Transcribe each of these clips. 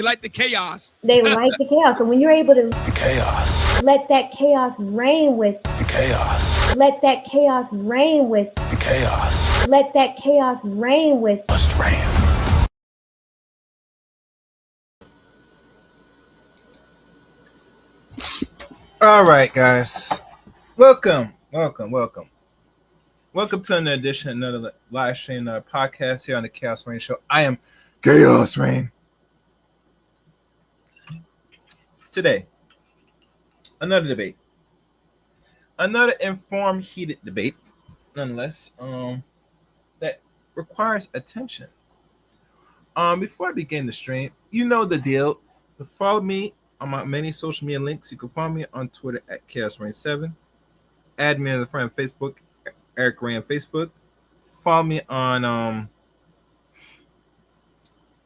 like the chaos. They like the chaos. So when you're able to The chaos. let that chaos reign with, The chaos. let that chaos reign with, The chaos. let that chaos reign with, Must reign. All right, guys. Welcome to another edition, another live stream, another podcast here on the Chaos Reign Show. I am Chaos Reign. Today, another debate, another informed, heated debate, nonetheless, that requires attention. Before I begin the stream, you know the deal. To follow me on my many social media links, you can follow me on Twitter at ChaosReign7. Add me as a friend on Facebook, Eric Ray on Facebook. Follow me on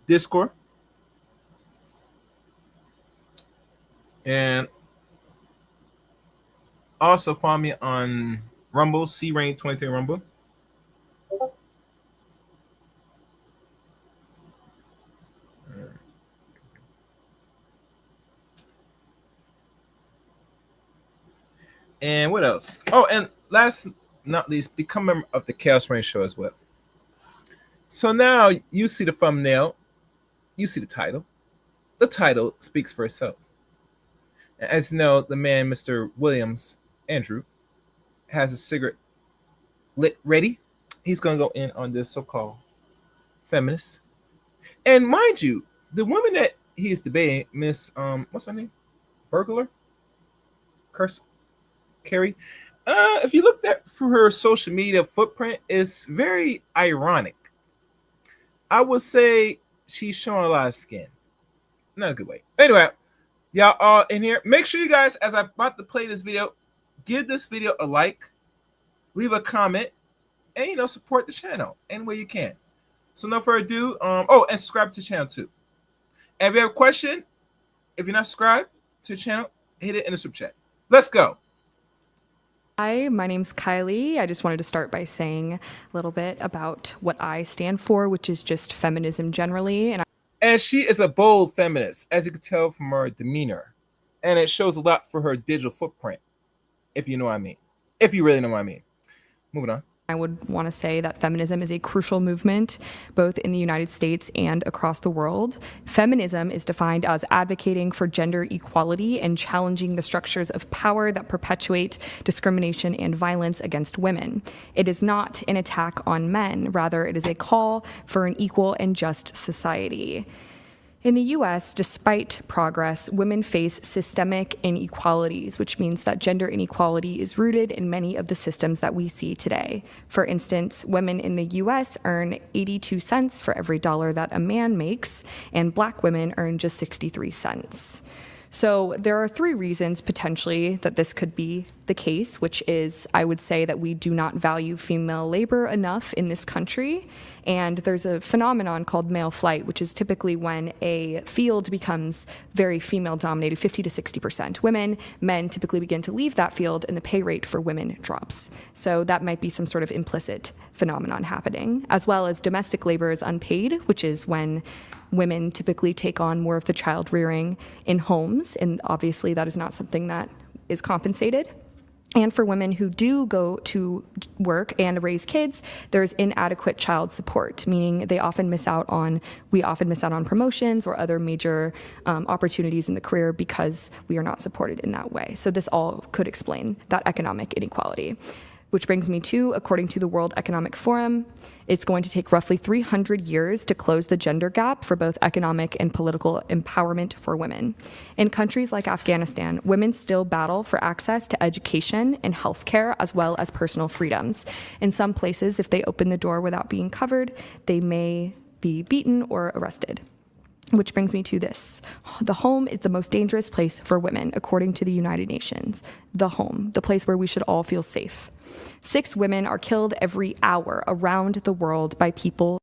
Discord. And also follow me on Rumble, CRain23 Rumble. And what else? Oh, and last not least, become a member of the Chaos Reign Show as well. So now you see the thumbnail, you see the title. The title speaks for itself. And as you know, the man, Mr. Williams, Andrew, has a cigarette lit ready. He's going to go in on this so-called feminist. And mind you, the woman that he's debating, Miss, what's her name? Burglar? Carrie. If you look at through her social media footprint, it's very ironic. I would say she's showing a lot of skin. Not a good way. Anyway, y'all all in here. Make sure you guys, as I'm about to play this video, give this video a like, leave a comment, and support the channel any way you can. So no further ado. And subscribe to the channel too. And if you have a question, if you're not subscribed to the channel, hit it in the super chat. Let's go. Hi, my name's Kylie. I just wanted to start by saying a little bit about what I stand for, which is just feminism generally. And she is a bold feminist, as you can tell from her demeanor. And it shows a lot for her digital footprint, if you know what I mean. If you really know what I mean. Moving on. I would want to say that feminism is a crucial movement, both in the United States and across the world. Feminism is defined as advocating for gender equality and challenging the structures of power that perpetuate discrimination and violence against women. It is not an attack on men. Rather, it is a call for an equal and just society. In the US, despite progress, women face systemic inequalities, which means that gender inequality is rooted in many of the systems that we see today. For instance, women in the US earn 82 cents for every dollar that a man makes, and Black women earn just 63 cents. So there are three reasons potentially that this could be the case, which is I would say that we do not value female labor enough in this country. And there's a phenomenon called male flight, which is typically when a field becomes very female dominated, 50 to 60% women. Men typically begin to leave that field and the pay rate for women drops. So that might be some sort of implicit phenomenon happening, as well as domestic labor is unpaid, which is when women typically take on more of the child rearing in homes, and obviously that is not something that is compensated. And for women who do go to work and raise kids, there's inadequate child support, meaning we often miss out on promotions or other major opportunities in the career because we are not supported in that way. So this all could explain that economic inequality. Which brings me to, according to the World Economic Forum, it's going to take roughly 300 years to close the gender gap for both economic and political empowerment for women. In countries like Afghanistan, women still battle for access to education and healthcare, as well as personal freedoms. In some places, if they open the door without being covered, they may be beaten or arrested. Which brings me to this. The home is the most dangerous place for women, according to the United Nations. The home, the place where we should all feel safe. 6 women are killed every hour around the world by people.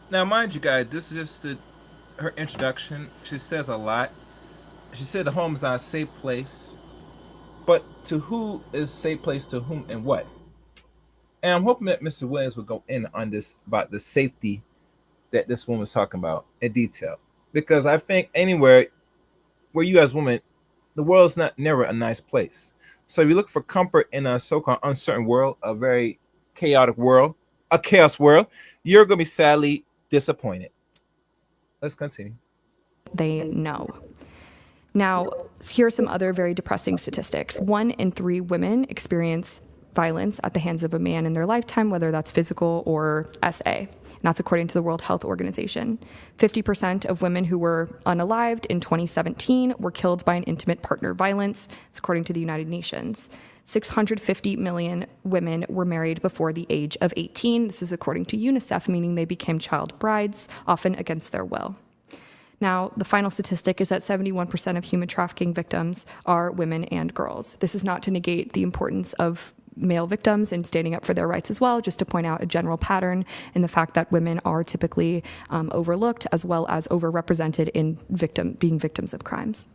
Now, mind you guys, this is just her introduction. She says a lot. She said the home is not a safe place. But to who is safe place to whom and what? And I'm hoping that Mr. Williams will go in on this about the safety that this woman was talking about in detail. because I think anywhere where you as women, the world's never a nice place. So if you look for comfort in a so-called uncertain world, a very chaotic world, a chaos world, you're going to be sadly disappointed. Let's continue. They know. Now, here are some other very depressing statistics. 1 in 3 women experience violence at the hands of a man in their lifetime, whether that's physical or SA. And that's according to the World Health Organization. 50% of women who were unalived in 2017 were killed by an intimate partner violence. It's according to the United Nations. 650 million women were married before the age of 18. This is according to UNICEF, meaning they became child brides, often against their will. Now, the final statistic is that 71% of human trafficking victims are women and girls. This is not to negate the importance of male victims and standing up for their rights as well, just to point out a general pattern in the fact that women are typically overlooked as well as overrepresented in being victims of crimes.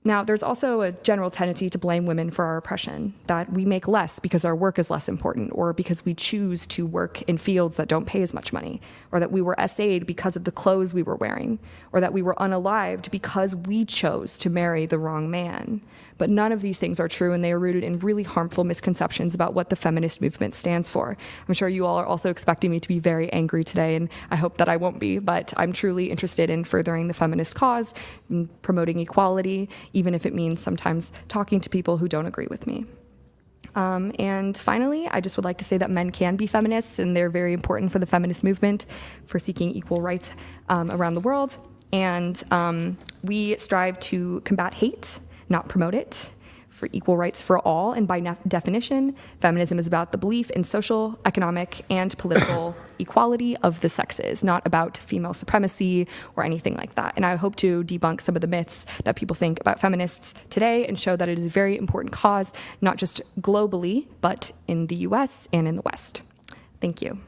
Now, there's also a general tendency to blame women for our oppression, that we make less because our work is less important, or because we choose to work in fields that don't pay as much money, or that we were SA'd because of the clothes we were wearing, or that we were unalived because we chose to marry the wrong man. But none of these things are true, and they are rooted in really harmful misconceptions about what the feminist movement stands for. I'm sure you all are also expecting me to be very angry today, and I hope that I won't be, but I'm truly interested in furthering the feminist cause, and promoting equality, even if it means sometimes talking to people who don't agree with me. And finally, I just would like to say that men can be feminists, and they're very important for the feminist movement, for seeking equal rights around the world. And we strive to combat hate, not promote it, for equal rights for all. And by definition, feminism is about the belief in social, economic, and political equality of the sexes, not about female supremacy or anything like that. And I hope to debunk some of the myths that people think about feminists today and show that it is a very important cause, not just globally, but in the US and in the West. Thank you.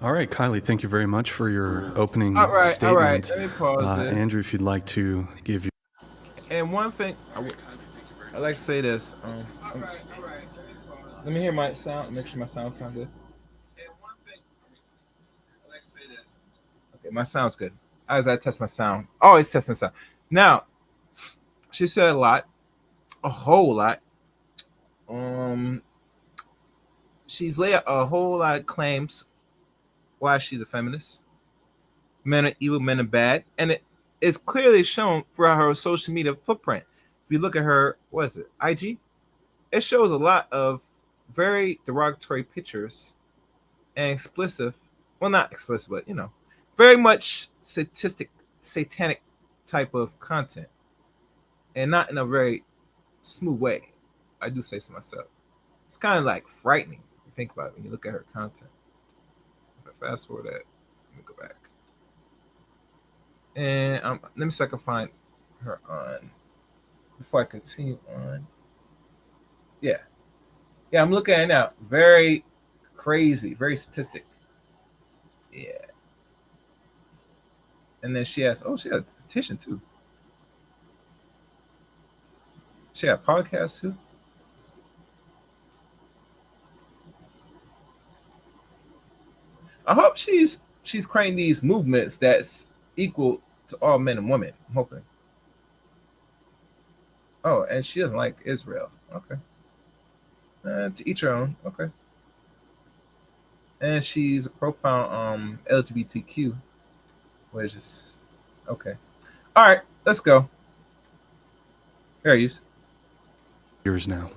All right, Kylie, thank you very much for your opening statement. All right, let me pause this. Andrew, if you'd like to give your... And one thing, I like to say this. Let me hear my sound. Make sure my sound sounds good. Okay, my sound's good. As I test my sound, always testing sound. Now, she said a whole lot. She's laid out a whole lot of claims why she's a feminist. Men are evil, men are bad, and it is clearly shown throughout her social media footprint. If you look at her, what is it, IG? It shows a lot of very derogatory pictures and explicit, well, not explicit, but, very much satanic type of content, and not in a very smooth way. I do say so myself. It's kind of like frightening if you think about it when you look at her content. If I fast forward that, let me go back. And let me see if I can find her on before I continue on. Yeah, I'm looking at it now. Very crazy, very statistic. Yeah. And then she has a petition too. She had a podcast too. I hope she's creating these movements that's equal to all men and women. I'm hoping. Oh, and she doesn't like Israel. Okay. To each her own. Okay. And she's a profound LGBTQ, which is okay. All right, let's go. Here you. Yours now.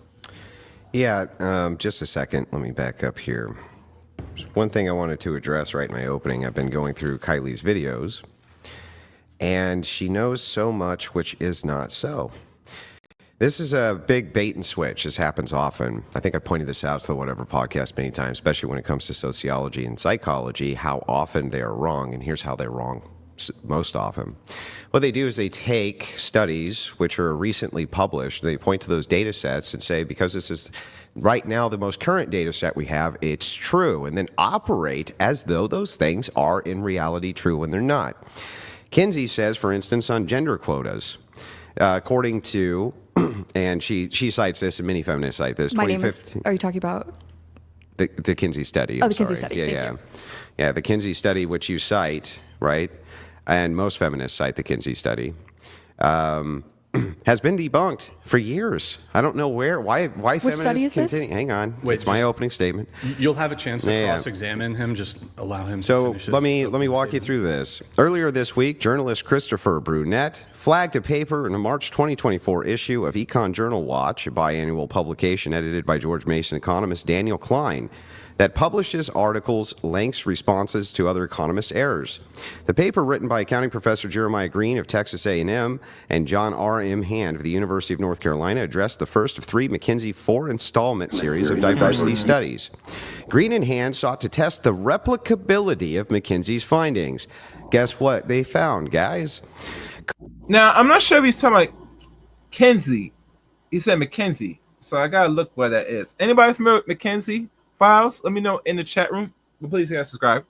Yeah, just a second. Let me back up here. There's one thing I wanted to address right in my opening. I've been going through Kylie's videos, and she knows so much which is not so. This is a big bait and switch. This happens often. I think I pointed this out to the Whatever podcast many times, especially when it comes to sociology and psychology, how often they are wrong. And here's how they're wrong most often. What they do is they take studies which are recently published, they point to those data sets and say, because this is right now the most current data set we have, it's true, and then operate as though those things are in reality true when they're not. Kinsey says, for instance, on gender quotas, according to, and she cites this, and many feminists cite this. My name is, are you talking about? The Kinsey study. Oh, the Kinsey study. Yeah, Thank yeah. you. Yeah, the Kinsey study, which you cite, right? and most feminists cite the Kinsey study, has been debunked for years. I don't know why feminists study is this? continue. Hang on, Wait, it's my just- opening statement. You'll have a chance to Yeah. cross-examine him. Just allow him to So finish his let me opening walk you statement. through this. Earlier this week, journalist Christopher Brunette flagged a paper in a March 2024 issue of Econ Journal Watch, a biannual publication edited by George Mason economist Daniel Klein, that publishes articles, links, responses to other economist errors. The paper, written by accounting professor Jeremiah Green of Texas A&M and John R.M. Hand of the University of North Carolina, addressed the first of three McKinsey four-installment series of diversity studies. Green and Hand sought to test the replicability of McKinsey's findings. Guess what they found, guys? Now, I'm not sure if he's talking about Kinsey. He said McKinsey. So I got to look what that is. Anybody familiar with McKinsey files? Let me know in the chat room. But please subscribe.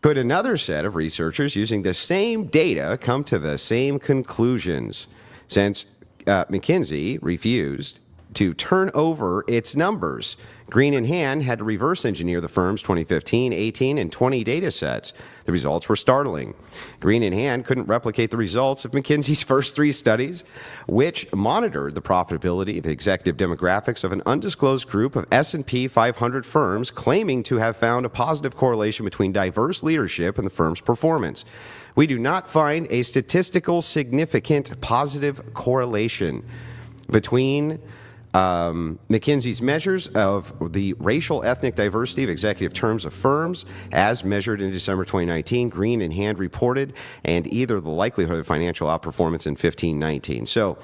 Could another set of researchers using the same data come to the same conclusions? Since McKinsey refused to turn over its numbers, Green and Hand had to reverse engineer the firm's 2015, 18, and 20 data sets. The results were startling. Green and Hand couldn't replicate the results of McKinsey's first three studies, which monitored the profitability of the executive demographics of an undisclosed group of S&P 500 firms claiming to have found a positive correlation between diverse leadership and the firm's performance. We do not find a statistical significant positive correlation between McKinsey's measures of the racial ethnic diversity of executive terms of firms as measured in December 2019, Green and Hand reported, and either the likelihood of financial outperformance in 15-19. So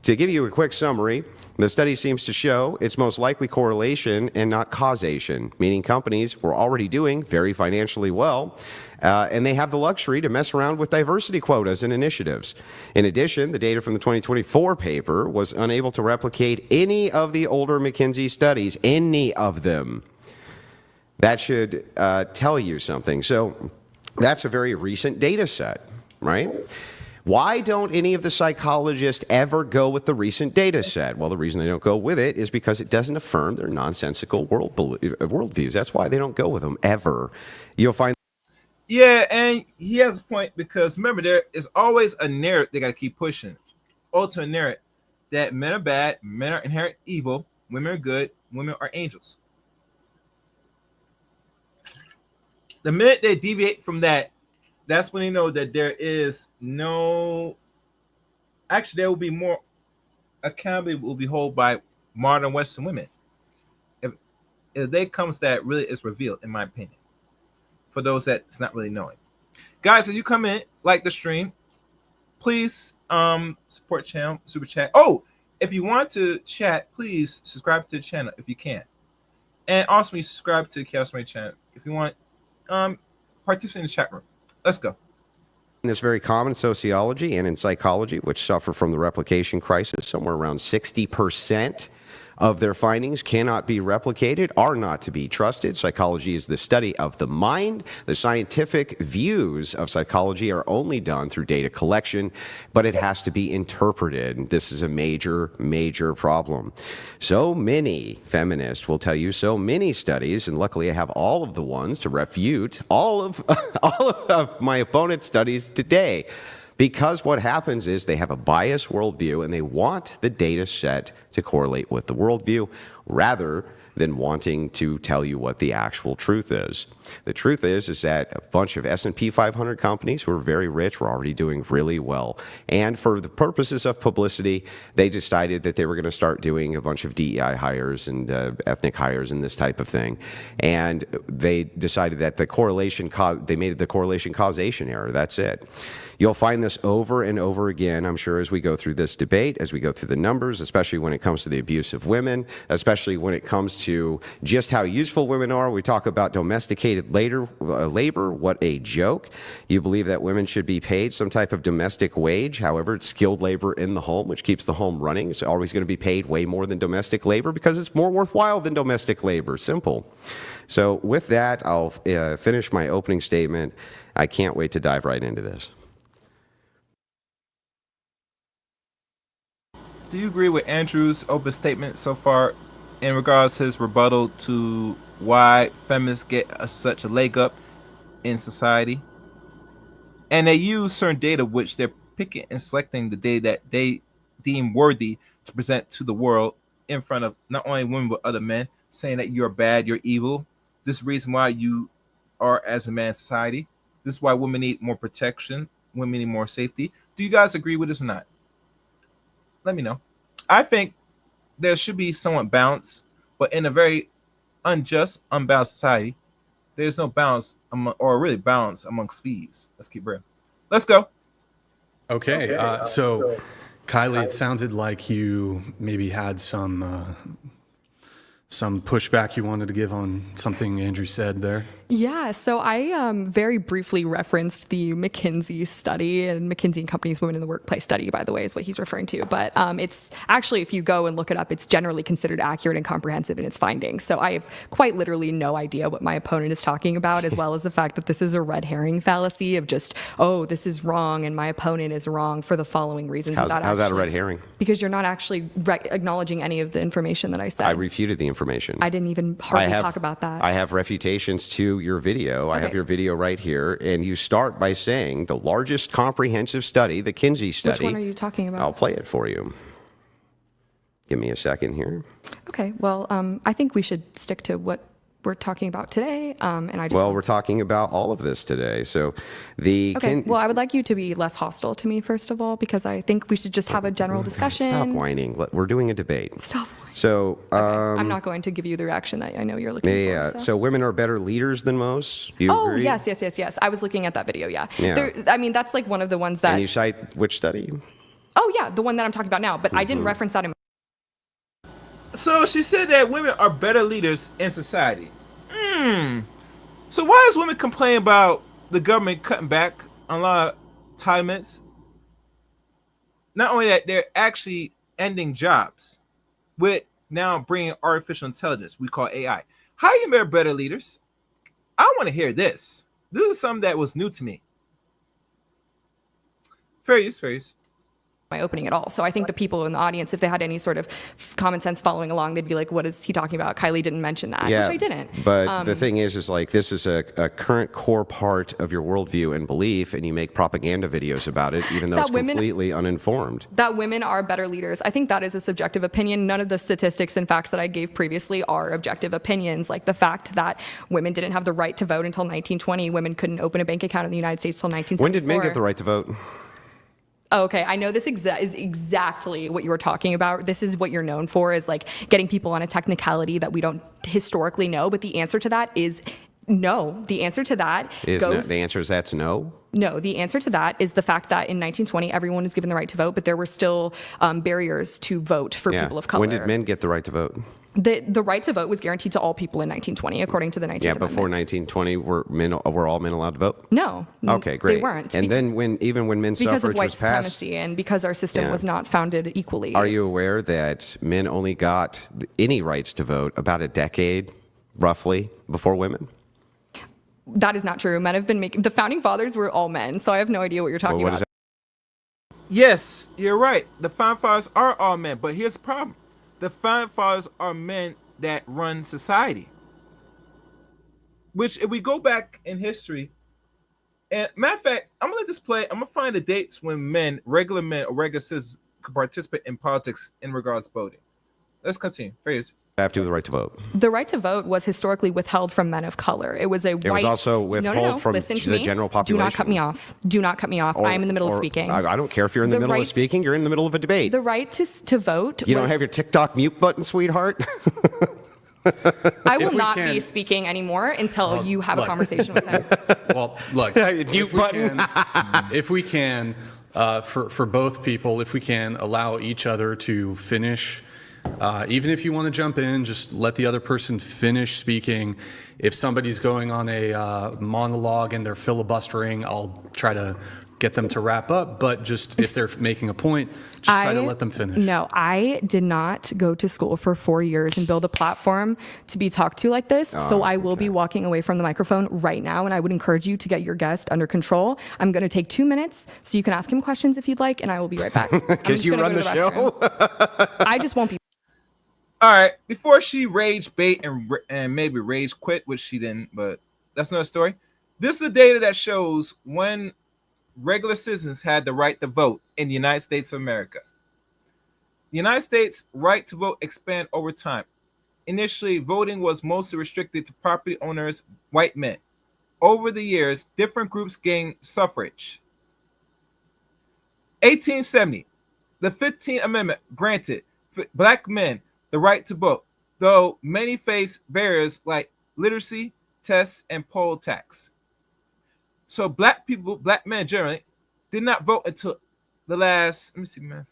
to give you a quick summary, the study seems to show its most likely correlation and not causation, meaning companies were already doing very financially well, and they have the luxury to mess around with diversity quotas and initiatives. In addition, the data from the 2024 paper was unable to replicate any of the older McKinsey studies, any of them. That should tell you something. So that's a very recent data set, right? Why don't any of the psychologists ever go with the recent data set? Well, the reason they don't go with it is because it doesn't affirm their nonsensical worldviews. That's why they don't go with them ever. You'll find. Yeah, and he has a point because remember, there is always a narrative they got to keep pushing. Ultimate narrative that men are bad, men are inherent evil, women are good, women are angels. The minute they deviate from that, that's when you know that there is no. Actually, there will be more accountability will be held by modern Western women. If they comes that really is revealed, in my opinion. For those that's not really knowing, guys, if you come in, like the stream, please support channel, super chat. Oh, if you want to chat, please subscribe to the channel if you can, and also subscribe to the Chaos Ray channel if you want. Participate in the chat room. Let's go. This very common in sociology and in psychology, which suffer from the replication crisis. Somewhere around 60% of their findings cannot be replicated, are not to be trusted. Psychology is the study of the mind. The scientific views of psychology are only done through data collection, but it has to be interpreted. This is a major, major problem. So many feminists will tell you so many studies, and luckily I have all of the ones to refute all of my opponent's studies today. Because what happens is they have a biased worldview and they want the data set to correlate with the worldview rather than wanting to tell you what the actual truth is. The truth is that a bunch of S&P 500 companies who are very rich were already doing really well. And for the purposes of publicity, they decided that they were going to start doing a bunch of DEI hires and ethnic hires and this type of thing. And they decided that the correlation, they made the correlation causation error. That's it. You'll find this over and over again, I'm sure, as we go through this debate, as we go through the numbers, especially when it comes to the abuse of women, especially when it comes to just how useful women are. We talk about domesticated labor. What a joke. You believe that women should be paid some type of domestic wage. However, it's skilled labor in the home, which keeps the home running. It's always going to be paid way more than domestic labor because it's more worthwhile than domestic labor. Simple. So with that, I'll finish my opening statement. I can't wait to dive right into this. Do you agree with Andrew's open statement so far in regards to his rebuttal to why feminists get such a leg up in society? and they use certain data which they're picking and selecting the data that they deem worthy to present to the world in front of not only women but other men, saying that you're bad, you're evil. This is the reason why you are as a man in society. This is why women need more protection, women need more safety. Do you guys agree with this or not? Let me know. I think there should be somewhat balance, but in a very unjust, unbalanced society, there's no balance or really balance amongst thieves. Let's keep real. Let's go. Okay. So, Kylie, it sounded like you maybe had some pushback you wanted to give on something Andrew said there. Yeah, so I very briefly referenced the McKinsey study, and McKinsey and Company's Women in the Workplace study, by the way, is what he's referring to. But it's actually, if you go and look it up, it's generally considered accurate and comprehensive in its findings. So I have quite literally no idea what my opponent is talking about, as well as the fact that this is a red herring fallacy of just, oh, this is wrong and my opponent is wrong for the following reasons. How's that a red herring? Because you're not actually acknowledging any of the information that I said. I refuted the information. I didn't even hardly talk about that. I have refutations to your video. I have your video right here. And you start by saying the largest comprehensive study, the Kinsey study. Which one are you talking about? I'll play it for you. Give me a second here. Okay, well, I think we should stick to what we're talking about today. And I just we're talking about all of this today. So well, I would like you to be less hostile to me, first of all, because I think we should just have a general discussion. Stop whining. We're doing a debate. Stop whining. So I'm not going to give you the reaction that I know you're looking for. Yeah. So women are better leaders than most. You agree? Yes. I was looking at that video. Yeah. Yeah. I mean, that's like one of the ones that. And you cite which study? Oh yeah, the one that I'm talking about now. But I didn't reference that in. So she said that women are better leaders in society. So why does women complain about the government cutting back on a lot of entitlements? Not only that, they're actually ending jobs with now bringing artificial intelligence we call AI. How are you better leaders? I want to hear this. This is something that was new to me. Fair use. My opening at all. So I think the people in the audience, if they had any sort of common sense following along, they'd be like, what is he talking about? Kylie didn't mention that, which I didn't. But the thing is like, this is a current core part of your worldview and belief, and you make propaganda videos about it, even though it's completely uninformed. That women are better leaders. I think that is a subjective opinion. None of the statistics and facts that I gave previously are objective opinions. Like the fact that women didn't have the right to vote until 1920. Women couldn't open a bank account in the United States until 1974. When did men get the right to vote? Oh, okay, I know this is exactly what you were talking about. This is what you're known for, is like getting people on a technicality that we don't historically know. But the answer to that is no. The answer to that the answer is that's no? No, the answer to that is the fact that in 1920, everyone was given the right to vote, but there were still barriers to vote for people of color. When did men get the right to vote? The right to vote was guaranteed to all people in 1920, according to the 19th Amendment. Before 1920, were all men allowed to vote? No. Okay, great. They weren't. And then even when men's because suffrage of white was passed, supremacy and because our system was not founded equally. Are you aware that men only got any rights to vote about a decade, roughly, before women? That is not true. Men have been making... The founding fathers were all men, so I have no idea what you're talking about. Yes, you're right. The founding fathers are all men, but here's the problem. The founding fathers are men that run society. Which, if we go back in history, and matter of fact, I'm gonna let this play. I'm gonna find the dates when regular men or regular citizens could participate in politics in regards to voting. Let's continue. Phrase. Have to do with the right to vote. The right to vote was historically withheld from men of color. It was a white... It was also withheld from the general population. Do not cut me off. Do not cut me off. I am in the middle of speaking. I don't care if you're in the middle of speaking. You're in the middle of a debate. The right to vote You don't have your TikTok mute button, sweetheart? I will not be speaking anymore until you have a conversation with him. Well, look, mute button. If we can, for both people, if we can allow each other to finish, even if you want to jump in, just let the other person finish speaking. If somebody's going on a monologue and they're filibustering, I'll try to get them to wrap up. But just if they're making a point, just try to let them finish. No, I did not go to school for 4 years and build a platform to be talked to like this. So I will be walking away from the microphone right now, and I would encourage you to get your guest under control. I'm going to take 2 minutes so you can ask him questions if you'd like, and I will be right back. Because you run the show? I just won't be. All right, before she rage bait and maybe rage quit, which she didn't, but that's another story. This is the data that shows when regular citizens had the right to vote in the United States of America. The United States' right to vote expanded over time. Initially, voting was mostly restricted to property owners, white men. Over the years, different groups gained suffrage. 1870, the 15th Amendment granted black men the right to vote, though many faced barriers like literacy tests and poll tax. So black people, black men generally, did not vote until the last, let me see, math,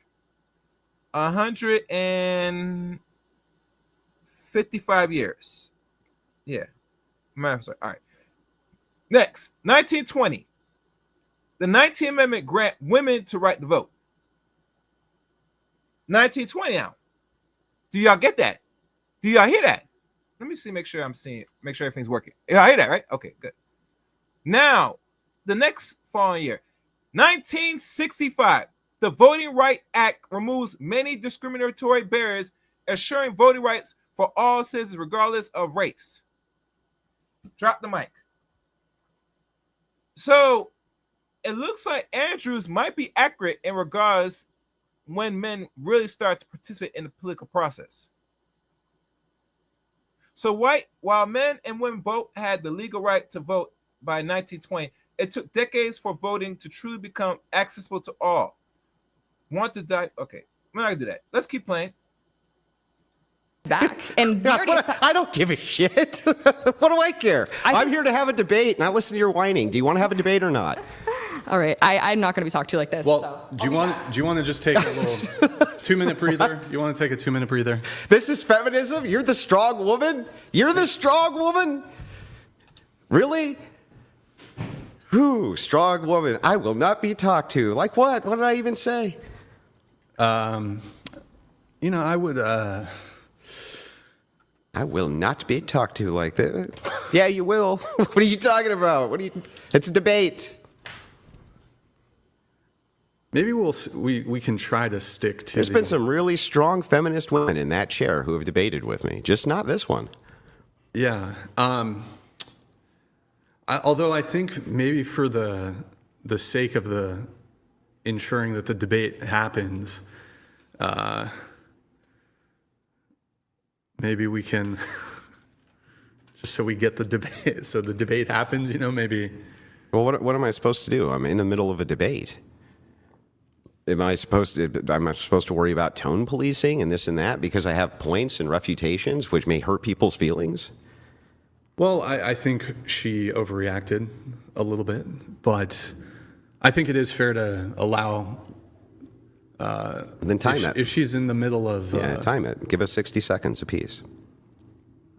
155 years. Yeah, math, sorry. All right. Next, 1920. The 19th Amendment grant women to right to vote. 1920 now. Do y'all get that? Do y'all hear that? Let me see, make sure I'm seeing it, make sure everything's working. Yeah, I hear that, right? Okay, good. Now, the next following year, 1965, the Voting Rights Act removes many discriminatory barriers, assuring voting rights for all citizens regardless of race. Drop the mic. So it looks like Andrews might be accurate in regards when men really start to participate in the political process. So while men and women both had the legal right to vote by 1920, it took decades for voting to truly become accessible to all. Want to die? Okay, we're not gonna do that. Let's keep playing. Back. And we already I don't give a shit. What do I care? I'm here to have a debate, not listen to your whining. Do you want to have a debate or not? all right, I'm not going to be talked to like this. Well, so do you want to just take a little 2-minute breather? You want to take a 2-minute breather? This is feminism? You're the strong woman? You're the strong woman? Really? Whew, strong woman. I will not be talked to. Like what? What did I even say? I would. I will not be talked to like that. Yeah, you will. What are you talking about? It's a debate. Maybe we can try to stick to. There's been some really strong feminist women in that chair who have debated with me, just not this one. Yeah. Although I think maybe for the sake of the ensuring that the debate happens, maybe we can just so we get the debate. So the debate happens. Maybe. Well, what am I supposed to do? I'm in the middle of a debate. Am I supposed to worry about tone policing and this and that because I have points and refutations which may hurt people's feelings? Well, I think she overreacted a little bit, but I think it is fair to allow. Then time it. If she's in the middle of. Time it. Give us 60 seconds apiece.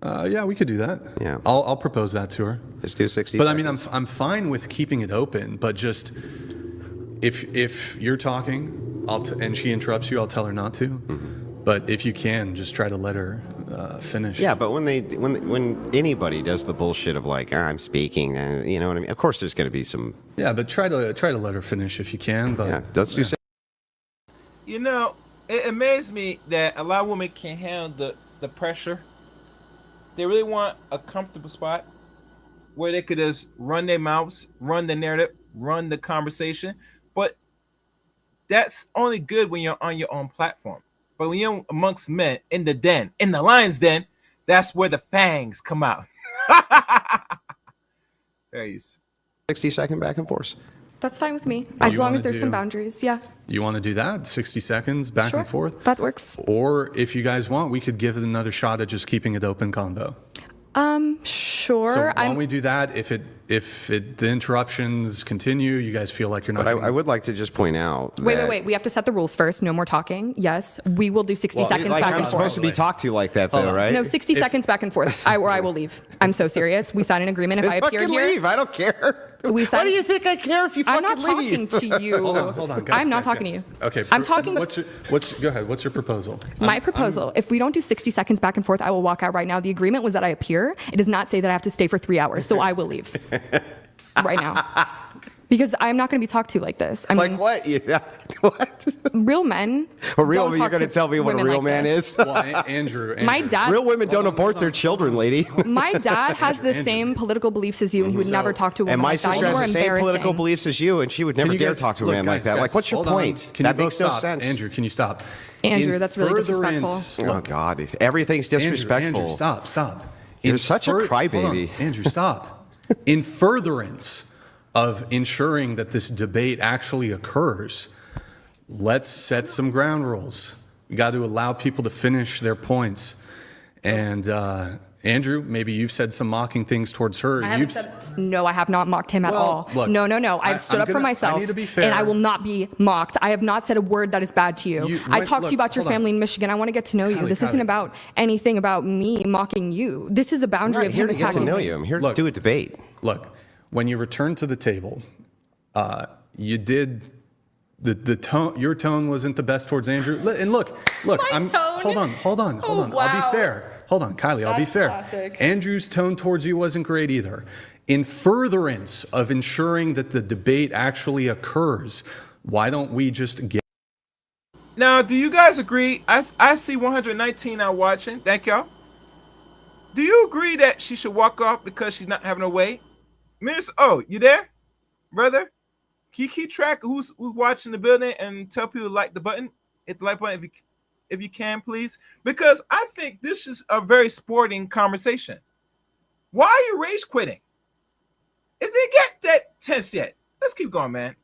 Yeah, we could do that. Yeah. I'll propose that to her. Let's do 60 But seconds. I'm fine with keeping it open, but just if you're talking, and she interrupts you, I'll tell her not to. Mm-hmm. But if you can, just try to let her finish. Yeah, but when anybody does the bullshit of like, I'm speaking, you know what I mean? Of course, there's going to be some. Yeah, but try to let her finish if you can. But Yeah, let's do. It amazes me that a lot of women can't handle the pressure. They really want a comfortable spot where they could just run their mouths, run the narrative, run the conversation. But that's only good when you're on your own platform. But when you're amongst men in the den, in the lion's den, that's where the fangs come out. Fair use. 60-second back and forth. that's fine with me, Oh, as you long wanna as there's some do- boundaries. Yeah, you want to do that? 60 seconds back sure. and forth? That works. Or if you guys want, we could give it another shot at just keeping it open combo. Sure. So why don't we do that? If the interruptions continue, you guys feel like you're not. But I would like to just point out. Wait. We have to set the rules first. No more talking. Yes, we will do 60 seconds Like back I'm and supposed forth. to be talked to like that, Hold though, on. right? No, 60 seconds back and forth. I will leave. I'm so serious. We signed an agreement. If I appear fucking here, leave. I don't care. We Why signed- do you think I care if you I'm fucking not leave? talking to you. Hold on, guys. I'm not guys, talking guys. to you. Okay. I'm talking. Go ahead. What's your proposal? My proposal, if we don't do 60 seconds back and forth, I will walk out right now. The agreement was that I appear. It does not say that I have to stay for 3 hours, so I will leave right now. Because I'm not going to be talked to like this. I Like mean, what? Yeah. What? real men. A real don't you're talk going to tell me what a women real like man this. is? Well, Andrew. My dad. Real women don't abort their children, lady. My dad has the Andrew. same political beliefs as you, and he would So- never talk to a woman And my like that. sister You has are the same political embarrassing. beliefs as you, and she would never You dare guys- talk to a look, man like guys, that. guys, Like, what's your hold on. point? Can That you makes both no stop? sense. Andrew, can you stop? Andrew, In that's really furtherance- Oh God, everything's disrespectful. Andrew, stop. You're such a crybaby. Hold on, Andrew, stop. In furtherance of ensuring that this debate actually occurs, let's set some ground rules. We got to allow people to finish their points. And Andrew, maybe you've said some mocking things towards her. No, I have not mocked him at Well, all. look, No. I've stood I'm up for gonna- myself, I need to be fair. and I will not be mocked. I have not said a word that is bad to you. I wait, talked to look, you about your hold on. family in Michigan. I want to get to know you. Kylie, This isn't Kylie. about anything about me mocking you. This is a I'm boundary not of here him to get to attacking know me. you. I'm here Look. to do a debate. Look, when you return to the table, you did the tone. Your tone wasn't the best towards Andrew. And look. My I'm tone? hold on. Oh, I'll wow. be fair. Hold on, Kylie. I'll be That's fair. classic. Andrew's tone towards you wasn't great either. In furtherance of ensuring that the debate actually occurs, why don't we just get? Now, do you guys agree? I see 119 now watching. Thank y'all. Do you agree that she should walk off because she's not having her way? Miss, oh, you there, brother? Can you keep track of who's watching the building and tell people to like the button, hit the like button if you can, please? Because I think this is a very sporting conversation. Why are you rage quitting? Is they get that tense yet? Let's keep going, man.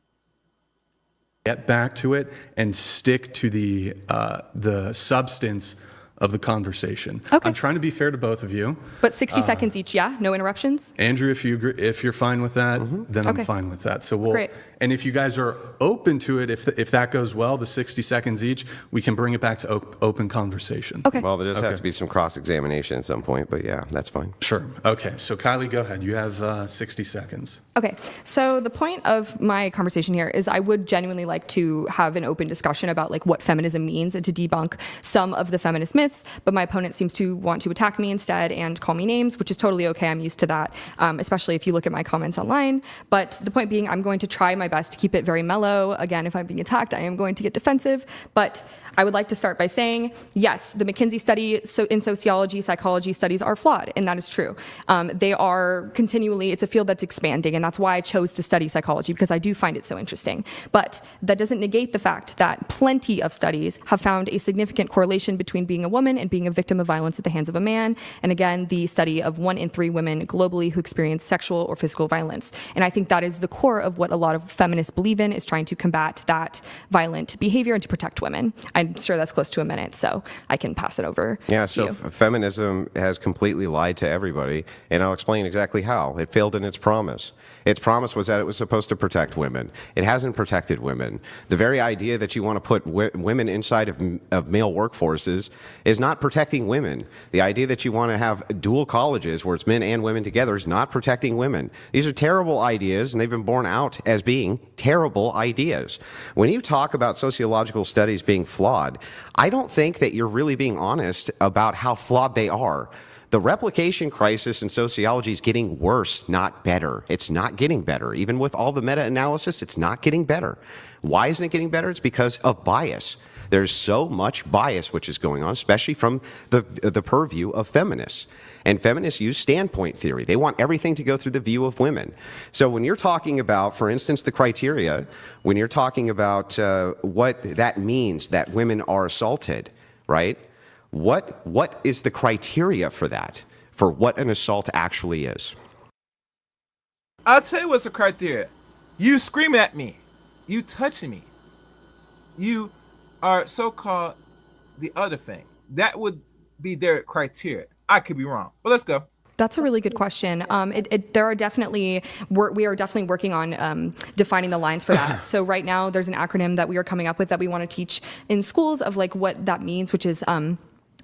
Get back to it and stick to the substance of the conversation. Okay. I'm trying to be fair to both of you. But 60 seconds each, yeah? No interruptions? Andrew, if you agree, if you're fine with that, then Okay. I'm fine with that. So we'll. Great. And if you guys are open to it, if that goes well, the 60 seconds each, we can bring it back to open conversation. Okay. Well, there does have Okay. to be some cross-examination at some point, but yeah, that's fine. Sure. Okay. So Kylie, go ahead. You have 60 seconds. Okay, so the point of my conversation here is I would genuinely like to have an open discussion about like what feminism means and to debunk some of the feminist myths, but my opponent seems to want to attack me instead and call me names, which is totally okay. I'm used to that, especially if you look at my comments online. But the point being, I'm going to try my best to keep it very mellow. Again, if I'm being attacked, I am going to get defensive, but I would like to start by saying, yes, the McKinsey study in sociology, psychology studies are flawed, and that is true. They are continually, it's a field that's expanding, and that's why I chose to study psychology, because I do find it so interesting. But that doesn't negate the fact that plenty of studies have found a significant correlation between being a woman and being a victim of violence at the hands of a man. And again, the study of 1 in 3 women globally who experience sexual or physical violence. And I think that is the core of what a lot of feminists believe in, is trying to combat that violent behavior and to protect women. I'm sure that's close to a minute, so I can pass it over Yeah, to so you. feminism has completely lied to everybody, and I'll explain exactly how. It failed in its promise. Its promise was that it was supposed to protect women. It hasn't protected women. The very idea that you want to put women inside of male workforces is not protecting women. The idea that you want to have dual colleges where it's men and women together is not protecting women. These are terrible ideas, and they've been borne out as being terrible ideas. When you talk about sociological studies being flawed, I don't think that you're really being honest about how flawed they are. The replication crisis in sociology is getting worse, not better. It's not getting better. Even with all the meta-analysis, it's not getting better. Why isn't it getting better? It's because of bias. There's so much bias which is going on, especially from the purview of feminists. And feminists use standpoint theory. They want everything to go through the view of women. So when you're talking about, for instance, the criteria, when you're talking about what that means that women are assaulted, right? What is the criteria for that, for what an assault actually is? I'll tell you what's the criteria. You screaming at me. You touching me. You are so-called the other thing. That would be their criteria. I could be wrong, but let's go. That's a really good question. There are definitely, we are definitely working on defining the lines for that. So right now there's an acronym that we are coming up with that we want to teach in schools of like what that means, which is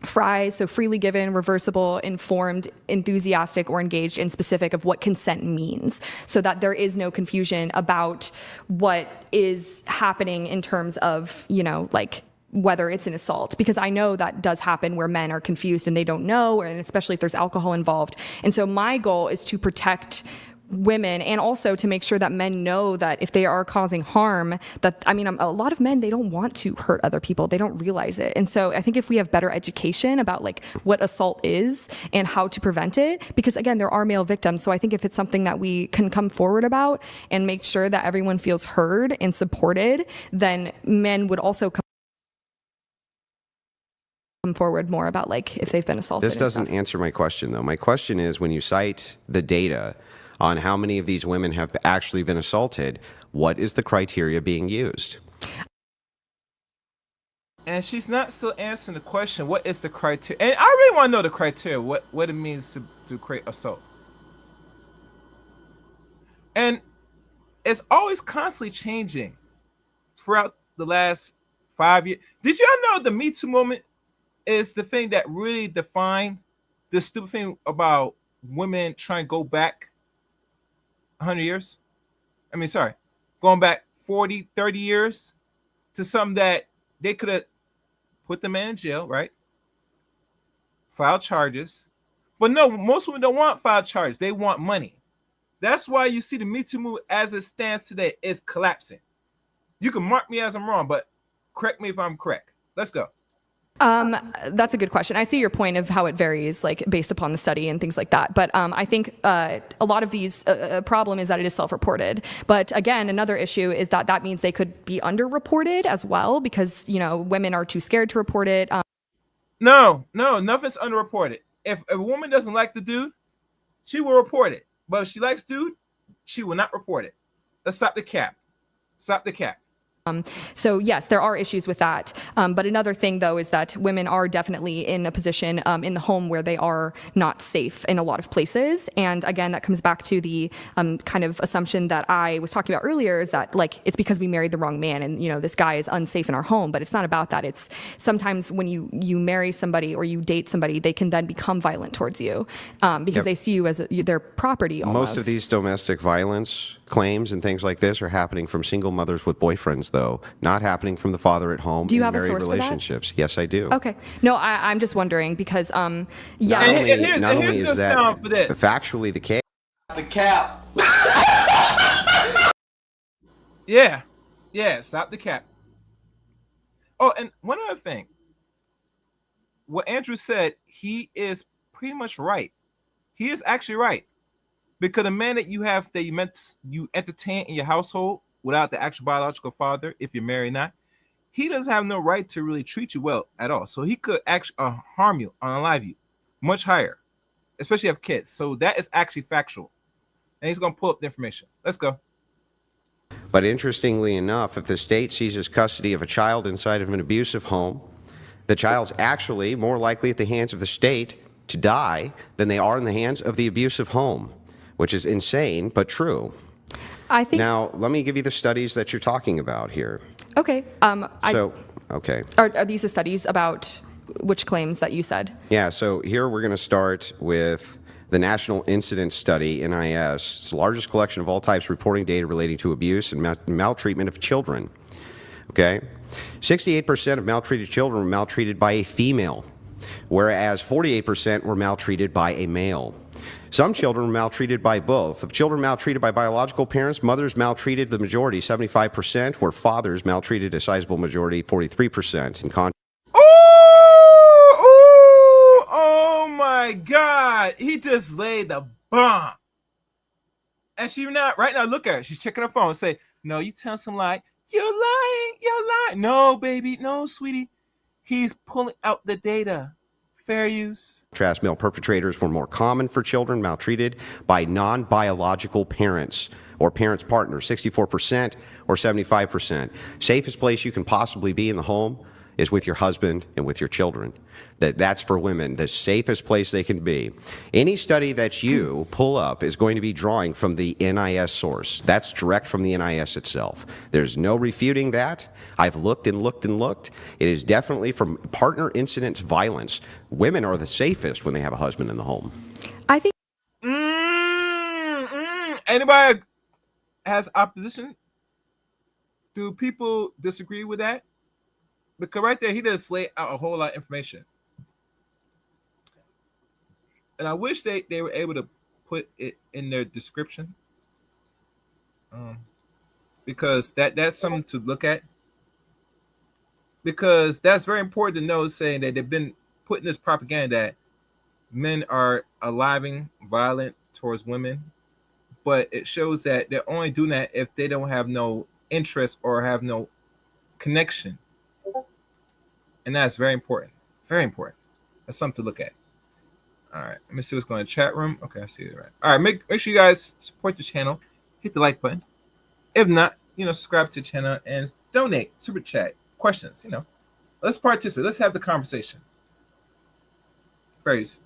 FRIES, so freely given, reversible, informed, enthusiastic, or engaged in specific of what consent means, so that there is no confusion about what is happening in terms of, you know, like whether it's an assault, because I know that does happen where men are confused and they don't know, and especially if there's alcohol involved. And so my goal is to protect women, and also to make sure that men know that if they are causing harm, that, I mean, a lot of men, they don't want to hurt other people. They don't realize it. And so I think if we have better education about like what assault is and how to prevent it, because again, there are male victims. So I think if it's something that we can come forward about and make sure that everyone feels heard and supported, then men would also come forward more about like if they've been assaulted. This doesn't answer my question, though. My question is, when you cite the data on how many of these women have actually been assaulted, what is the criteria being used? And she's not still answering the question, what is the criteria? And I really want to know the criteria, what it means to create assault. And it's always constantly changing throughout the last 5 years. Did y'all know the Me Too movement is the thing that really defined the stupid thing about women trying to go back 100 years? I mean, sorry, going back 40, 30 years to something that they could have put the man in jail, right? File charges. But no, most women don't want file charges. They want money. That's why you see the Me Too movement as it stands today is collapsing. You can mark me as I'm wrong, but correct me if I'm correct. Let's go. That's a good question. I see your point of how it varies, like based upon the study and things like that. But I think a lot of these problem is that it is self-reported. But again, another issue is that that means they could be underreported as well, because women are too scared to report it. No, nothing's underreported. If a woman doesn't like the dude, she will report it. But if she likes dude, she will not report it. Let's stop the cap. Stop the cap. So yes, there are issues with that. But another thing, though, is that women are definitely in a position in the home where they are not safe in a lot of places. And again, that comes back to the kind of assumption that I was talking about earlier, is that like it's because we married the wrong man and this guy is unsafe in our home. But it's not about that. It's sometimes when you marry somebody or you date somebody, they can then become violent towards you because they see you as their property almost. Most of these domestic violence claims and things like this are happening from single mothers with boyfriends, though, not happening from the father at home. Do you in have a married source for that? relationships. Yes, I do. Okay. No, I'm just wondering because Not only is that factually the case. The cap. Yeah, stop the cap. Oh, and one other thing. What Andrew said, he is pretty much right. He is actually right. Because the man that you have that you entertain in your household without the actual biological father, if you're married or not, he doesn't have no right to really treat you well at all. So he could actually harm you, unalive you, much higher, especially if you have kids. So that is actually factual. And he's going to pull up the information. Let's go. But interestingly enough, if the state seizes custody of a child inside of an abusive home, the child's actually more likely at the hands of the state to die than they are in the hands of the abusive home, which is insane, but true. I think. Now, let me give you the studies that you're talking about here. Okay. Okay. Are these the studies about which claims that you said? Yeah, so here we're going to start with the National Incidence Study, NIS. It's the largest collection of all types reporting data relating to abuse and maltreatment of children. Okay? 68% of maltreated children were maltreated by a female, whereas 48% were maltreated by a male. Some children were maltreated by both. Of children maltreated by biological parents, mothers maltreated the majority, 75%, where fathers maltreated a sizable majority, 43%. In contrast. Oh my God. He just laid the bomb. And she not, right now, look at her. She's checking her phone and say, no, you tell some lie. You're lying. No, baby. No, sweetie. He's pulling out the data. Fair use. Male perpetrators were more common for children maltreated by non-biological parents or parents' partners, 64% or 75%. Safest place you can possibly be in the home is with your husband and with your children. That's for women, the safest place they can be. Any study that you pull up is going to be drawing from the NIS source. That's direct from the NIS itself. There's no refuting that. I've looked and looked and looked. It is definitely from partner incident violence. Women are the safest when they have a husband in the home. I think. Anybody has opposition? Do people disagree with that? Because right there, he just laid out a whole lot of information. And I wish they were able to put it in their description, because that's something to look at. Because that's very important to know, saying that they've been putting this propaganda that men are aliving violent towards women, but it shows that they're only doing that if they don't have no interest or have no connection. And that's very important. Very important. That's something to look at. All right, let me see what's going on in the chat room. Okay, I see it right. All right, make sure you guys support the channel. Hit the like button. If not, subscribe to the channel and donate, super chat, questions. Let's participate. Let's have the conversation. Phrase.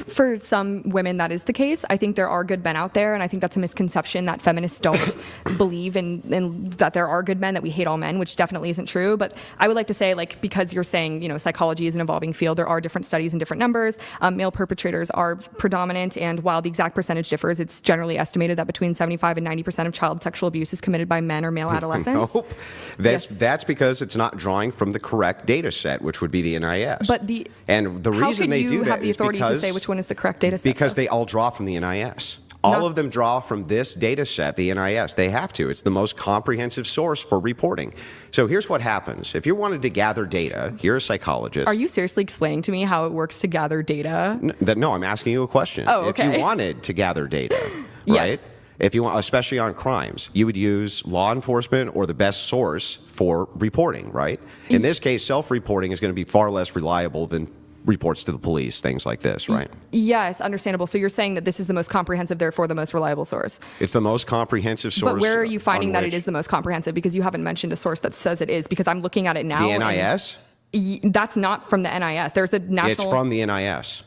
For some women, that is the case. I think there are good men out there, and I think that's a misconception that feminists don't believe in that there are good men, that we hate all men, which definitely isn't true. But I would like to say, because you're saying, psychology is an evolving field, there are different studies and different numbers. Male perpetrators are predominant, and while the exact percentage differs, it's generally estimated that between 75 and 90% of child sexual abuse is committed by men or male adolescents. Nope. That's because it's not drawing from the correct data set, which would be the NIS. But and the reason they do that have the is authority to say which one is the correct data set? Because they all draw from the NIS. All of them draw from this data set, the NIS. They have to. It's the most comprehensive source for reporting. So here's what happens. If you wanted to gather data, you're a psychologist. Are you seriously explaining to me how it works to gather data? No, I'm asking you a question. Oh, okay. If you wanted to gather data, Yes. right? If you want, especially on crimes, you would use law enforcement or the best source for reporting, right? In this case, self-reporting is going to be far less reliable than reports to the police, things like this, right? Yes, understandable. So you're saying that this is the most comprehensive, therefore the most reliable source. It's the most comprehensive source. But where are you finding that it is the most comprehensive? Because you haven't mentioned a source that says it is, because I'm looking at it now. The NIS? That's not from the NIS. There's the national... It's from the NIS.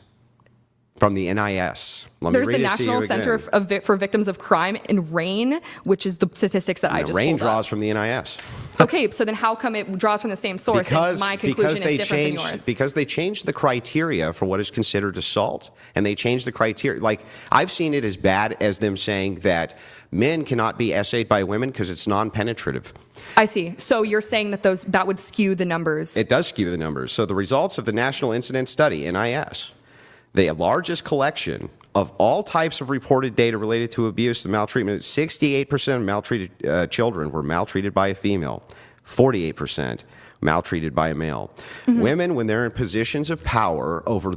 From the NIS. There's the National Center for Victims of Crime in RAIN, which is the statistics that I just RAIN pulled draws up. from the NIS. Okay, so then how come it draws from the same source if my conclusion is different than yours? Because they changed the criteria for what is considered assault, and they changed the criteria. Like, I've seen it as bad as them saying that men cannot be essayed by women because it's non-penetrative. I see. So you're saying that that would skew the numbers. It does skew the numbers. So the results of the National Incident Study, NIS, the largest collection of all types of reported data related to abuse and maltreatment, 68% of maltreated children were maltreated by a female, 48% maltreated by a male. Mm-hmm. Women, when they're in positions of power over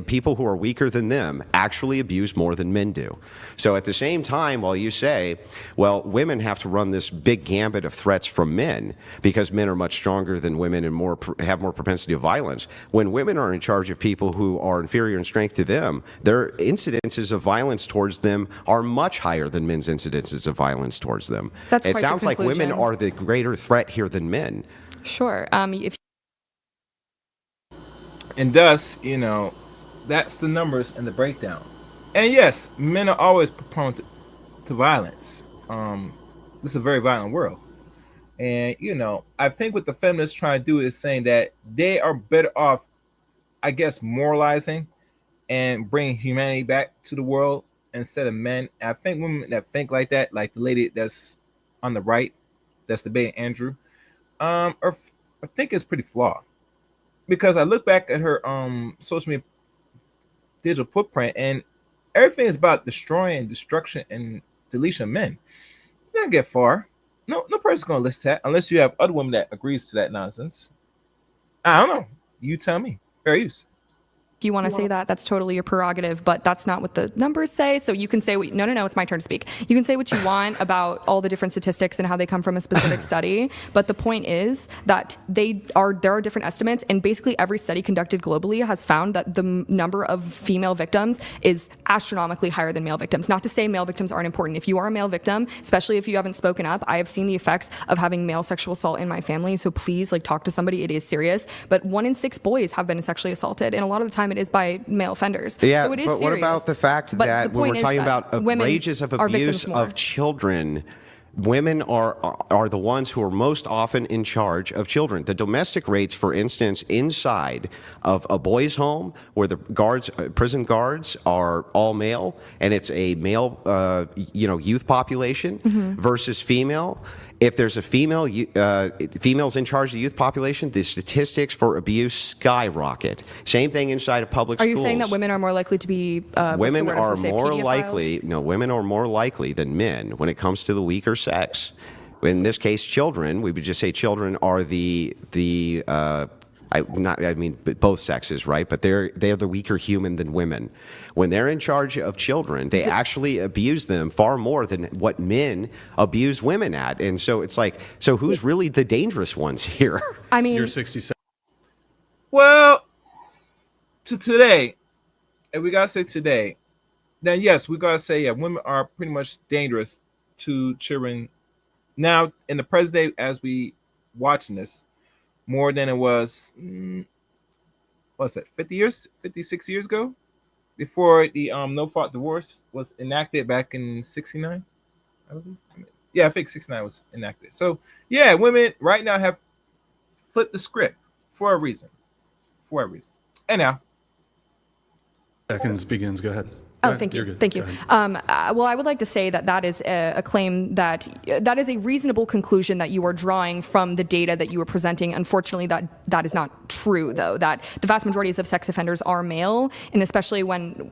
people who are weaker than them, actually abuse more than men do. So at the same time, while you say, well, women have to run this big gambit of threats from men because men are much stronger than women and have more propensity of violence, when women are in charge of people who are inferior in strength to them, their incidences of violence towards them are much higher than men's incidences of violence towards them. It sounds like women are the greater threat here than men. Sure. And thus, that's the numbers and the breakdown. And yes, men are always prone to violence. This is a very violent world. And, I think what the feminists try to do is saying that they are better off, I guess, moralizing and bringing humanity back to the world instead of men. And I think women that think like that, like the lady that's on the right, that's debating Andrew, I think it's pretty flawed, because I look back at her social media digital footprint, and everything is about destroying, destruction, and deletion of men. You don't get far. No person's gonna list that unless you have other women that agrees to that nonsense. I don't know. You tell me. Fair use. If you want to say that, that's totally your prerogative, but that's not what the numbers say. So you can say, no, it's my turn to speak. You can say what you want about all the different statistics and how they come from a specific study. But the point is that there are different estimates, and basically every study conducted globally has found that the number of female victims is astronomically higher than male victims. Not to say male victims aren't important. If you are a male victim, especially if you haven't spoken up, I have seen the effects of having male sexual assault in my family. So please, talk to somebody. It is serious. But 1 in 6 boys have been sexually assaulted, and a lot of the time it is by male offenders. Yeah, so it is but serious. what about the fact that when we're talking about rages of abuse of children, women are the ones who are most often in charge of children. The domestic rates, for instance, inside of a boys' home where the prison guards are all male, and it's a male, youth population versus female, If there's a females in charge of the youth population, the statistics for abuse skyrocket. Same thing inside of public Are schools. you saying that women are more likely to be Women are more likely. No, women are more likely than men when it comes to the weaker sex. In this case, children. We would just say children are both sexes, right? But they're the weaker human than women. When they're in charge of children, they actually abuse them far more than what men abuse women at. And so it's like, so who's really the dangerous ones here? I mean, You're 67. Well, to today, and we gotta say today, then yes, we gotta say, yeah, women are pretty much dangerous to children now in the present day as we watching this, more than it was, what's that, 56 years ago, before the no fault divorce was enacted back in 69, I believe. Yeah, I think 69 was enacted. So yeah, women right now have flipped the script for a reason. And now, Seconds begins. Go ahead. Oh, Go ahead. thank you. You're good. Thank you. Go ahead. Well, I would like to say that that is a claim that is a reasonable conclusion that you are drawing from the data that you are presenting. Unfortunately, that is not true, though, that the vast majority of sex offenders are male, and especially when,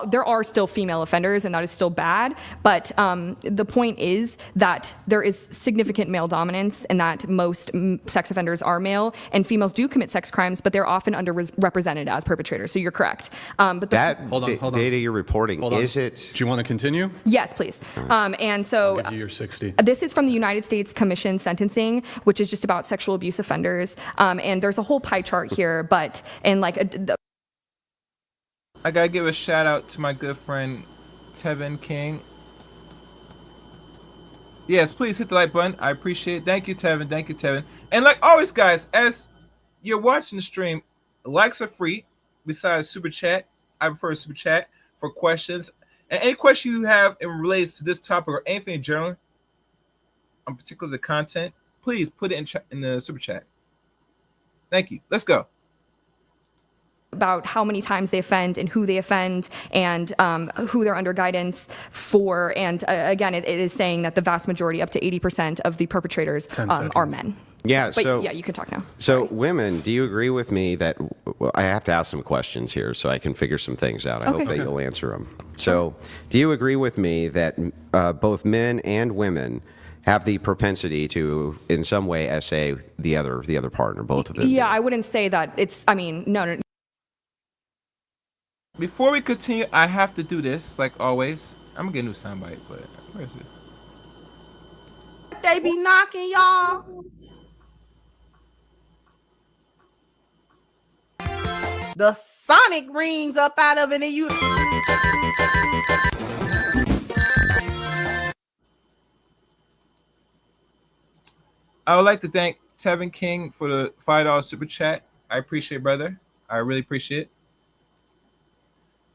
there are still female offenders, and that is still bad. But the point is that there is significant male dominance, and that most sex offenders are male, and females do commit sex crimes, but they're often underrepresented as perpetrators. So you're correct. But That Hold on. data you're reporting, Hold on. is it? Do you want to continue? yes, please. And so I'll give you your 60. this is from the United States Commission Sentencing, which is just about sexual abuse offenders. And there's a whole pie chart here, but in like I gotta give a shout out to my good friend Tevin King. Yes, please hit the like button. I appreciate it. Thank you, Tevin. And like always, guys, as you're watching the stream, likes are free. Besides super chat, I prefer super chat for questions. And any question you have in relates to this topic or anything in general, in particular the content, please put it in the super chat. Thank you. Let's go. about how many times they offend and who they offend and who they're under guidance for. And again, it is saying that the vast majority, up to 80% of the perpetrators 10 are seconds. men. Yeah, But so yeah, you can talk now. So, women, do you agree with me that I have to ask some questions here so I can figure some things out? I hope that you'll answer them. So, do you agree with me that both men and women have the propensity to, in some way, essay the other partner, both of them? Yeah, I wouldn't say that it's. I mean, no. Before we continue, I have to do this, like always. I'm gonna get a new soundbite, but where is it? They be knocking, y'all. The sonic rings up out of it, and you. I would like to thank Tevin King for the $5 super chat. I appreciate it, brother. I really appreciate it.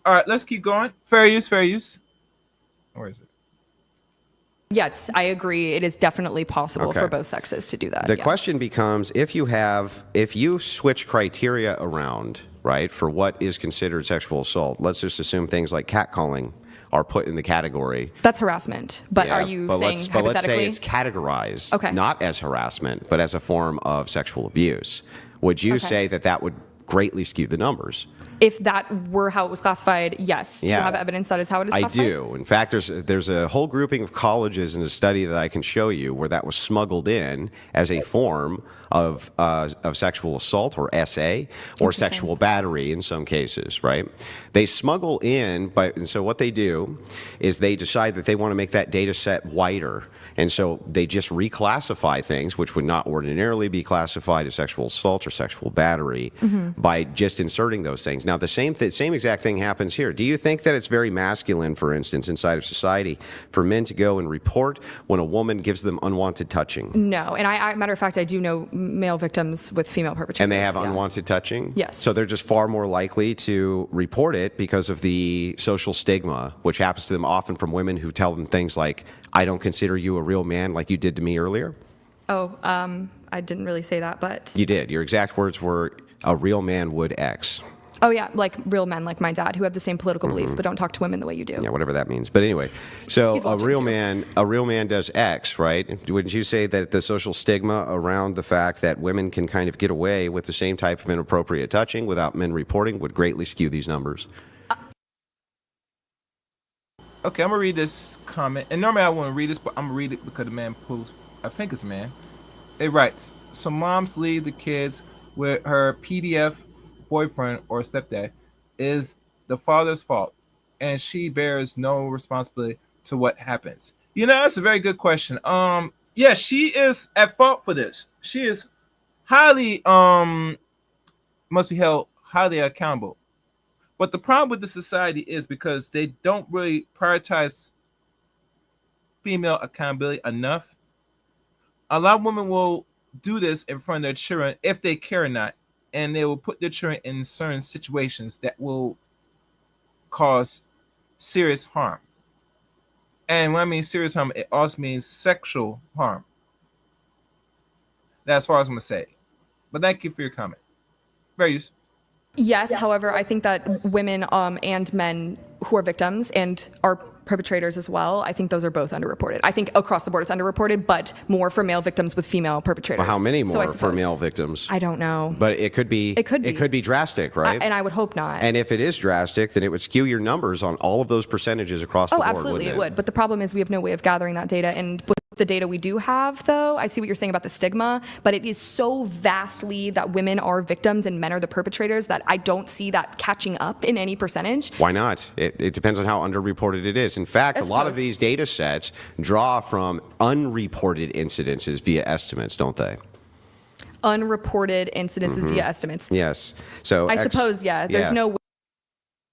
All right, let's keep going. Fair use. Where is it? Yes, I agree. It is definitely possible Okay. for both sexes to do that. The yeah. question becomes, if you switch criteria around, right, for what is considered sexual assault, let's just assume things like catcalling are put in the category. That's harassment. But Yeah, are you but saying but let's say hypothetically? it's categorized, Okay. not as harassment, but as a form of sexual abuse. Would you Okay. say that would greatly skew the numbers? If that were how it was classified, yes. Do you Yeah. have evidence that is how it is I classified? do. In fact, there's a whole grouping of colleges in a study that I can show you where that was smuggled in as a form of sexual assault or SA or Interesting. sexual battery in some cases, right? They smuggle in, and so what they do is they decide that they want to make that data set wider. And so they just reclassify things which would not ordinarily be classified as sexual assault or sexual battery by just inserting those things. Now, the same exact thing happens here. Do you think that it's very masculine, for instance, inside of society, for men to go and report when a woman gives them unwanted touching? No. And matter of fact, I do know male victims with female perpetrators. And they have yeah. unwanted touching? Yes. So they're just far more likely to report it because of the social stigma, which happens to them often from women who tell them things like, I don't consider you a real man like you did to me earlier. Oh, I didn't really say that, but. You did. Your exact words were, a real man would X. Oh yeah, like real men like my dad who have the same political beliefs but don't talk to women the way you do. Yeah, whatever that means. But anyway, so He's a watching real too. man does X, right? Wouldn't you say that the social stigma around the fact that women can kind of get away with the same type of inappropriate touching without men reporting would greatly skew these numbers? Okay, I'm gonna read this comment, and normally I wouldn't read this, but I'm gonna read it because the man posed. I think it's a man. It writes: "So moms leave the kids with her PDF boyfriend or stepdad is the father's fault, and she bears no responsibility to what happens." You know, that's a very good question. Yeah, she is at fault for this. She is highly must be held highly accountable. But the problem with the society is because they don't really prioritize female accountability enough. A lot of women will do this in front of their children if they care or not, and they will put their children in certain situations that will cause serious harm. And when I mean serious harm, it also means sexual harm. That's as far as I'm gonna say. But thank you for your comment. Very useful. Yes, however, I think that women and men who are victims and are perpetrators as well, I think those are both underreported. I think across the board it's underreported, but more for male victims with female perpetrators. Well, how many So I more for suppose- male victims? I don't know. But it could be. It could be. It could be drastic, right? And I would hope not. And if it is drastic, then it would skew your numbers on all of those percentages across the Oh, board. absolutely, wouldn't it would. But the problem is we have no way of gathering that data. And with the data we do have, though, I see what you're saying about the stigma, but it is so vastly that women are victims and men are the perpetrators that I don't see that catching up in any percentage. Why not? It depends on how underreported it is. In fact, I a lot of suppose. these data sets draw from unreported incidences via estimates, don't they? Unreported incidences via estimates. Yes. So I suppose, yeah. There's no way.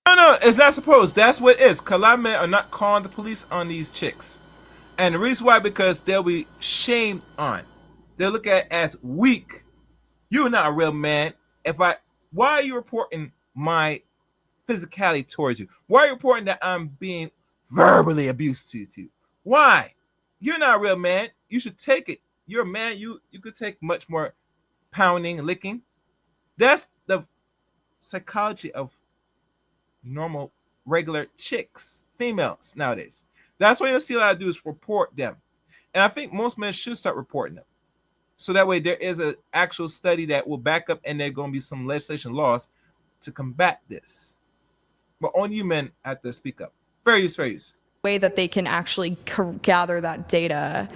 No, it's not supposed. That's what it is. 'Cause a lot of men are not calling the police on these chicks. And the reason why, because they'll be shamed on. They'll look at it as weak. You're not a real man. Why are you reporting my physicality towards you? Why are you reporting that I'm being verbally abused to you? Why? You're not a real man. You should take it. You're a man. You could take much more pounding and licking. That's the psychology of normal, regular chicks, females nowadays. That's what you'll see a lot of do is report them. And I think most men should start reporting them. So that way there is an actual study that will back up and there's going to be some legislation laws to combat this. But only you men have to speak up. Fair use, fair use. Way that they can actually gather that data.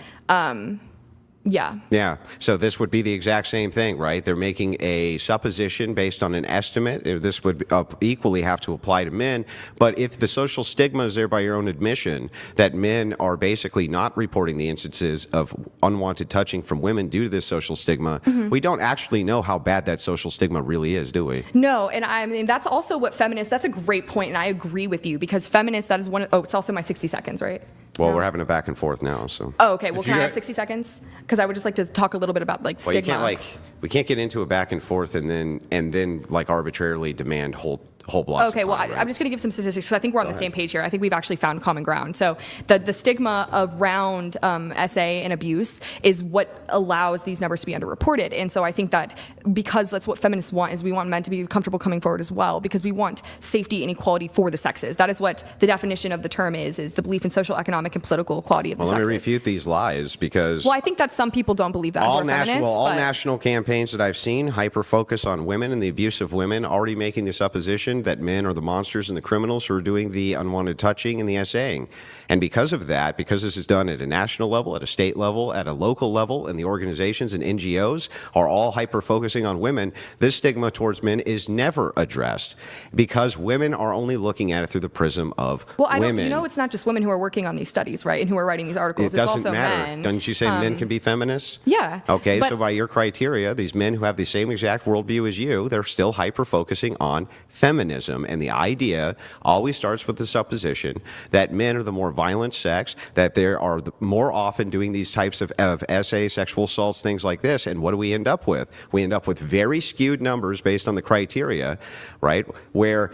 Yeah. Yeah. So this would be the exact same thing, right? They're making a supposition based on an estimate. This would equally have to apply to men. But if the social stigma is there by your own admission that men are basically not reporting the instances of unwanted touching from women due to this social stigma, we don't actually know how bad that social stigma really is, do we? No, and I mean, that's also what feminists, that's a great point, and I agree with you, because feminists, that is one of, it's also my 60 seconds, right? Well, we're having a back and forth now, so. Oh, okay. Well, can I have 60 seconds? Because I would just like to talk a little bit about like Well, stigma. you can't we can't get into a back and forth and then like arbitrarily demand whole blocks. Okay, of well, time, right? I'm just going to give some statistics because I think we're on the same page here. I think we've actually found common ground. So the stigma around SA and abuse is what allows these numbers to be underreported. And so I think that because that's what feminists want, is we want men to be comfortable coming forward as well, because we want safety and equality for the sexes. That is what the definition of the term is the belief in social, economic, and political equality of the Well, let sexes. me refute these lies because Well, I think that some people don't believe that. who are feminists, all but- national campaigns that I've seen hyper focus on women and the abuse of women, already making the supposition that men are the monsters and the criminals who are doing the unwanted touching and the essaying. And because of that, because this is done at a national level, at a state level, at a local level, and the organizations and NGOs are all hyper focusing on women, this stigma towards men is never addressed because women are only looking at it through the prism of Well, I women. don't. You know, it's not just women who are working on these studies, right, and who are writing these articles. It doesn't it's also matter. men. Don't you say men can be feminists? Yeah. Okay, but- so by your criteria, these men who have the same exact worldview as you, they're still hyper focusing on feminism. feminism, and the idea always starts with the supposition that men are the more violent sex, that they are more often doing these types of SA, sexual assaults, things like this. And what do we end up with? We end up with very skewed numbers based on the criteria, right? Where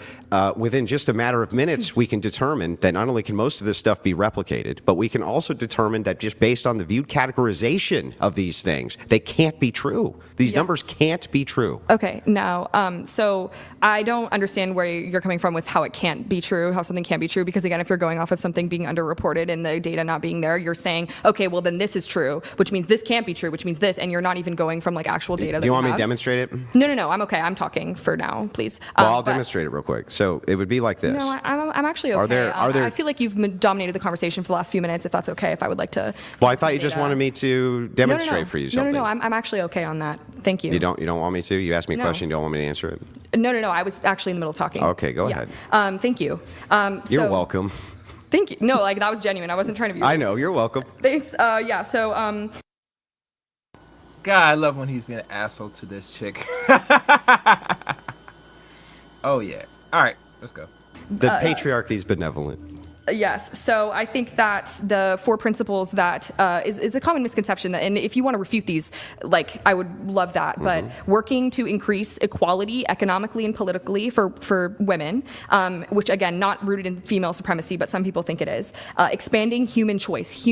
within just a matter of minutes, we can determine that not only can most of this stuff be replicated, but we can also determine that just based on the viewed categorization of these things, they can't be true. These numbers can't be true. Okay, now, so I don't understand where you're coming from with how it can't be true, how something can't be true, because again, if you're going off of something being underreported and the data not being there, you're saying, okay, well then this is true, which means this can't be true, which means this, and you're not even going from like actual data. Do you want me to demonstrate it? No, I'm okay. I'm talking for now, please. Well, I'll demonstrate it real quick. So it would be like this. No, I'm actually okay. Are there? I feel like you've dominated the conversation for the last few minutes. If that's okay, if I would like to. Well, I thought you just wanted me to demonstrate for you something. No. I'm actually okay on that. Thank you. You don't want me to? You asked me a No. question. You don't want me to answer it? No. I was actually in the middle of talking. Okay, go ahead. Thank you. You're welcome. Thank you. No, like that was genuine. I wasn't trying to be rude. I know. You're welcome. Thanks. Yeah. So. God, I love when he's being an asshole to this chick. Oh yeah. All right, let's go. The patriarchy is benevolent. Yes. So I think that the 4 principles that is a common misconception, and if you want to refute these, like I would love that. But working to increase equality economically and politically for women, which again, not rooted in female supremacy, but some people think it is. Expanding human choice,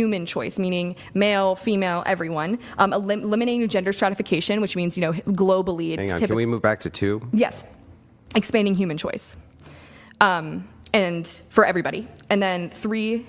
meaning male, female, everyone. Eliminating gender stratification, which means globally it's Hang on. Can we move back to 2? Yes. Expanding human choice. And for everybody. And then 3,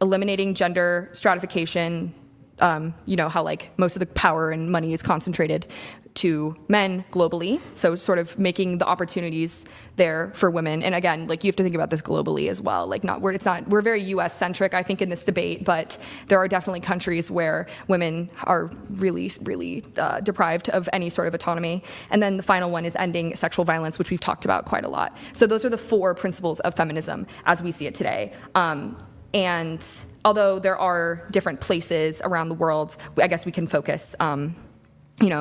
eliminating gender stratification. How like most of the power and money is concentrated to men globally. So sort of making the opportunities there for women. And again, like you have to think about this globally as well. Like we're very US centric, I think, in this debate, but there are definitely countries where women are really, really deprived of any sort of autonomy. And then the final one is ending sexual violence, which we've talked about quite a lot. So those are the 4 principles of feminism as we see it today. And although there are different places around the world, I guess we can focus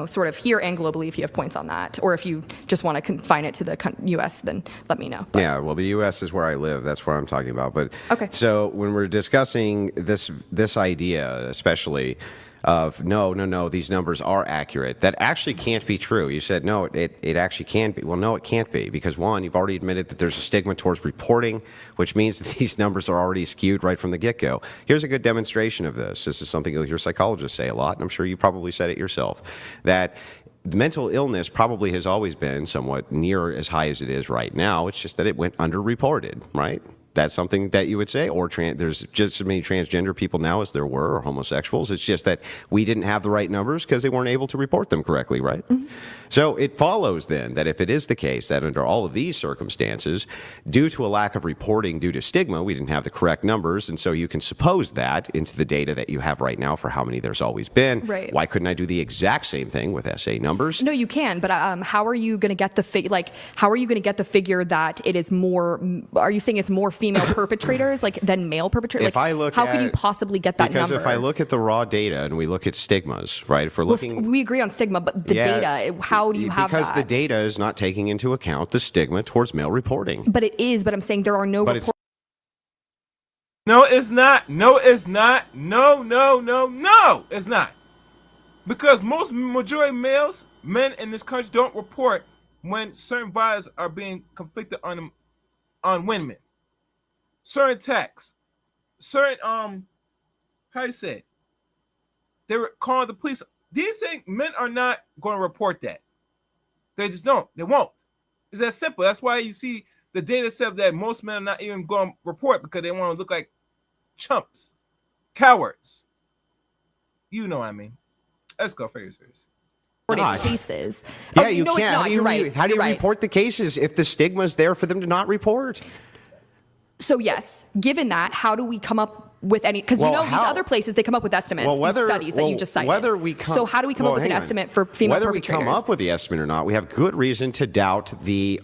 sort of here and globally if you have points on that. Or if you just want to confine it to the U.S., then let me know. But. Yeah, well, the U.S. is where I live. That's what I'm talking about. But okay. So when we're discussing this idea, especially of no, these numbers are accurate, that actually can't be true. You said, no, it actually can be. Well, no, it can't be, because one, you've already admitted that there's a stigma towards reporting, which means that these numbers are already skewed right from the get-go. Here's a good demonstration of this. This is something you'll hear psychologists say a lot, and I'm sure you probably said it yourself, that mental illness probably has always been somewhat near as high as it is right now. It's just that it went underreported, right? That's something that you would say. Or there's just as many transgender people now as there were, or homosexuals. It's just that we didn't have the right numbers because they weren't able to report them correctly, right? Mm-hmm. So it follows then that if it is the case that under all of these circumstances, due to a lack of reporting due to stigma, we didn't have the correct numbers. And so you can suppose that into the data that you have right now for how many there's always been. Right. Why couldn't I do the exact same thing with SA numbers? No, you can, but how are you going to get how are you going to get the figure that it is more? Are you saying it's more female perpetrators than male perpetrators? If I look how could you possibly get that because number? If I look at the raw data and we look at stigmas, right? If we're looking, we agree on stigma, but the data, how do you have that? Because the data is not taking into account the stigma towards male reporting. But it is. But I'm saying there are no reports. No, it's not. No, it's not. No, it's not. Because most majority males, men in this country, don't report when certain violence are being conflicted on women. Certain attacks, certain how you say it? They were calling the police. These things, men are not going to report that. They just don't. They won't. It's that simple. That's why you see the data said that most men are not even going to report because they want to look like chumps, cowards. You know what I mean? Let's go. Figures. Cases. Yeah, you can't. It's not. You're right. How do you report the cases if the stigma is there for them to not report? So yes, given that, how do we come up with any? Because these other places, they come up with estimates, these studies that you just cited. So how do we come up with an estimate for female perpetrators? Whether we come up with the estimate or not, we have good reason to doubt the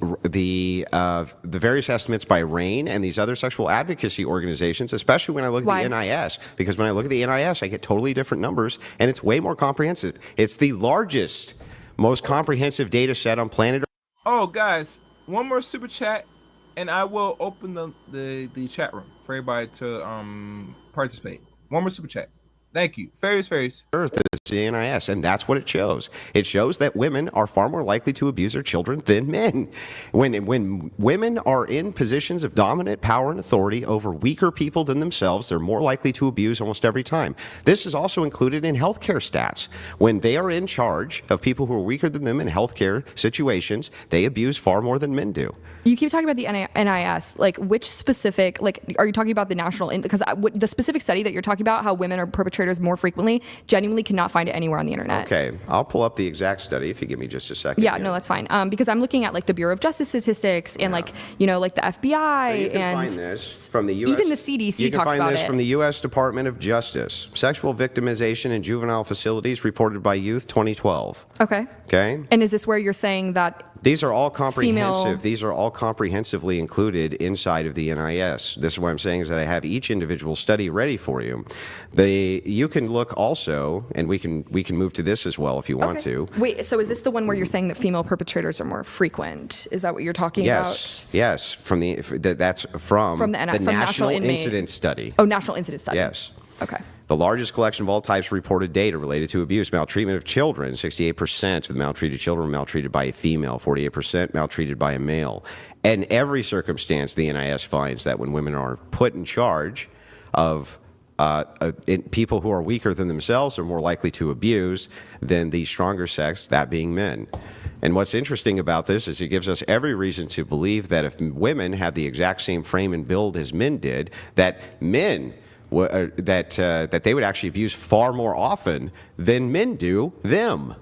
various estimates by RAINN and these other sexual advocacy organizations, especially when I look at the NIS. Because when I look at the NIS, I get totally different numbers, and it's way more comprehensive. It's the largest, most comprehensive data set on planet Earth. Oh, guys, one more super chat, and I will open the chat room for everybody to participate. One more super chat. Thank you. Fairies. Earth is the NIS, and that's what it shows. It shows that women are far more likely to abuse their children than men. When women are in positions of dominant power and authority over weaker people than themselves, they're more likely to abuse almost every time. This is also included in healthcare stats. When they are in charge of people who are weaker than them in healthcare situations, they abuse far more than men do. You keep talking about the NIS, like which specific, like, are you talking about the national, because the specific study that you're talking about, how women are perpetrators more frequently, genuinely cannot find it anywhere on the internet. Okay, I'll pull up the exact study if you give me just a second. Yeah, no, that's fine. Because I'm looking at like the Bureau of Justice statistics and like, you know, like the FBI So you can and find this from the U.S. even the CDC You can talks find about this it. from the U.S. Department of Justice. Sexual victimization in juvenile facilities reported by youth 2012. Okay. Okay? And is this where you're saying that These are all comprehensive. Female- These are all comprehensively included inside of the NIS. This is what I'm saying is that I have each individual study ready for you. You can look also, and we can move to this as well if you want to. Wait, so is this the one where you're saying that female perpetrators are more frequent? Is that what you're talking about? Yes. From that's from From the National National Inmate- Incident Study. Oh, National Incident Study. Yes. Okay. The largest collection of all types of reported data related to abuse, maltreatment of children. 68% of the maltreated children were maltreated by a female, 48% maltreated by a male. In every circumstance, the NIS finds that when women are put in charge of people who are weaker than themselves are more likely to abuse than the stronger sex, that being men. And what's interesting about this is it gives us every reason to believe that if women had the exact same frame and build as men did, that men that they would actually abuse far more often than men do them,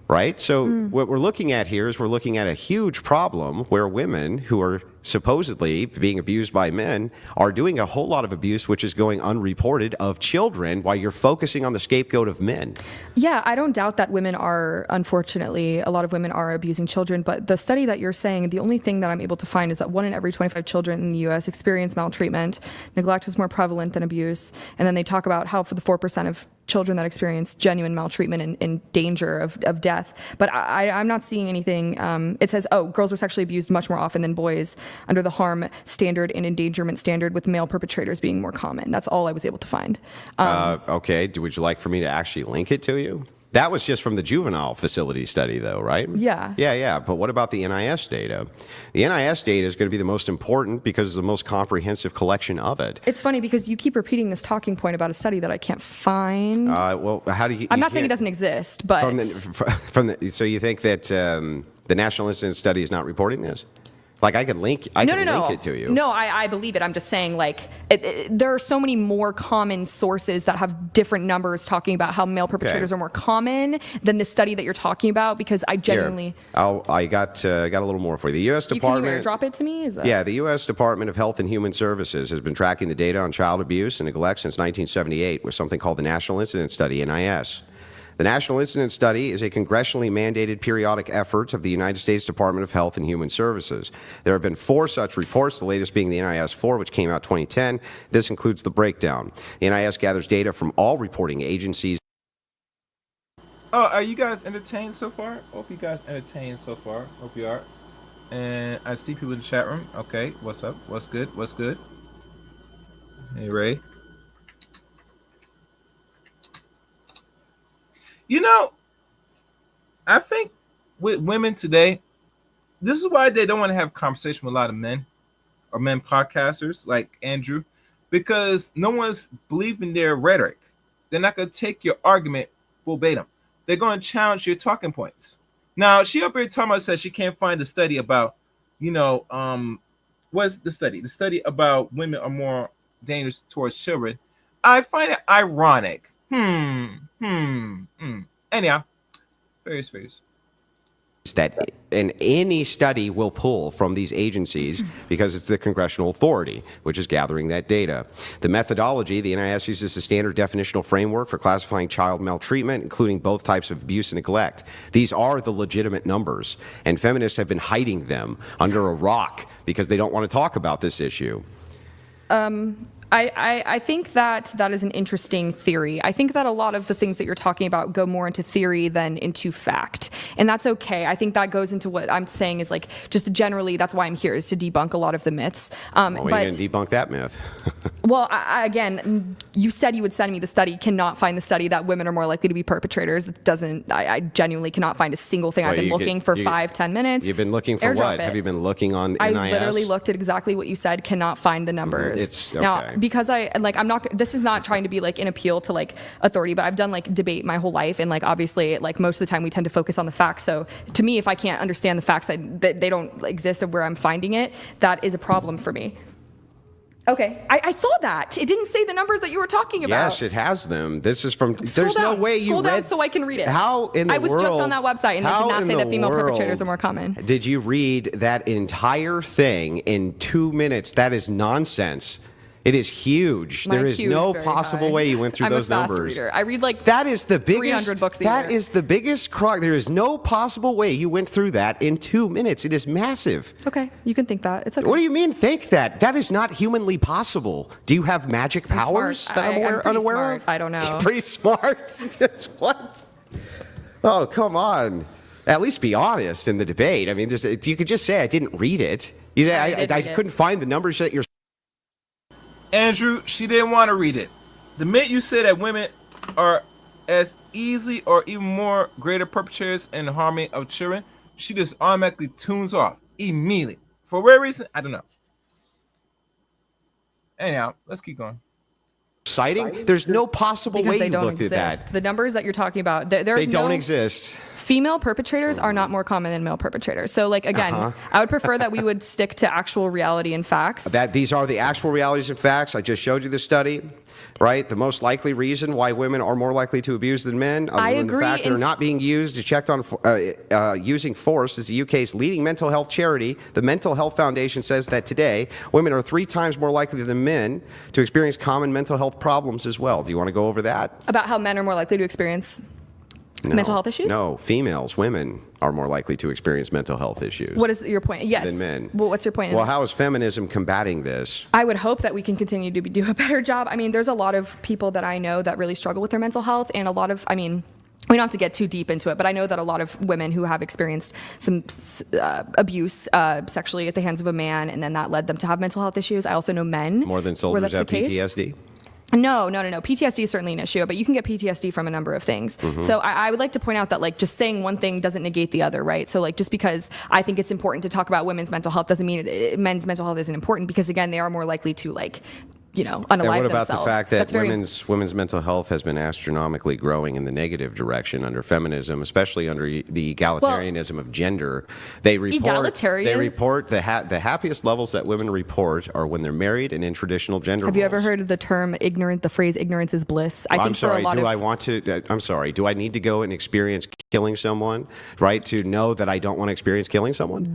right? So what we're looking at here is we're looking at a huge problem where women who are supposedly being abused by men are doing a whole lot of abuse which is going unreported of children while you're focusing on the scapegoat of men. Yeah, I don't doubt that women are, unfortunately, a lot of women are abusing children, but the study that you're saying, the only thing that I'm able to find is that 1 in every 25 children in the U.S. experience maltreatment. Neglect is more prevalent than abuse. And then they talk about how for the 4% of children that experience genuine maltreatment and in danger of death. But I'm not seeing anything. It says, girls were sexually abused much more often than boys under the harm standard and endangerment standard, with male perpetrators being more common. That's all I was able to find. Okay, would you like for me to actually link it to you? That was just from the juvenile facility study, though, right? Yeah. Yeah. But what about the NIS data? The NIS data is going to be the most important because it's the most comprehensive collection of it. It's funny because you keep repeating this talking point about a study that I can't find. Well, how do you? I'm not saying it doesn't exist, but So you think that the National Incident Study is not reporting this? Like I could link, I can link it to you. No, I believe it. I'm just saying, like, there are so many more common sources that have different numbers talking about how male perpetrators are more common than the study that you're talking about. Because I genuinely, I got a little more for you. The U.S. Department. You can drop it to me. The U.S. Department of Health and Human Services has been tracking the data on child abuse and neglect since 1978 with something called the National Incident Study (NIS). The National Incident Study is a congressionally mandated periodic effort of the United States Department of Health and Human Services. There have been 4 such reports, the latest being the NIS-4, which came out 2010. This includes the breakdown. The NIS gathers data from all reporting agencies. Oh, are you guys entertained so far? Hope you guys entertained so far. Hope you are. And I see people in the chat room. Okay, what's up? What's good? Hey, Ray. You know, I think with women today, this is why they don't want to have conversation with a lot of men or men podcasters like Andrew, because no one's believing their rhetoric. They're not going to take your argument verbatim. They're going to challenge your talking points. Now, she up here talking about says she can't find a study about, what's the study? The study about women are more dangerous towards children. I find it ironic. Anyhow, various. That and any study will pull from these agencies because it's the congressional authority which is gathering that data. The methodology, the NIS uses a standard definitional framework for classifying child maltreatment, including both types of abuse and neglect. These are the legitimate numbers, and feminists have been hiding them under a rock because they don't want to talk about this issue. I think that is an interesting theory. I think that a lot of the things that you're talking about go more into theory than into fact. And that's okay. I think that goes into what I'm saying is like, just generally, that's why I'm here, is to debunk a lot of the myths. Well, we're going to debunk that myth. Well, again, you said you would send me the study. Cannot find the study that women are more likely to be perpetrators. It doesn't, I genuinely cannot find a single thing. I've been looking for 5-10 minutes. You've been looking for what? Have you been looking on NIS? I literally looked at exactly what you said, cannot find the numbers. It's okay. Now, because I'm not, this is not trying to be like an appeal to like authority, but I've done like debate my whole life. And like, obviously, like most of the time we tend to focus on the facts. So to me, if I can't understand the facts, that they don't exist of where I'm finding it, that is a problem for me. Okay, I saw that. It didn't say the numbers that you were talking about. Yes, it has them. This is from. Scroll There's down. no way you Scroll down read. so I can read it. How in the world? I was just on that website and it did not say that female perpetrators are more common. Did you read that entire thing in 2 minutes? That is nonsense. It is huge. My there is IQ no very possible high. way you went through I'm those a fast numbers. Reader. I read like that is the biggest 300 books a That year. is the biggest crock. There is no possible way you went through that in 2 minutes. It is massive. Okay, you can think that. It's okay. What do you mean think that? That is not humanly possible. Do you have magic powers smart. that I'm I'm pretty unaware smart. of? I don't know. Pretty smart. What? Oh, come on. At least be honest in the debate. I mean, you could just say I didn't read it. You say I couldn't find the numbers that you're. Andrew, she didn't want to read it. The minute you say that women are as easily or even more greater perpetrators in the harming of children, she just automatically tunes off immediately. For what reason? I don't know. Anyhow, let's keep going. Citing? There's no possible Because way they you don't looked at exist. that. The numbers that you're talking about, they Don't exist. Female perpetrators are not more common than male perpetrators. So, like, again, I would prefer that we would stick to actual reality and facts. These are the actual realities and facts. I just showed you the study, right? The most likely reason why women are more likely to abuse than men, other than the fact they're not being used, checked on using force, is the UK's leading mental health charity. The Mental Health Foundation says that today, women are 3 times more likely than men to experience common mental health problems as well. Do you want to go over that? About how men are more likely to experience mental health issues? No, women are more likely to experience mental health issues. What is your point? Yes. Than men. Well, what's your point? Well, how is feminism combating this? I would hope that we can continue to do a better job. I mean, there's a lot of people that I know that really struggle with their mental health, and a lot of, I mean, we don't have to get too deep into it, but I know that a lot of women who have experienced some abuse sexually at the hands of a man, and then that led them to have mental health issues. I also know men. More than where soldiers that's have the case. PTSD? No. PTSD is certainly an issue, but you can get PTSD from a number of things. So I would like to point out that like just saying one thing doesn't negate the other, right? So like just because I think it's important to talk about women's mental health doesn't mean men's mental health isn't important, because again, they are more likely to like, you know, unalive And what about themselves. the fact that That's women's mental health has been astronomically growing in the negative direction under feminism, especially under the egalitarianism of gender? They report the happiest levels that women report are when they're married and in traditional gender Have you roles. ever heard of the term ignorant? The phrase "ignorance is bliss"? I think I'm sorry. for a lot I'm sorry. Do I need to go and experience killing someone, right, to know that I don't want to experience killing someone?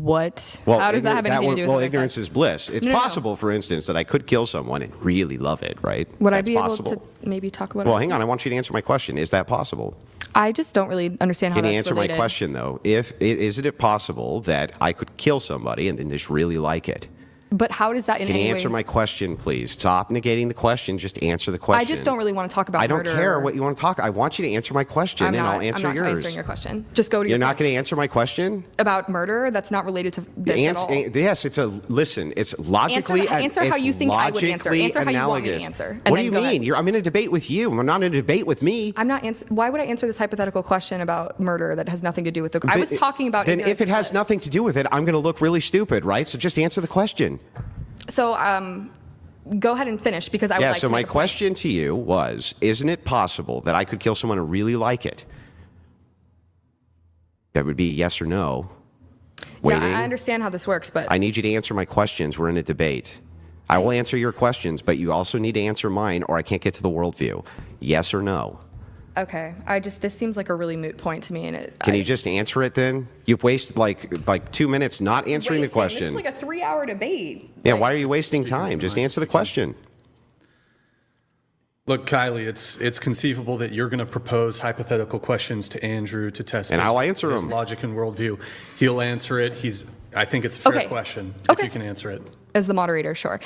What? Well, how does that have anything to do with Well, what I ignorance said? is bliss. It's possible, for instance, that I could kill someone and really love it, right? Would That's I be possible. able to maybe talk about? Well, hang on. I want you to answer my question. Is that possible? I just don't really understand how Can that's you answer related. my question though? Is it possible that I could kill somebody and then just really like it? But how does that in Can any you way? answer my question, please? Stop negating the question. Just answer the question. I just don't really want to talk about I don't murder. care what you want to talk. I want you to answer my question, and I'll answer I'm not yours. answering your question. Just go to You're your not point. going to answer my question? About murder that's not related to this at all. Yes, it's it's logically Answer how you think I would answer. Answer how you want me to analogous. answer. And What then do you go mean? ahead. I'm in a debate with you. I'm not in a debate with me. I'm not why would I answer this hypothetical question about murder that has nothing to do with the I was talking about Then ignorance if it has bliss. nothing to do with it, I'm going to look really stupid, right? So just answer the question. So go ahead and finish, because I would like So to my make a point. question to you was, isn't it possible that I could kill someone and really like it? That would be yes or no. Waiting. Yeah, I understand how this works, but I need you to answer my questions. We're in a debate. I will answer your questions, but you also need to answer mine, or I can't get to the worldview. Yes or no? okay. This seems like a really moot point to me, and Can you just answer it then? You've wasted like 2 minutes not answering the question. This is like a 3-hour debate. Yeah, why are you wasting time? Just answer the question. Look, Kylie, it's conceivable that you're going to propose hypothetical questions to Andrew to test And his, I'll answer his them. logic and worldview. He'll answer it. I think it's a fair Okay. question Okay. if you can answer it. As the moderator, sure.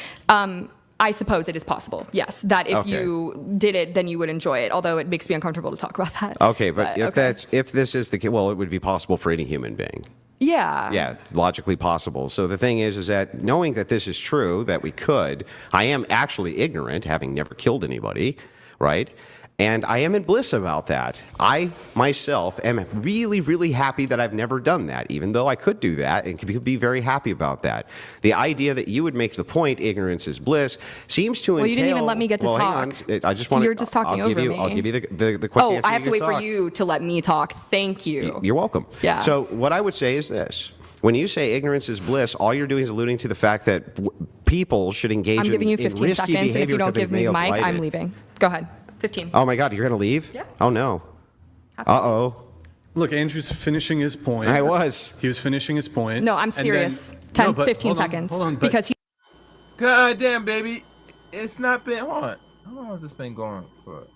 I suppose it is possible, yes, that if Okay. you did it, then you would enjoy it, although it makes me uncomfortable to talk about that. Okay, but okay. if this is the case, well, it would be possible for any human being. Yeah. Yeah, it's logically possible. So the thing is that knowing that this is true, that we could, I am actually ignorant, having never killed anybody, right? And I am in bliss about that. I myself am really, really happy that I've never done that, even though I could do that and could be very happy about that. The idea that you would make the point, ignorance is bliss, seems to entail... Well, you didn't even let me get to well, talk. Hang on. I just want You're just talking over me. I'll give you the quick answer. I have to wait for talk. you to let me talk. Thank you. You're welcome. Yeah. So what I would say is this. When you say ignorance is bliss, all you're doing is alluding to the fact that people should engage I'm giving you in 15 risky seconds, and if behavior you don't because give me they the may mic, apply I'm it. leaving. Go ahead. 15. Oh my God, you're going to leave? Yeah. Oh no. Uh-oh. Look, Andrew's finishing his point. I was. He was finishing his point. No, I'm and then- serious. No, 10, but 15 hold on, seconds. hold on, but- because he God damn, baby. It's not been, hold on. How long has this been going for?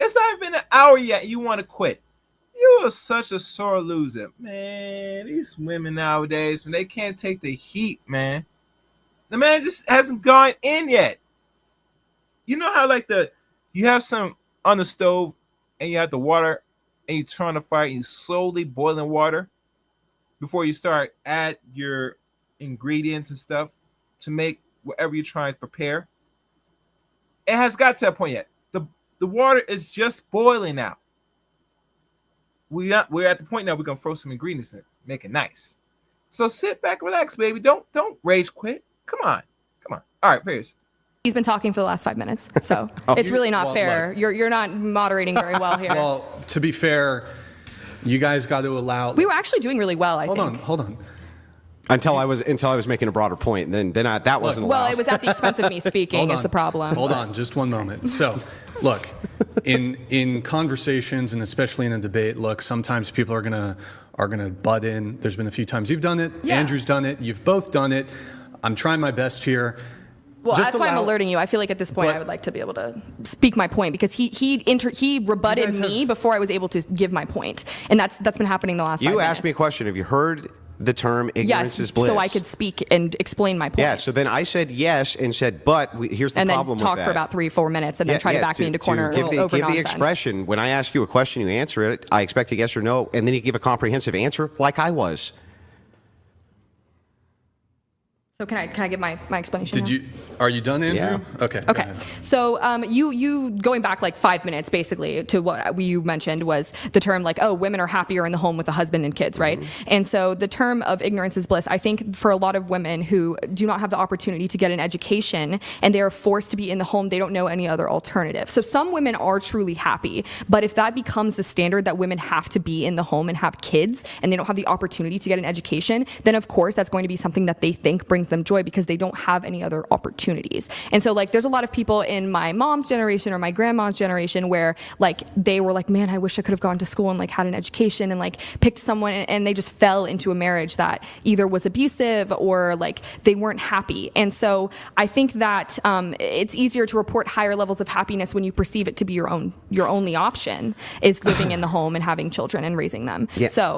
It's not even an hour yet. You want to quit. You are such a sore loser. Man, these women nowadays, man, they can't take the heat, man. The man just hasn't gone in yet. You know how like you have some on the stove and you have the water and you turn on the fire and you slowly boiling water before you start add your ingredients and stuff to make whatever you're trying to prepare. It has got to that point yet. The water is just boiling now. We're at the point now we're gonna throw some ingredients in it, make it nice. So sit back, relax, baby. Don't rage quit. Come on. All right, Paris. he's been talking for the last 5 minutes, so Oh, it's really not well, fair. look. You're not moderating very well here. Well, to be fair, you guys got to allow. We were actually doing really well, I think. Hold on. Until I was making a broader point, then that wasn't allowed. Well, it was at the expense of me speaking Hold is on. the problem. Hold on, just one moment. So, look, in conversations and especially in a debate, look, sometimes people are gonna butt in. There's been a few times you've done it. Yeah. Andrew's done it. You've both done it. I'm trying my best here. Well, Just that's why I'm allow- alerting you. I feel like at this point But- I would like to be able to speak my point because he rebutted guys me have- before I was able to give my point, and that's been happening the last. 5 You minutes. asked me a question. Have you heard the term ignorance Yes, is bliss? so I could speak and explain my point. Yeah, so then I said yes and said, but here's the and then problem talk with that. for about 3-4 minutes and then try to back me into corner give the, over give the nonsense. expression. When I ask you a question, you answer it. I expect a yes or no, and then you give a comprehensive answer like I was. So can I give my explanation? now? Are you done, Andrew? Yeah. Okay. go Okay, ahead. so you going back like 5 minutes basically to what you mentioned was the term like, oh, women are happier in the home with a husband and kids, right? And so the term of ignorance is bliss, I think for a lot of women who do not have the opportunity to get an education and they are forced to be in the home, they don't know any other alternative. So some women are truly happy, but if that becomes the standard that women have to be in the home and have kids and they don't have the opportunity to get an education, then of course that's going to be something that they think brings them joy because they don't have any other opportunities. And so like there's a lot of people in my mom's generation or my grandma's generation where like they were like, man, I wish I could have gone to school and like had an education and like picked someone, and they just fell into a marriage that either was abusive or like they weren't happy. And so I think that it's easier to report higher levels of happiness when you perceive it to be your only option is living in the home and having children and raising them. Yeah. So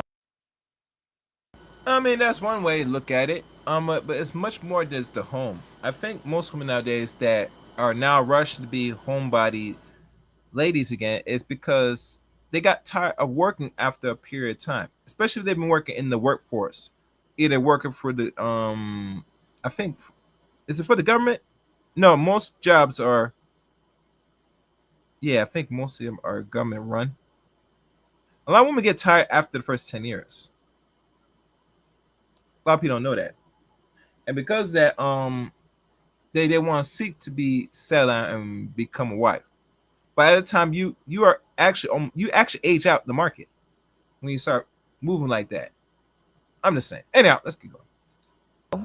I mean, that's one way to look at it. But it's much more than just the home. I think most women nowadays that are now rushed to be homebody ladies again is because they got tired of working after a period of time, especially if they've been working in the workforce, either working for the I think, is it for the government? No, most jobs are. Yeah, I think most of them are government run. A lot of women get tired after the first 10 years. A lot of people don't know that. And because that they want to seek to be settled down and become a wife. By the time you are actually you actually age out the market when you start moving like that. I'm just saying. Anyhow, let's keep going.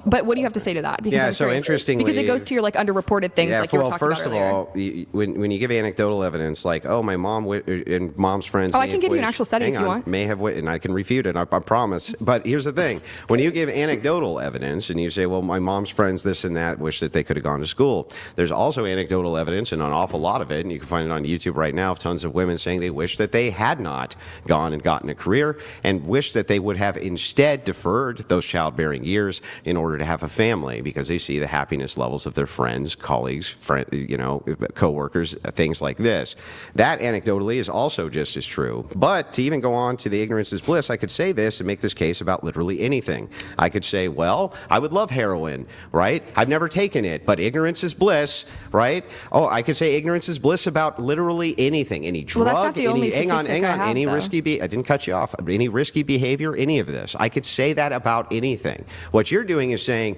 but what do you have to say to that? Because Yeah, I'm so curious. interestingly- because it goes to your like underreported things like you were talking first about of earlier. all, when you give anecdotal evidence like, oh, my mom and mom's friends. Oh, I may can have give you an wished- actual study hang if you on, want. May have and I can refute it. I promise. But here's the thing: when you give anecdotal evidence and you say, well, my mom's friends, this and that, wish that they could have gone to school. There's also anecdotal evidence, and an awful lot of it, and you can find it on YouTube right now, of tons of women saying they wish that they had not gone and gotten a career, and wish that they would have instead deferred those childbearing years in order to have a family because they see the happiness levels of their friends, colleagues, coworkers, things like this. That anecdotally is also just as true. But to even go on to the ignorance is bliss, I could say this and make this case about literally anything. I could say, well, I would love heroin, right? I've never taken it, but ignorance is bliss, right? Oh, I could say ignorance is bliss about literally anything, any drug, Well, that's not the only hang on, statistic I have, any though. risky, I didn't cut you off, any risky behavior, any of this. I could say that about anything. What you're doing is saying,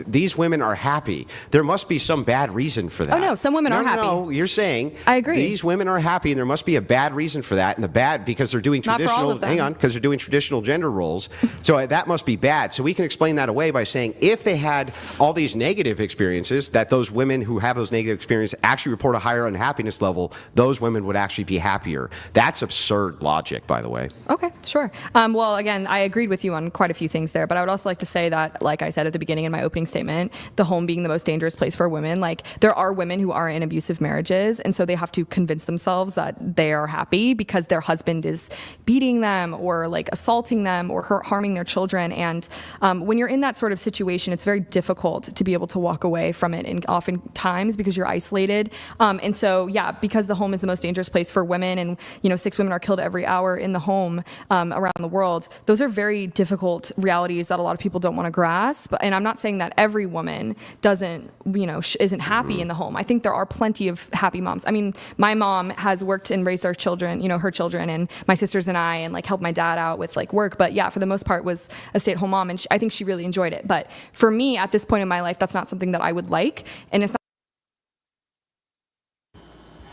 these women are happy. There must be some bad reason for that. Oh, no, some women are happy. No, you're saying I agree. these women are happy and there must be a bad reason for that. And the bad, because they're doing Not for all traditional, of them. because they're doing traditional gender roles. So that must be bad. So we can explain that away by saying if they had all these negative experiences, that those women who have those negative experiences actually report a higher unhappiness level, those women would actually be happier. That's absurd logic, by the way. Okay, sure. Well, again, I agreed with you on quite a few things there, but I would also like to say that, like I said at the beginning in my opening statement, the home being the most dangerous place for women, like there are women who are in abusive marriages, and so they have to convince themselves that they are happy because their husband is beating them or like assaulting them or harming their children. And when you're in that sort of situation, it's very difficult to be able to walk away from it, and oftentimes because you're isolated. And so, yeah, because the home is the most dangerous place for women, and 6 women are killed every hour in the home around the world. Those are very difficult realities that a lot of people don't want to grasp. And I'm not saying that every woman doesn't, isn't happy in the home. I think there are plenty of happy moms. I mean, my mom has worked and raised our children, her children, and my sisters and I, and like helped my dad out with like work. But yeah, for the most part, was a stay-at-home mom, and I think she really enjoyed it. But for me, at this point in my life, that's not something that I would like, and it's not.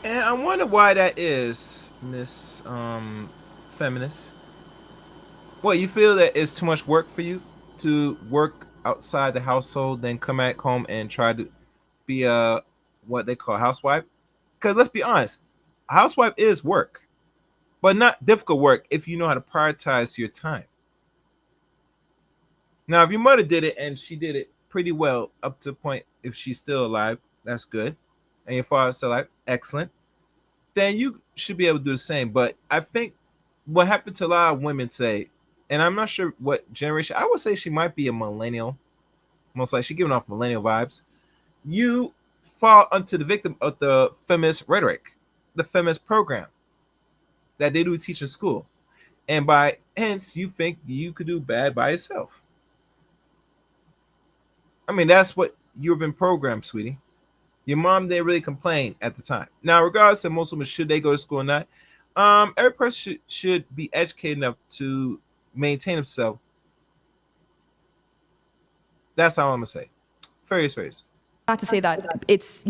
And I wonder why that is, Miss Feminist. What, you feel that it's too much work for you to work outside the household, then come back home and try to be a what they call a housewife? Because let's be honest, a housewife is work, but not difficult work if you know how to prioritize your time. Now, if your mother did it and she did it pretty well up to the point, if she's still alive, that's good. And your father's still alive, excellent. Then you should be able to do the same. But I think what happened to a lot of women today, and I'm not sure what generation, I would say she might be a millennial. Most likely she's giving off millennial vibes. You fall onto the victim of the feminist rhetoric, the feminist program that they do teach in school. And by hence, you think you could do bad by yourself. I mean, that's what you've been programmed, sweetie. Your mom didn't really complain at the time. Now, regardless of most women, should they go to school or not, every person should be educated enough to maintain himself. That's all I'm gonna say. Fair is fair. Not to say that it's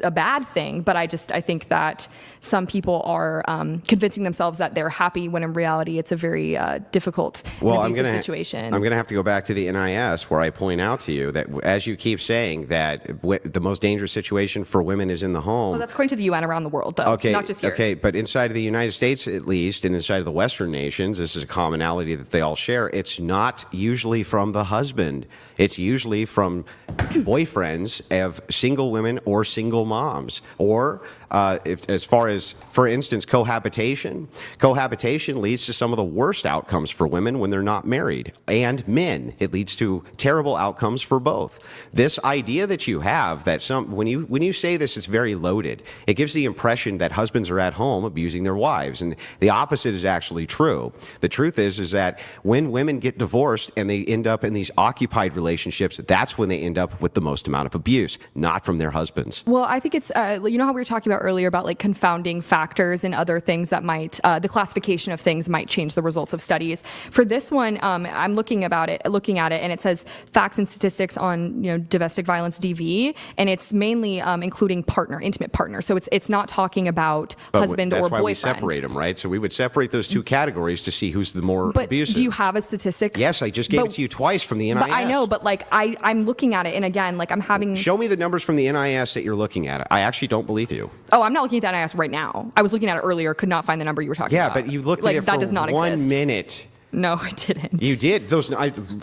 a bad thing, but I think that some people are convincing themselves that they're happy when in reality it's a very difficult and abusive situation. I'm going to have to go back to the NIS where I point out to you that as you keep saying that the most dangerous situation for women is in the home. Well, that's according to the UN around the world, though, not just here. Okay, but inside of the United States, at least, and inside of the Western nations, this is a commonality that they all share. It's not usually from the husband. It's usually from boyfriends of single women or single moms, or as far as, for instance, cohabitation. Cohabitation leads to some of the worst outcomes for women when they're not married, and men. It leads to terrible outcomes for both. This idea that you have that when you say this, it's very loaded. It gives the impression that husbands are at home abusing their wives, and the opposite is actually true. The truth is that when women get divorced and they end up in these occupied relationships, that's when they end up with the most amount of abuse, not from their husbands. Well, I think it's, how we were talking about earlier about like confounding factors and other things that might, the classification of things might change the results of studies. For this one, I'm looking at it, and it says facts and statistics on, domestic violence DV, and it's mainly including intimate partner. So it's not talking about husband or boyfriend. That's why we separate them, right? So we would separate those two categories to see who's the more abusive. Do you have a statistic? Yes, I just gave it to you twice from the NIS. But I know, but like I'm looking at it, and again, like I'm having. Show me the numbers from the NIS that you're looking at. I actually don't believe you. Oh, I'm not looking at the NIS right now. I was looking at it earlier, could not find the number you were talking about. Yeah, but you looked like, at it that for does not 1 exist. minute. No, I didn't. You did.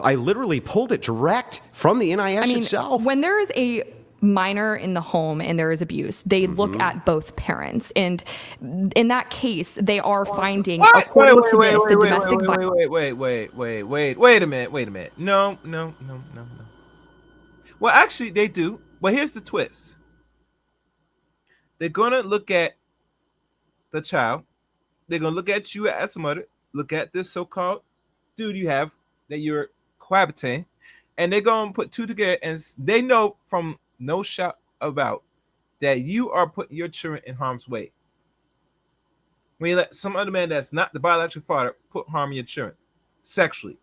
I literally pulled it direct from the NIS itself. When there is a minor in the home and there is abuse, they look at both parents. And in that case, they are finding, according to this, the domestic violence. Wait a minute. No. Well, actually, they do. But here's the twist. They're going to look at the child. They're going to look at you as a mother, look at this so-called dude you have that you're cohabitating, and they're going to put two together, and they know from no shot about that you are putting your children in harm's way. When you let some other man that's not the biological father put harm in your children sexually.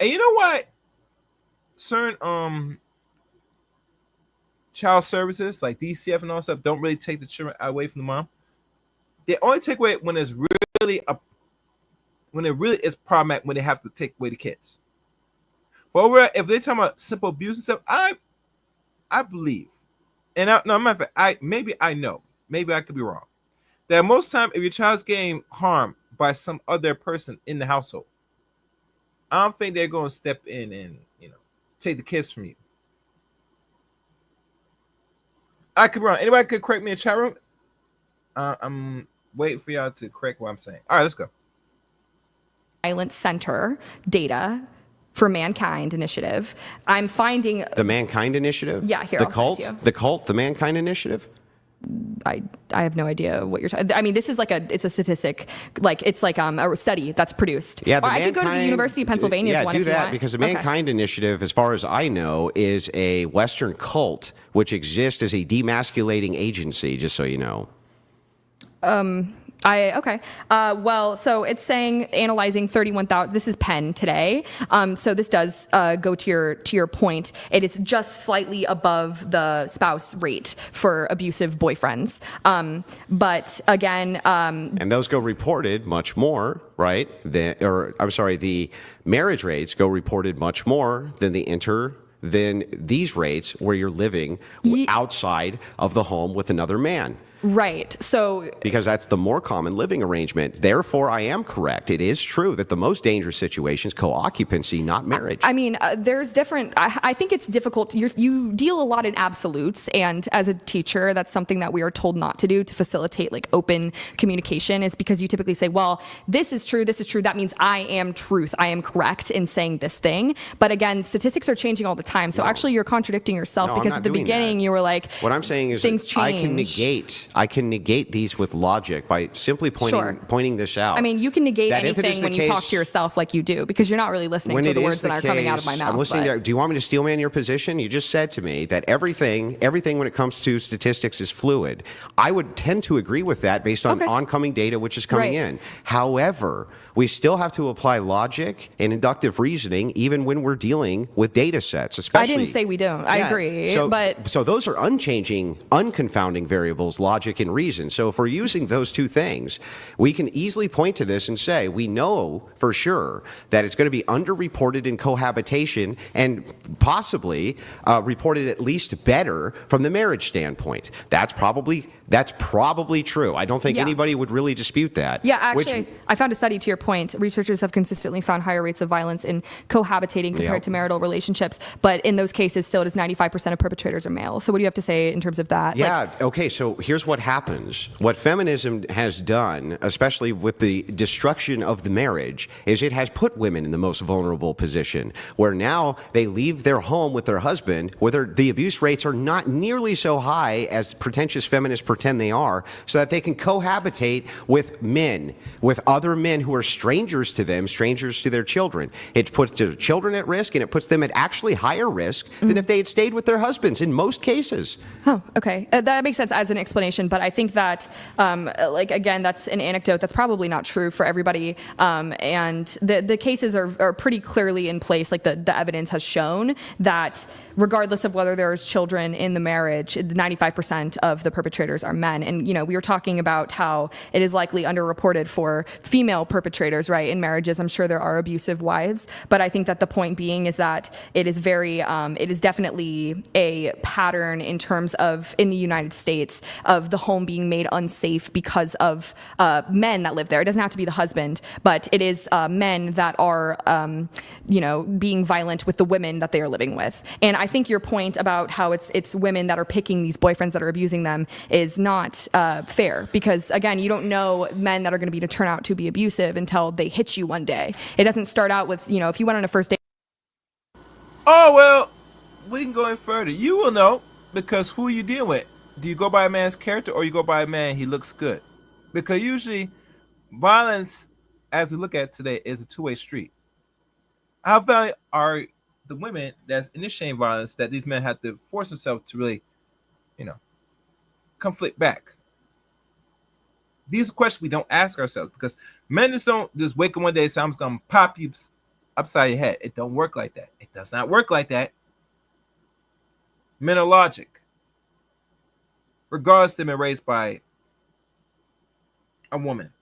And you know what? Certain child services like DCF and all that stuff don't really take the children away from the mom. They only take away when it's really when it really is problematic, when they have to take away the kids. But if they're talking about simple abuse and stuff, I believe, and matter of fact, maybe I could be wrong, that most time if your child's getting harmed by some other person in the household, I don't think they're going to step in and take the kids from you. I could be wrong. Anybody could correct me in the chat room? I'm waiting for y'all to correct what I'm saying. All right, let's go. Violence Center data for Mankind Initiative. I'm finding The Mankind Initiative? Yeah, here, The I'll send cult? it to you. The cult, the Mankind Initiative? I have no idea what you're talking. I mean, this is it's a statistic, it's like a study that's produced. Yeah, or I could go to the University of Pennsylvania's one do if you that want. because the Okay. Mankind Initiative, as far as I know, is a Western cult which exists as a demasculating agency. Just so you know. Okay. Well, so it's saying analyzing 31,000. This is Penn today. So this does go to your point. It is just slightly above the spouse rate for abusive boyfriends. But again, And those go reported much more, right? The marriage rates go reported much more than than these rates where you're living outside of the home with another man. right. So Because that's the more common living arrangement. Therefore, I am correct. It is true that the most dangerous situation is co-occupancy, not marriage. I mean, there's different. I think it's difficult. You deal a lot in absolutes, and as a teacher, that's something that we are told not to do to facilitate open communication. Is because you typically say, "Well, this is true. This is true. That means I am truth. I am correct in saying this thing." But again, statistics are changing all the time. So actually, you're contradicting yourself No, I'm because not at the doing beginning that. you were like, What I'm saying is things that change. I can negate these with logic by simply pointing this out. I mean, you can negate That if it is anything the when you talk case- to yourself like you do because you're not really listening when to it the is words that are coming out of my case, mouth. I'm listening. but- Do you want me to steelman your position? You just said to me that everything when it comes to statistics is fluid. I would tend to agree with that based on Okay. oncoming data which is coming Right. in. However, we still have to apply logic and inductive reasoning even when we're dealing with data sets, especially. I didn't say we don't. I agree. So those are unchanging, unconfounding variables, logic and reason. So if we're using those two things, we can easily point to this and say, we know for sure that it's going to be underreported in cohabitation and possibly reported at least better from the marriage standpoint. That's probably true. I don't think Yeah. anybody would really dispute that. Yeah, actually, I found a study to your point. Researchers have consistently found higher rates of violence in cohabitating compared Yep. to marital relationships. But in those cases, still, it is 95% of perpetrators are male. So what do you have to say in terms of that? Yeah, okay, so here's what happens. What feminism has done, especially with the destruction of the marriage, is it has put women in the most vulnerable position, where now they leave their home with their husband, where the abuse rates are not nearly so high as pretentious feminists pretend they are, so that they can cohabitate with men, with other men who are strangers to them, strangers to their children. It puts their children at risk, and it puts them at actually higher risk than if they had stayed with their husbands in most cases. Oh, okay. That makes sense as an explanation, but I think that, again, that's an anecdote that's probably not true for everybody. And the cases are pretty clearly in place. Like the evidence has shown that regardless of whether there's children in the marriage, 95% of the perpetrators are men. And, we were talking about how it is likely underreported for female perpetrators, right, in marriages. I'm sure there are abusive wives, but I think that the point being is that it is it is definitely a pattern in terms of, in the United States, of the home being made unsafe because of men that live there. It doesn't have to be the husband, but it is men that are, being violent with the women that they are living with. And I think your point about how it's women that are picking these boyfriends that are abusing them is not fair, because again, you don't know men that are going to turn out to be abusive until they hit you one day. It doesn't start out with, if you went on a first date. Oh, well, we can go in further. You will know, because who you deal with. Do you go by a man's character, or you go by a man he looks good? Because usually violence, as we look at today, is a two-way street. How valuable are the women that's initiating violence that these men have to force themselves to really, conflict back? These are questions we don't ask ourselves, because men just don't just wake up one day and say, I'm just going to pop you upside your head. It don't work like that. It does not work like that. Men are logic. Regardless, they've been raised by a woman.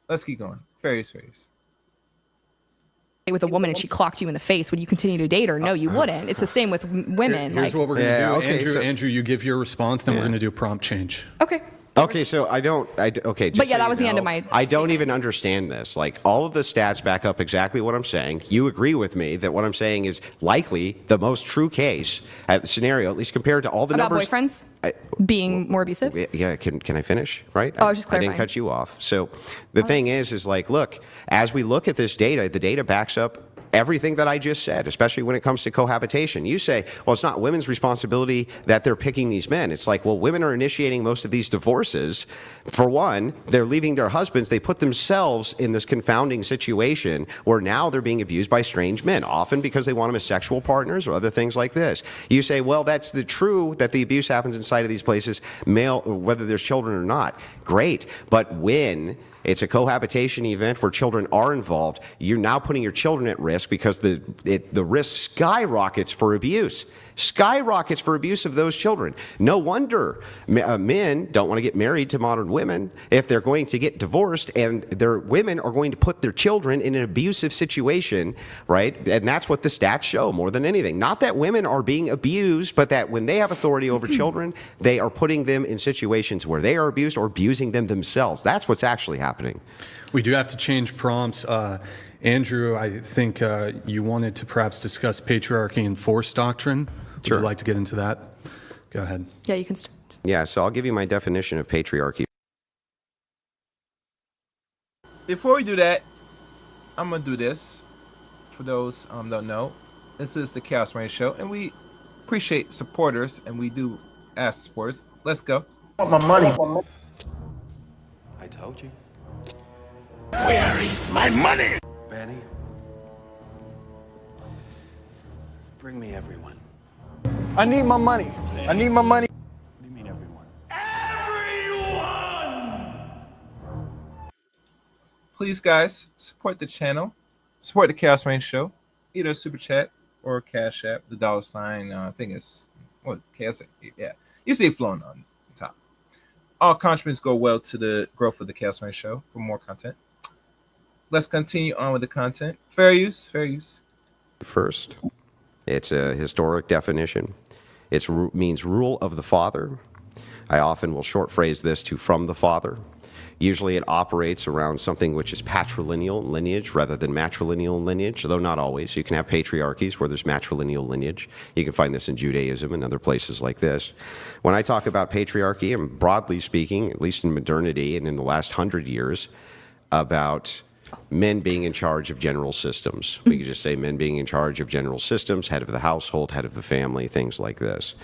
Let's keep going. Fairies. With a woman and she clocked you in the face, would you continue to date her? No, you wouldn't. It's the same with women. Here's what we're going to do. Okay, Andrew, you give your response, then we're going to do prompt change. Okay. Okay, so okay. Just But yeah, so that you was the end know, of my I don't statement. even understand this. Like, all of the stats back up exactly what I'm saying. You agree with me that what I'm saying is likely the most true case scenario, at least compared to all the About numbers. boyfriends being more abusive? Yeah, can I finish? Right? Oh, I was just I didn't clarifying. cut you off. So the thing is like, look, as we look at this data, the data backs up everything that I just said, especially when it comes to cohabitation. You say, well, it's not women's responsibility that they're picking these men. It's like, well, women are initiating most of these divorces. For one, they're leaving their husbands. They put themselves in this confounding situation where now they're being abused by strange men, often because they want them as sexual partners or other things like this. You say, well, that's true that the abuse happens inside of these places, male, whether there's children or not. Great. But when it's a cohabitation event where children are involved, you're now putting your children at risk, because the risk skyrockets for abuse. Skyrockets for abuse of those children. No wonder men don't want to get married to modern women if they're going to get divorced, and their women are going to put their children in an abusive situation, right? And that's what the stats show more than anything. Not that women are being abused, but that when they have authority over children, they are putting them in situations where they are abused or abusing them themselves. That's what's actually happening. We do have to change prompts. Andrew, I think you wanted to perhaps discuss patriarchy and force doctrine. Sure. Would you like to get into that? Go ahead. Yeah, you can start. Yeah, so I'll give you my definition of patriarchy. Before we do that, I'm going to do this. For those don't know, this is the Chaos Rain Show, and we appreciate supporters, and we do ask supporters. Let's go. I told you. Where is my money? Benny, bring me everyone. I need my money. I need my money. What do you mean everyone? Please, guys, support the channel. Support the Chaos Rain Show. Either Super Chat or Cash App. The $, I think it's, what is it? KS? Yeah. You see it flowing on the top. All contributions go well to the growth of the Chaos Rain Show for more content. Let's continue on with the content. Fair use. First, it's a historic definition. It means rule of the father. I often will short phrase this to from the father. Usually it operates around something which is patrilineal lineage rather than matrilineal lineage, though not always. You can have patriarchies where there's matrilineal lineage. You can find this in Judaism and other places like this. When I talk about patriarchy, I'm broadly speaking, at least in modernity and in the last 100 years, about men being in charge of general systems. We could just say men being in charge of general systems, head of the household, head of the family, things like this.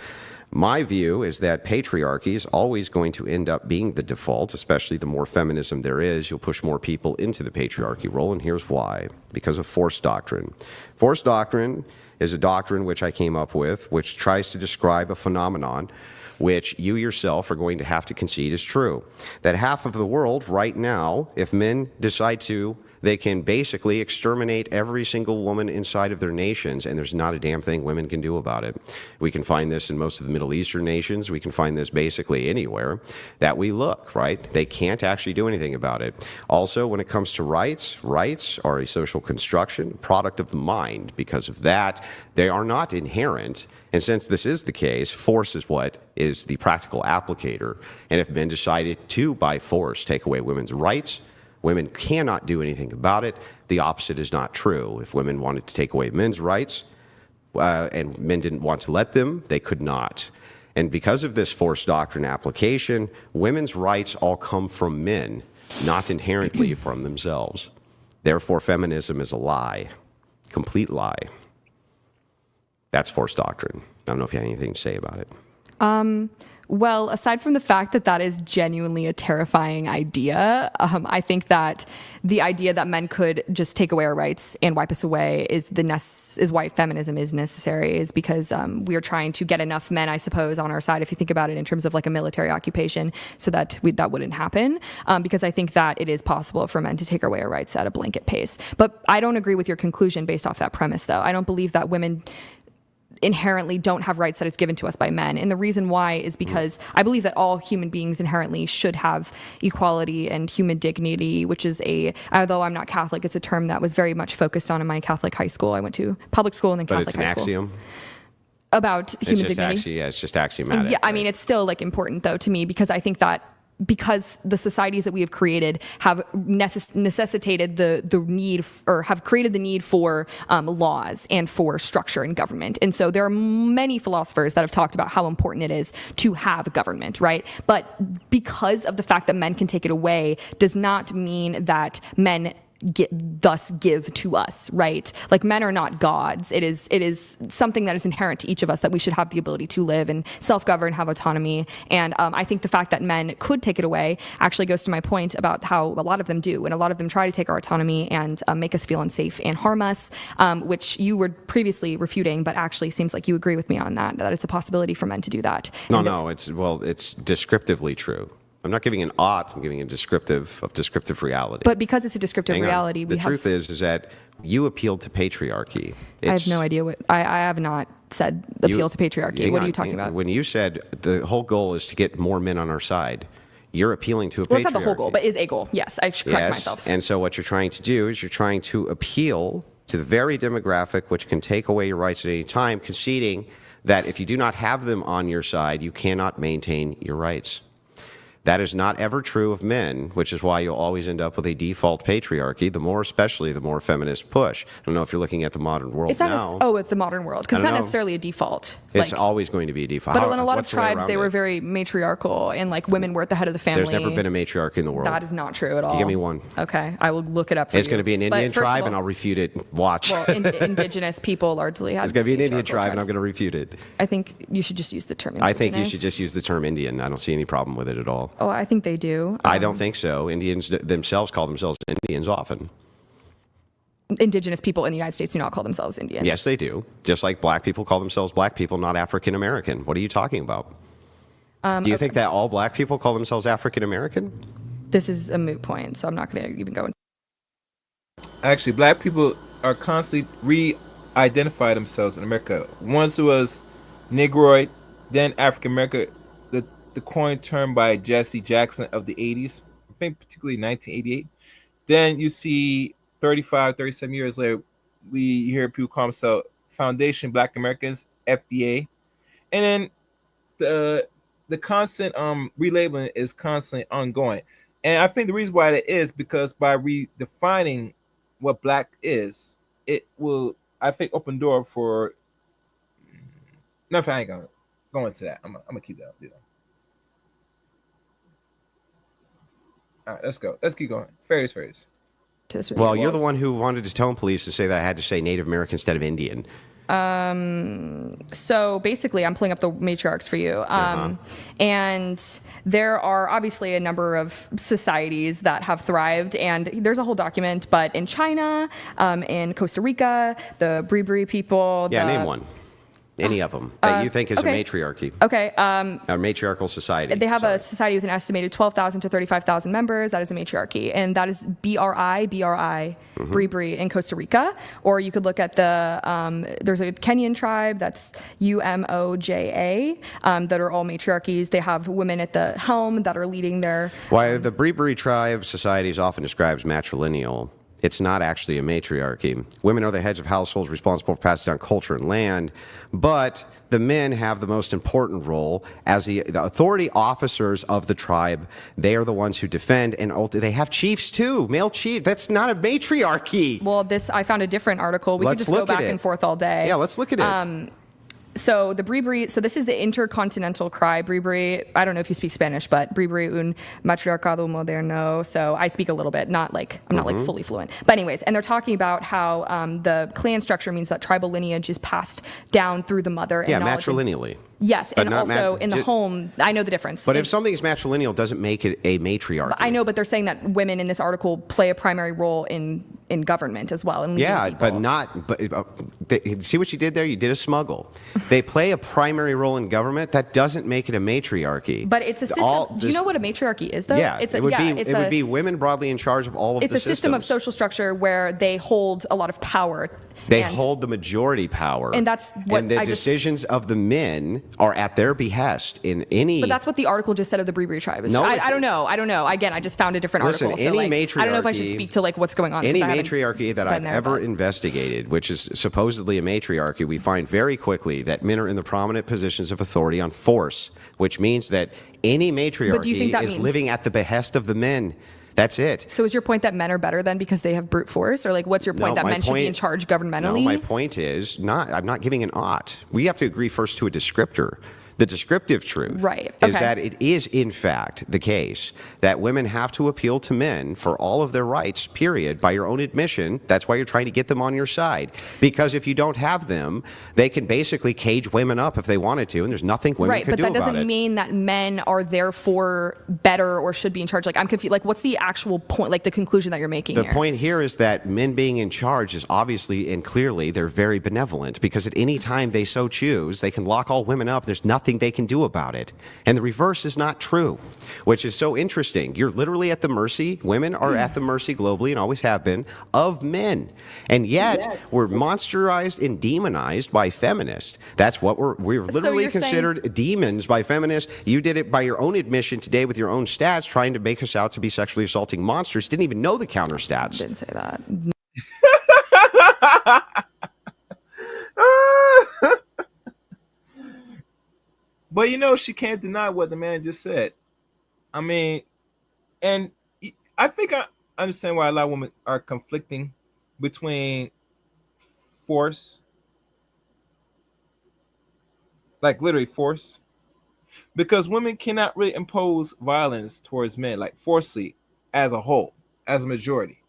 My view is that patriarchy is always going to end up being the default, especially the more feminism there is. You'll push more people into the patriarchy role, and here's why. Because of force doctrine. Force doctrine is a doctrine which I came up with, which tries to describe a phenomenon which you yourself are going to have to concede is true. That half of the world right now, if men decide to they can basically exterminate every single woman inside of their nations, and there's not a damn thing women can do about it. We can find this in most of the Middle Eastern nations. We can find this basically anywhere that we look, right? They can't actually do anything about it. Also, when it comes to rights, rights are a social construction, product of the mind. Because of that, they are not inherent. And since this is the case, force is what is the practical applicator. And if men decided to, by force, take away women's rights, women cannot do anything about it. The opposite is not true. If women wanted to take away men's rights, and men didn't want to let them, they could not. And because of this force doctrine application, women's rights all come from men, not inherently from themselves. Therefore, feminism is a lie, complete lie. That's force doctrine. I don't know if you have anything to say about it. Well, aside from the fact that that is genuinely a terrifying idea, I think that the idea that men could just take away our rights and wipe us away is why feminism is necessary, is because we are trying to get enough men, I suppose, on our side, if you think about it in terms of like a military occupation, so that that wouldn't happen, because I think that it is possible for men to take away our rights at a blanket pace. But I don't agree with your conclusion based off that premise, though. I don't believe that women inherently don't have rights that is given to us by men. And the reason why is because I believe that all human beings inherently should have equality and human dignity, which is although I'm not Catholic, it's a term that was very much focused on in my Catholic high school. I went to public school and then Catholic high school. But it's an axiom? About human dignity. It's just axiomatic. Yeah, I mean, it's still like important though to me, because I think that because the societies that we have created have necessitated the need, or have created the need for laws and for structure in government. And so there are many philosophers that have talked about how important it is to have government, right? But because of the fact that men can take it away does not mean that men thus give to us, right? Like, men are not gods. It is something that is inherent to each of us, that we should have the ability to live and self-govern, have autonomy. And I think the fact that men could take it away actually goes to my point about how a lot of them do, and a lot of them try to take our autonomy and make us feel unsafe and harm us, which you were previously refuting, but actually seems like you agree with me on that it's a possibility for men to do that. It's descriptively true. I'm not giving an ought, I'm giving a descriptive reality. But because it's a descriptive reality, the truth is that you appealed to patriarchy. I have no idea what, I have not said appeal to patriarchy. What are you talking about? When you said the whole goal is to get more men on our side, you're appealing to a patriarchy. Well, it's not the whole goal, but is a goal. Yes, I should correct myself. And so what you're trying to do is you're trying to appeal to the very demographic which can take away your rights at any time, conceding that if you do not have them on your side, you cannot maintain your rights. That is not ever true of men, which is why you'll always end up with a default patriarchy, the more feminists push. I don't know if you're looking at the modern world now. It's the modern world, because it's not necessarily a default. It's always going to be a default. But in a lot of tribes, they were very matriarchal, and like women were at the head of the family. There's never been a matriarch in the world. That is not true at all. You give me one. Okay, I will look it up for you. It's going to be an Indian tribe, and I'll refute it. Watch. Well, indigenous people largely have. It's going to be an Indian tribe, and I'm going to refute it. I think you should just use the term indigenous. I think you should just use the term Indian. I don't see any problem with it at all. Oh, I think they do. I don't think so. Indians themselves call themselves Indians often. Indigenous people in the United States do not call themselves Indians. Yes, they do. Just like black people call themselves black people, not African American. What are you talking about? Do you think that all black people call themselves African American? This is a moot point, so I'm not going to even go into. Actually, black people are constantly re-identify themselves in America. Once it was Negroid, then African American. The coined term by Jesse Jackson of the 80s, I think particularly 1988. Then you see 37 years later, we hear people call themselves Foundation Black Americans, FBA. And then the constant relabeling is constantly ongoing. And I think the reason why that is because by redefining what black is, it will, I think, open door for. No, I ain't gonna go into that. I'm gonna keep that. All right, let's go. Let's keep going. Fairies. Well, you're the one who wanted to tell police to say that I had to say Native American instead of Indian. So basically, I'm pulling up the matriarchs for you. And there are obviously a number of societies that have thrived, and there's a whole document, but in China, in Costa Rica, the Bribri people. Yeah, name one. Any of them that you think is okay. a matriarchy, Okay. a matriarchal society. They have Sorry. a society with an estimated 12,000 to 35,000 members. That is a matriarchy. And that is BRI, Bribri in Costa Rica. Or you could look at there's a Kenyan tribe, that's UMOJA, that are all matriarchies. They have women at the helm that are leading their... Why the Bribri tribe society is often described as matrilineal. It's not actually a matriarchy. Women are the heads of households responsible for passing down culture and land, but the men have the most important role as the authority officers of the tribe. They are the ones who defend, and they have chiefs too, male chief. That's not a matriarchy. Well, I found a different article. We could just go back and forth all day. Yeah, let's look at it. So the Bribri, so this is the intercontinental cry. Bribri, I don't know if you speak Spanish, but Bribri un matriarcado moderno. So I speak a little bit, I'm not like fully fluent. But anyways, and they're talking about how the clan structure means that tribal lineage is passed down through the mother. Yeah, and matrilineally. Yes, But and not also in the home, I know the difference. But if something is matrilineal, doesn't make it a matriarchy. I know, but they're saying that women in this article play a primary role in government as well. And leading Yeah, people. but not. But see what you did there? You did a smuggle. They play a primary role in government. That doesn't make it a matriarchy. But it's a system. Do you know what a matriarchy is, though? Yeah, it would be women broadly in charge of all of the systems. It's a system of social structure where they hold a lot of power. They hold the majority power. And that's what the decisions of the men are at their behest in any... But that's what the article just said of the Bribri tribe. No, I don't know. Again, I just found a different article. Any matriarchy... I don't know if I should speak to what's going on. Any matriarchy that I've ever investigated, which is supposedly a matriarchy, we find very quickly that men are in the prominent positions of authority on force, which means that any matriarchy is living at the behest of the men. That's it. So is your point that men are better then because they have brute force? Or what's your point that men should be in charge governmentally? No, my point is I'm not giving an ought. We have to agree first to a descriptor. The descriptive truth is that it is, in fact, the case that women have to appeal to men for all of their rights, period, by your own admission. That's why you're trying to get them on your side. Because if you don't have them, they can basically cage women up if they wanted to, and there's nothing women could do about it. Right, but that doesn't mean that men are therefore better or should be in charge. I'm confused. What's the actual point, the conclusion that you're making here? The point here is that men being in charge is obviously and clearly they're very benevolent, because at any time they so choose, they can lock all women up. There's nothing they can do about it. And the reverse is not true, which is so interesting. You're literally at the mercy, women are at the mercy globally and always have been, of men. And yet we're monsterized and demonized by feminists. That's what we're literally considered demons by feminists. You did it by your own admission today with your own stats, trying to make us out to be sexually assaulting monsters. Didn't even know the counter stats. Didn't say that. But she can't deny what the man just said. I mean, and I think I understand why a lot of women are conflicting between force, literally force, because women cannot really impose violence towards men, forcefully, as a whole, as a majority.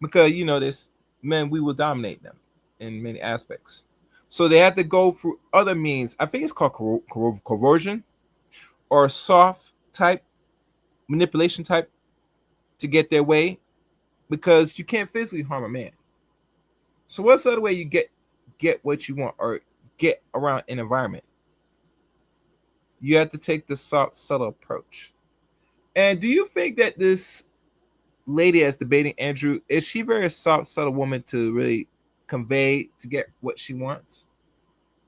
Because, this men, we will dominate them in many aspects. So they have to go through other means. I think it's called coercion or soft type, manipulation type, to get their way, because you can't physically harm a man. So what's the other way you get what you want or get around an environment? You have to take the soft, subtle approach. And do you think that this lady that's debating Andrew, is she very soft, subtle woman to really convey to get what she wants?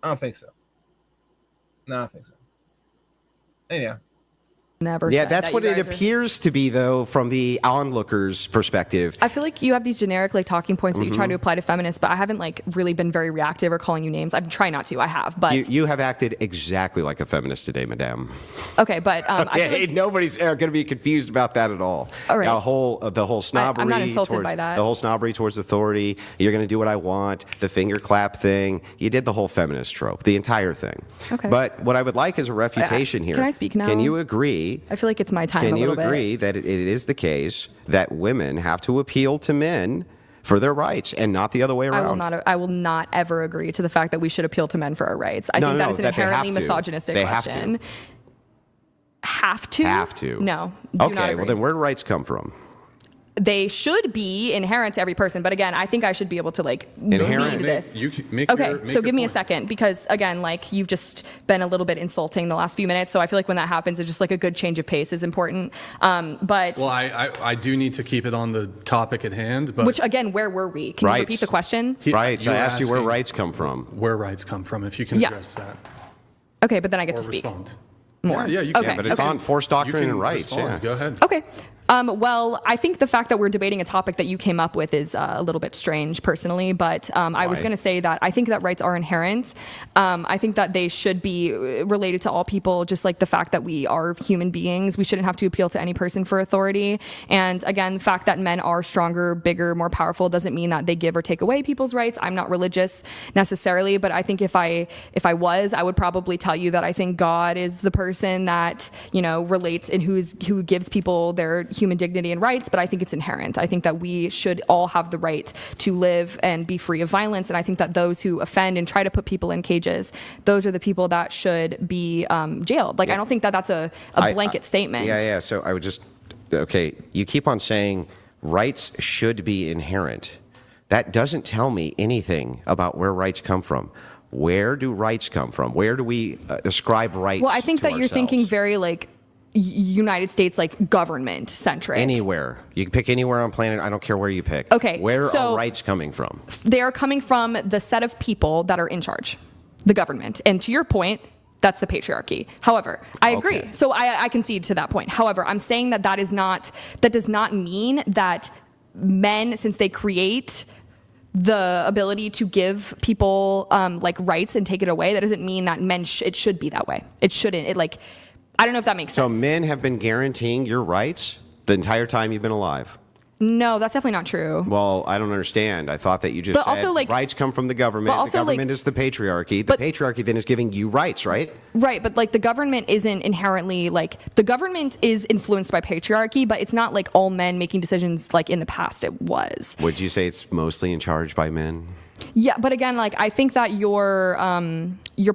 I don't think so. No, I don't think so. Anyhow. Never. Yeah, that's what it appears to be, though, from the onlooker's perspective. I feel like you have these generic talking points that you try to apply to feminists, but I haven't really been very reactive or calling you names. I'm trying not to. I have, but you have acted exactly like a feminist today, madame. Okay, but nobody's going to be confused about that at all. All right. The whole snobbery. I'm not insulted by that. The whole snobbery towards authority. You're going to do what I want. The finger clap thing. You did the whole feminist trope, the entire thing. Okay. But what I would like is a refutation here. Can I speak now? Can you agree? I feel like it's my time. Can a you little agree bit. that it is the case that women have to appeal to men for their rights and not the other way around? I will not ever agree to the fact that we should appeal to men for our rights. I think that is an inherently misogynistic question. Have to? Have to? No. Okay, well then where do rights come from? they should be inherent to every person. But again, I think I should be able to like Inherent? lead this. Make Okay, your- make so your give me a point. second, because again, like you've just been a little bit insulting the last few minutes. So I feel like when that happens, it's just like a good change of pace is important. But Well, I do need to keep it on the topic at hand, but which again, where were we? Can you Rights. repeat the question? Rights. I were asked you where asking rights come from. where rights come from, if you can Yeah. address that Okay, but then I get or to speak respond. more. Yeah, you Okay, can. But it's okay. on forced You doctrine can and rights. respond. Yeah. Go ahead. Okay. Well, I think the fact that we're debating a topic that you came up with is a little bit strange personally, but I was Why? going to say that I think that rights are inherent. I think that they should be related to all people, just like the fact that we are human beings. We shouldn't have to appeal to any person for authority. And again, the fact that men are stronger, bigger, more powerful doesn't mean that they give or take away people's rights. I'm not religious necessarily, but I think if I was, I would probably tell you that I think God is the person that, you know, relates and who gives people their human dignity and rights, but I think it's inherent. I think that we should all have the right to live and be free of violence, and I think that those who offend and try to put people in cages, those are the people that should be jailed. Like, I don't think that that's a blanket statement. Yeah. So I would just, okay, you keep on saying rights should be inherent. That doesn't tell me anything about where rights come from. Where do rights come from? Where do we ascribe rights? Well, I think to that you're thinking ourselves? very like United States, like government centric. Anywhere. You can pick anywhere on planet. I don't care where you pick. Okay, Where so- are rights coming from? They are coming from the set of people that are in charge, the government. And to your point, that's the patriarchy. However, I agree. Okay. So I concede to that point. However, I'm saying that that does not mean that men, since they create the ability to give people like rights and take it away, that doesn't mean that men it should be that way. It shouldn't. It like, I don't know if that makes So sense. men have been guaranteeing your rights the entire time you've been alive. No, that's definitely not true. Well, I don't understand. I thought that you just But said also, like- rights come from the government. but The also, like- government is the patriarchy. The but- patriarchy then is giving you rights, right? Right, but like the government isn't inherently like the government is influenced by patriarchy, but it's not like all men making decisions like in the past it was. Would you say it's mostly in charge by men? Yeah, but again, like I think that your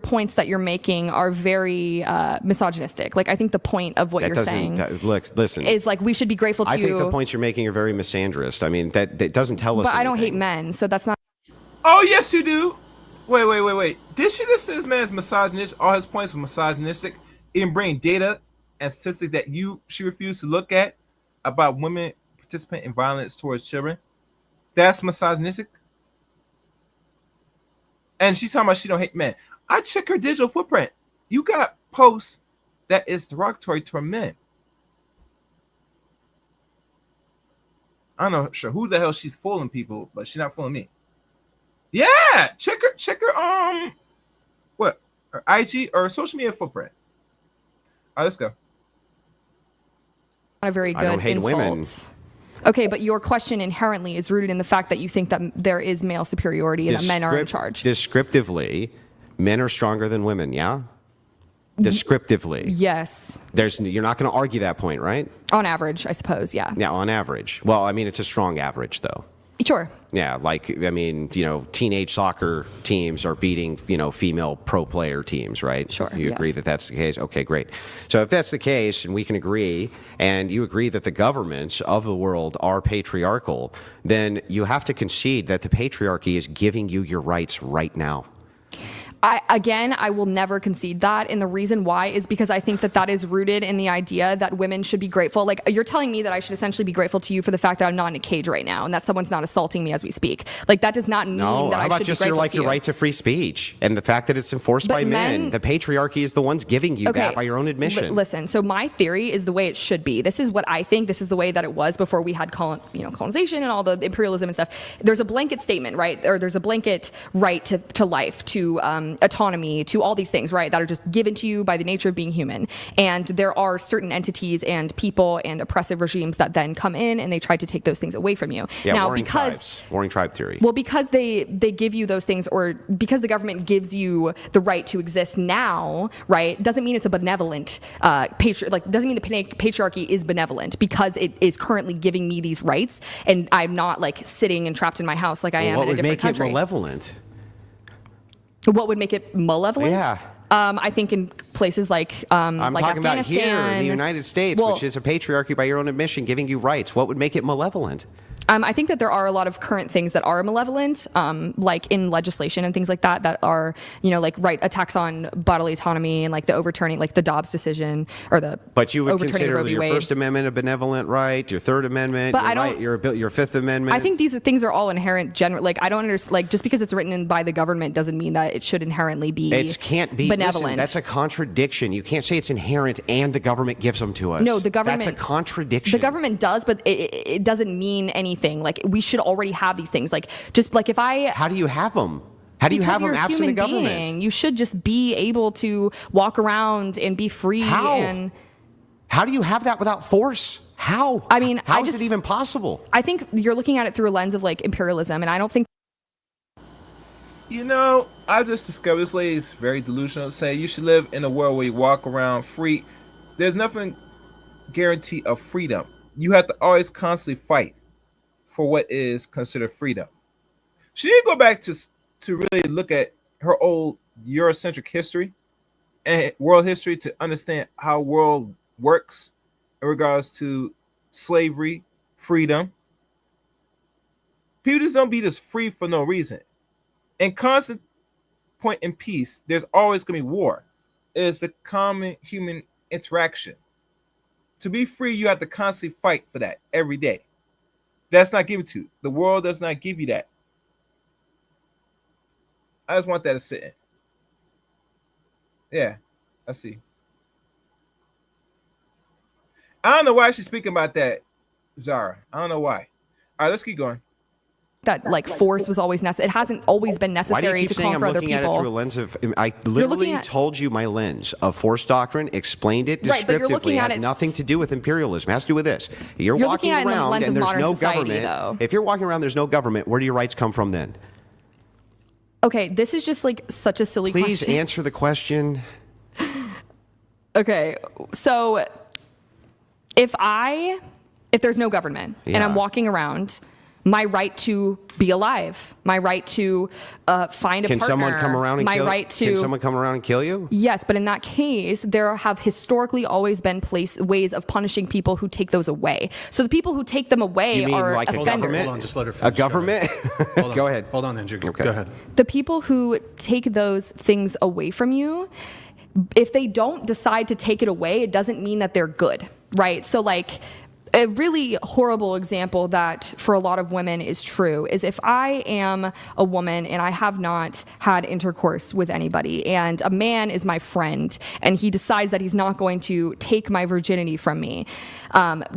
points that you're making are very misogynistic. Like I think the point of what That you're doesn't saying look. Listen, is like we should be grateful to I you. think the points you're making are very misandrist. I mean, that doesn't tell us. But I don't hate anything. men, so that's not. Oh yes, you do. Wait. Did she just say this man is misogynist? All his points were misogynistic. Even bring data and statistics that she refused to look at about women participating in violence towards children. That's misogynistic. And she's talking about she don't hate men. I check her digital footprint. You got posts that is derogatory to men. I'm not sure who the hell she's fooling people, but she's not fooling me. Yeah, check her what? Her IG or social media footprint. All right, let's go. Not a very good I don't hate insult. women. Okay, but your question inherently is rooted in the fact that you think that there is male superiority and that men are in charge. Descriptively, men are stronger than women. Yeah. Descriptively, Yes, you're not going to argue that point, right? on average, I suppose. Yeah, Yeah, on average. Well, I mean, it's a strong average, though. sure. Yeah, like, I mean, teenage soccer teams are beating, female pro player teams, right? Sure, You agree yes. that that's the case? Okay, great. So if that's the case, and we can agree, and you agree that the governments of the world are patriarchal, then you have to concede that the patriarchy is giving you your rights right now. I will never concede that. And the reason why is because I think that is rooted in the idea that women should be grateful. Like, you're telling me that I should essentially be grateful to you for the fact that I'm not in a cage right now and that someone's not assaulting me as we speak. Like, that does not mean No, that how I about should just be grateful to your you. right to free speech and the fact that it's enforced But by men? men- The patriarchy is the ones giving you that by your own admission. Listen, so my theory is the way it should be. This is what I think. This is the way that it was before we had colonization and all the imperialism and stuff. There's a blanket statement, right? Or there's a blanket right to life, to autonomy, to all these things, right, that are just given to you by the nature of being human. And there are certain entities and people and oppressive regimes that then come in and they try to take those things away from you. Yeah, now, warring because tribes. Warring tribe theory. well, because they give you those things, or because the government gives you the right to exist now, right, doesn't mean it's a benevolent doesn't mean the patriarchy is benevolent because it is currently giving me these rights, and I'm not like sitting and trapped in my house like I am What in a would different make country. it malevolent? What would make it malevolent? Yeah. I think in places like I'm like talking about Afghanistan, here in the United States, Well, which is a patriarchy by your own admission, giving you rights. What would make it malevolent? I think that there are a lot of current things that are malevolent, like in legislation and things like that, that are, like attacks on bodily autonomy and like the overturning, like the Dobbs decision or the But you would overturning consider Roe v. your Wade. First Amendment a benevolent right, your Third Amendment, But your Fifth Amendment. I think these things are all inherent. Like I don't understand. Like just because it's written in by the government doesn't mean that it should inherently be. It can't be benevolent. Listen, that's a contradiction. You can't say it's inherent and the government gives them to us. No, the government. That's a contradiction. The government does, but it doesn't mean anything. Like we should already have these things. Like just like if I. How do you have them? How do you have them Because absent you're a a human government? being. You should just be able to walk around and be free. How? And How do you have that without force? How? I mean, how is it even possible? I think you're looking at it through a lens of like imperialism, and I don't think. I just discovered this lady is very delusional. Saying you should live in a world where you walk around free. There's nothing guarantee of freedom. You have to always constantly fight for what is considered freedom. She didn't go back to really look at her old Eurocentric history and world history to understand how world works in regards to slavery, freedom. People just don't be just free for no reason. And constant point in peace, there's always going to be war. It's a common human interaction. To be free, you have to constantly fight for that every day. That's not given to you. The world does not give you that. I just want that to sit in. Yeah, I see. I don't know why she's speaking about that, Zara. I don't know why. All right, let's keep going. That like force was always necessary. It hasn't always been Why do you necessary keep to saying I'm conquer other looking at it through a people. lens of? I literally told you my lens of force doctrine, explained it Right, but you're descriptively. looking It at has it- nothing to do with imperialism. It has to do with this. You're You're walking looking at it in the around lens and of there's modern no society, government. though. If you're walking around, there's no government. Where do your rights come from then? Okay, this is just like such a silly Please question. answer the question. Okay, so if there's no government and I'm Yeah. walking around, my right to be alive, my right to find a Can partner, someone come around and my kill? right to Can someone come around and kill you? Yes, but in that case, there have historically always been ways of punishing people who take those away. So the people who take them away You mean are like a offenders. government? Hold on, just let her A finish. government? Go ahead. Hold on, Andrew. Okay. Go ahead. The people who take those things away from you, if they don't decide to take it away, it doesn't mean that they're good, right? So like a really horrible example that for a lot of women is true is if I am a woman and I have not had intercourse with anybody and a man is my friend and he decides that he's not going to take my virginity from me,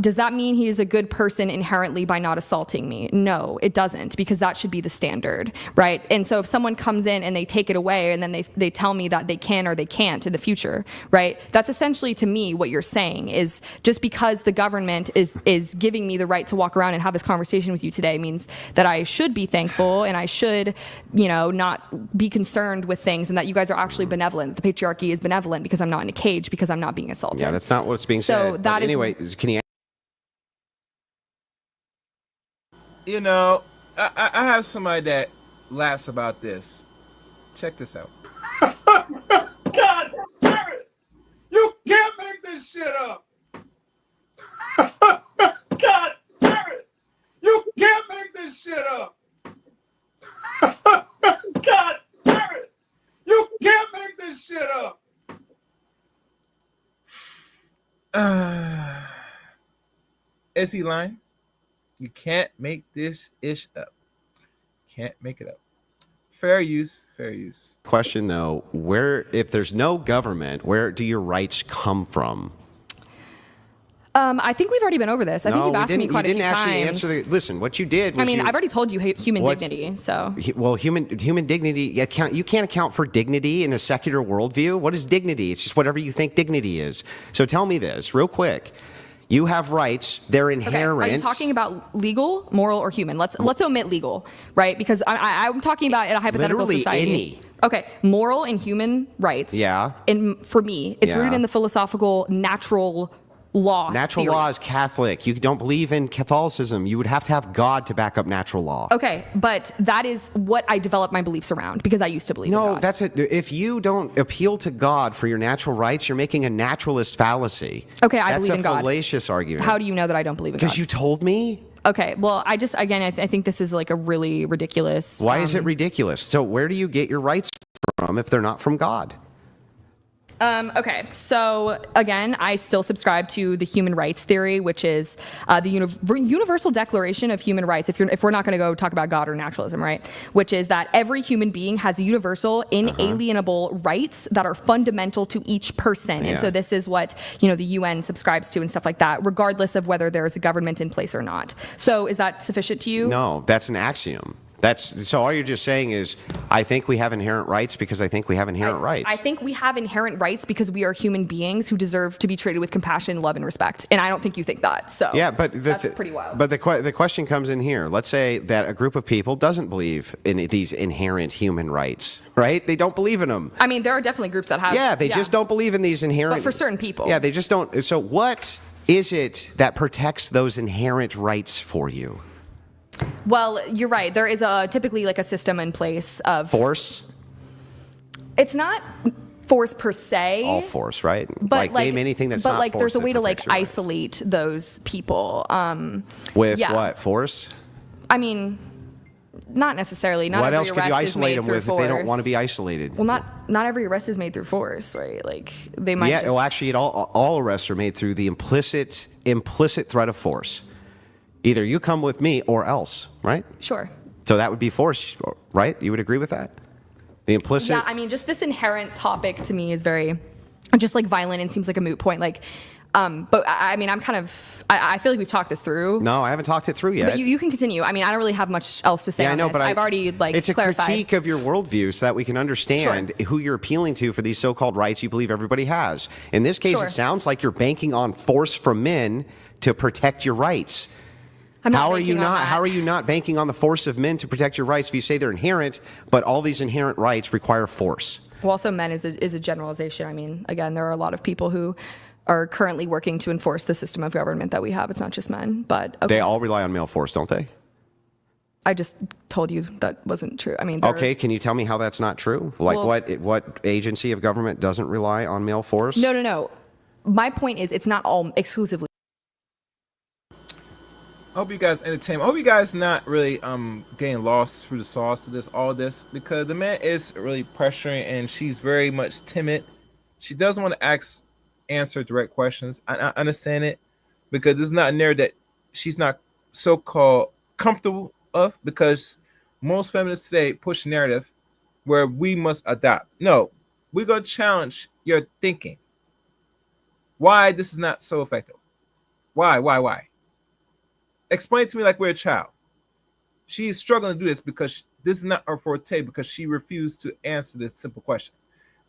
does that mean he's a good person inherently by not assaulting me? No, it doesn't, because that should be the standard, right? And so if someone comes in and they take it away and then they tell me that they can or they can't in the future, right? That's essentially to me what you're saying is just because the government is giving me the right to walk around and have this conversation with you today means that I should be thankful and I should, not be concerned with things, and that you guys are actually benevolent. The patriarchy is benevolent because I'm not in a cage, because I'm not being assaulted. Yeah, that's not what's being So said. that But is- anyway, can you? I have somebody that laughs about this. Check this out. God damn it! You can't make this shit up! God damn it! You can't make this shit up! God damn it! You can't make this shit up! Is he lying? You can't make this ish up. Can't make it up. Fair use, fair use. Question though, if there's no government, where do your rights come from? I think we've already been over this. I think you've asked me quite a few You didn't actually times. answer listen, what you did was I've already told you human What- dignity, so. Well, human dignity, you can't account for dignity in a secular worldview. What is dignity? It's just whatever you think dignity is. So tell me this real quick. You have rights. They're Okay, inherent. are you talking about legal, moral, or human? Let's omit legal, right? Because I'm talking about in a hypothetical Literally society. any. Okay, moral and human rights. Yeah. And for me, it's Yeah. rooted in the philosophical, natural law. Natural theory. law is Catholic. You don't believe in Catholicism. You would have to have God to back up natural law. Okay, but that is what I developed my beliefs around because I used to believe in No, God. that's it. If you don't appeal to God for your natural rights, you're making a naturalist fallacy. Okay, I believe in That's a God. fallacious argument. How do you know that I don't believe in God? Because you told me. Okay, well, I think this is like a really ridiculous. Why is it ridiculous? So where do you get your rights from if they're not from God? Okay, so again, I still subscribe to the human rights theory, which is the Universal Declaration of Human Rights. If we're not going to go talk about God or naturalism, right? Which is that every human being has universal, inalienable rights that are fundamental to each person. And so this is what the UN subscribes to and stuff like that, regardless of whether there is a government in place or not. So is that sufficient to you? No, that's an axiom. So all you're just saying is, I think we have inherent rights because I think we have inherent rights. I think we have inherent rights because we are human beings who deserve to be treated with compassion, love, and respect. And I don't think you think that. So yeah, but that's pretty wild. But the question comes in here. Let's say that a group of people doesn't believe in these inherent human rights, right? They don't believe in them. I mean, there are definitely groups that have. Yeah, they just don't believe in these inherent. But for certain people. Yeah, they just don't. So what is it that protects those inherent rights for you? Well, you're right. There is typically like a system in place of Force? It's not force per se. All force, right? But name anything that's but not like force there's a that way to like protects your rights. isolate those people. With yeah. what? Force? I mean, not necessarily. Not What every else could you arrest is isolate made them through with if they don't want to force. be isolated? Well, not every arrest is made through force, right? Like they might. Yeah, just, well, actually, all arrests are made through the implicit threat of force. Either you come with me or else, right? Sure. So that would be force, right? You would agree with that? The implicit. Yeah, I mean, just this inherent topic to me is very, just like violent and seems like a moot point. Like, but I mean, I feel like we've talked this through. No, I haven't talked it through yet. But you can continue. I mean, I don't really have much else to say Yeah, I on know, this. but I've already it's a clarified. critique of your worldview so that we can understand who you're appealing to for these so-called rights you believe everybody has. In this case, Sure. it sounds like you're banking on force from men to protect your rights. I'm not How are you banking on not? that. How are you not banking on the force of men to protect your rights if you say they're inherent, but all these inherent rights require force? Well, also men is a generalization. I mean, again, there are a lot of people who are currently working to enforce the system of government that we have. It's not just men, but okay. They all rely on male force, don't they? I just told you that wasn't true. I mean, there- Okay, can you tell me how that's not true? Like Well- what agency of government doesn't rely on male force? No. My point is, it's not all exclusively. I hope you guys entertain. I hope you guys not really getting lost through the sauce of all this, because the man is really pressuring and she's very much timid. She doesn't want to answer direct questions. I understand it, because this is not a narrative that she's not so-called comfortable of, because most feminists today push a narrative where we must adopt. No, we're going to challenge your thinking. Why this is not so effective? Why? Explain to me like we're a child. She's struggling to do this because this is not her forte, because she refused to answer this simple question.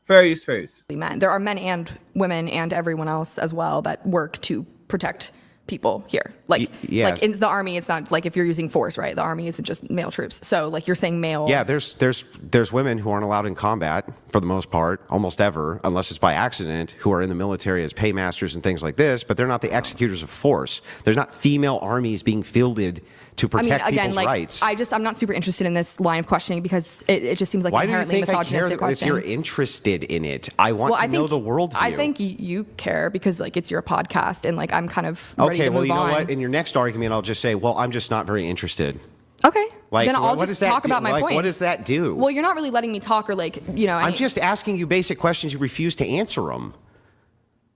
Fair use. Men. There are men and women and everyone else as well that work to protect people here. Like in the army, it's not like if you're using force, right? The army isn't just male troops. So like you're saying male. Yeah, there's women who aren't allowed in combat for the most part, almost ever, unless it's by accident, who are in the military as paymasters and things like this, but they're not the executors of force. There's not female armies being fielded to protect people's rights. I'm not super interested in this line of questioning because it just seems like Why an do you inherently think I care misogynistic if question. you're interested in it? I want to know the worldview. I think you care because like it's your podcast and like I'm kind of ready to well, move you know on. what? In your next argument, I'll just say, well, I'm just not very interested. Okay. Like, then I'll what just does that talk do? about my Like, points. what does that do? Well, you're not really letting me talk or like, I'm just asking you basic questions. You refuse to answer them.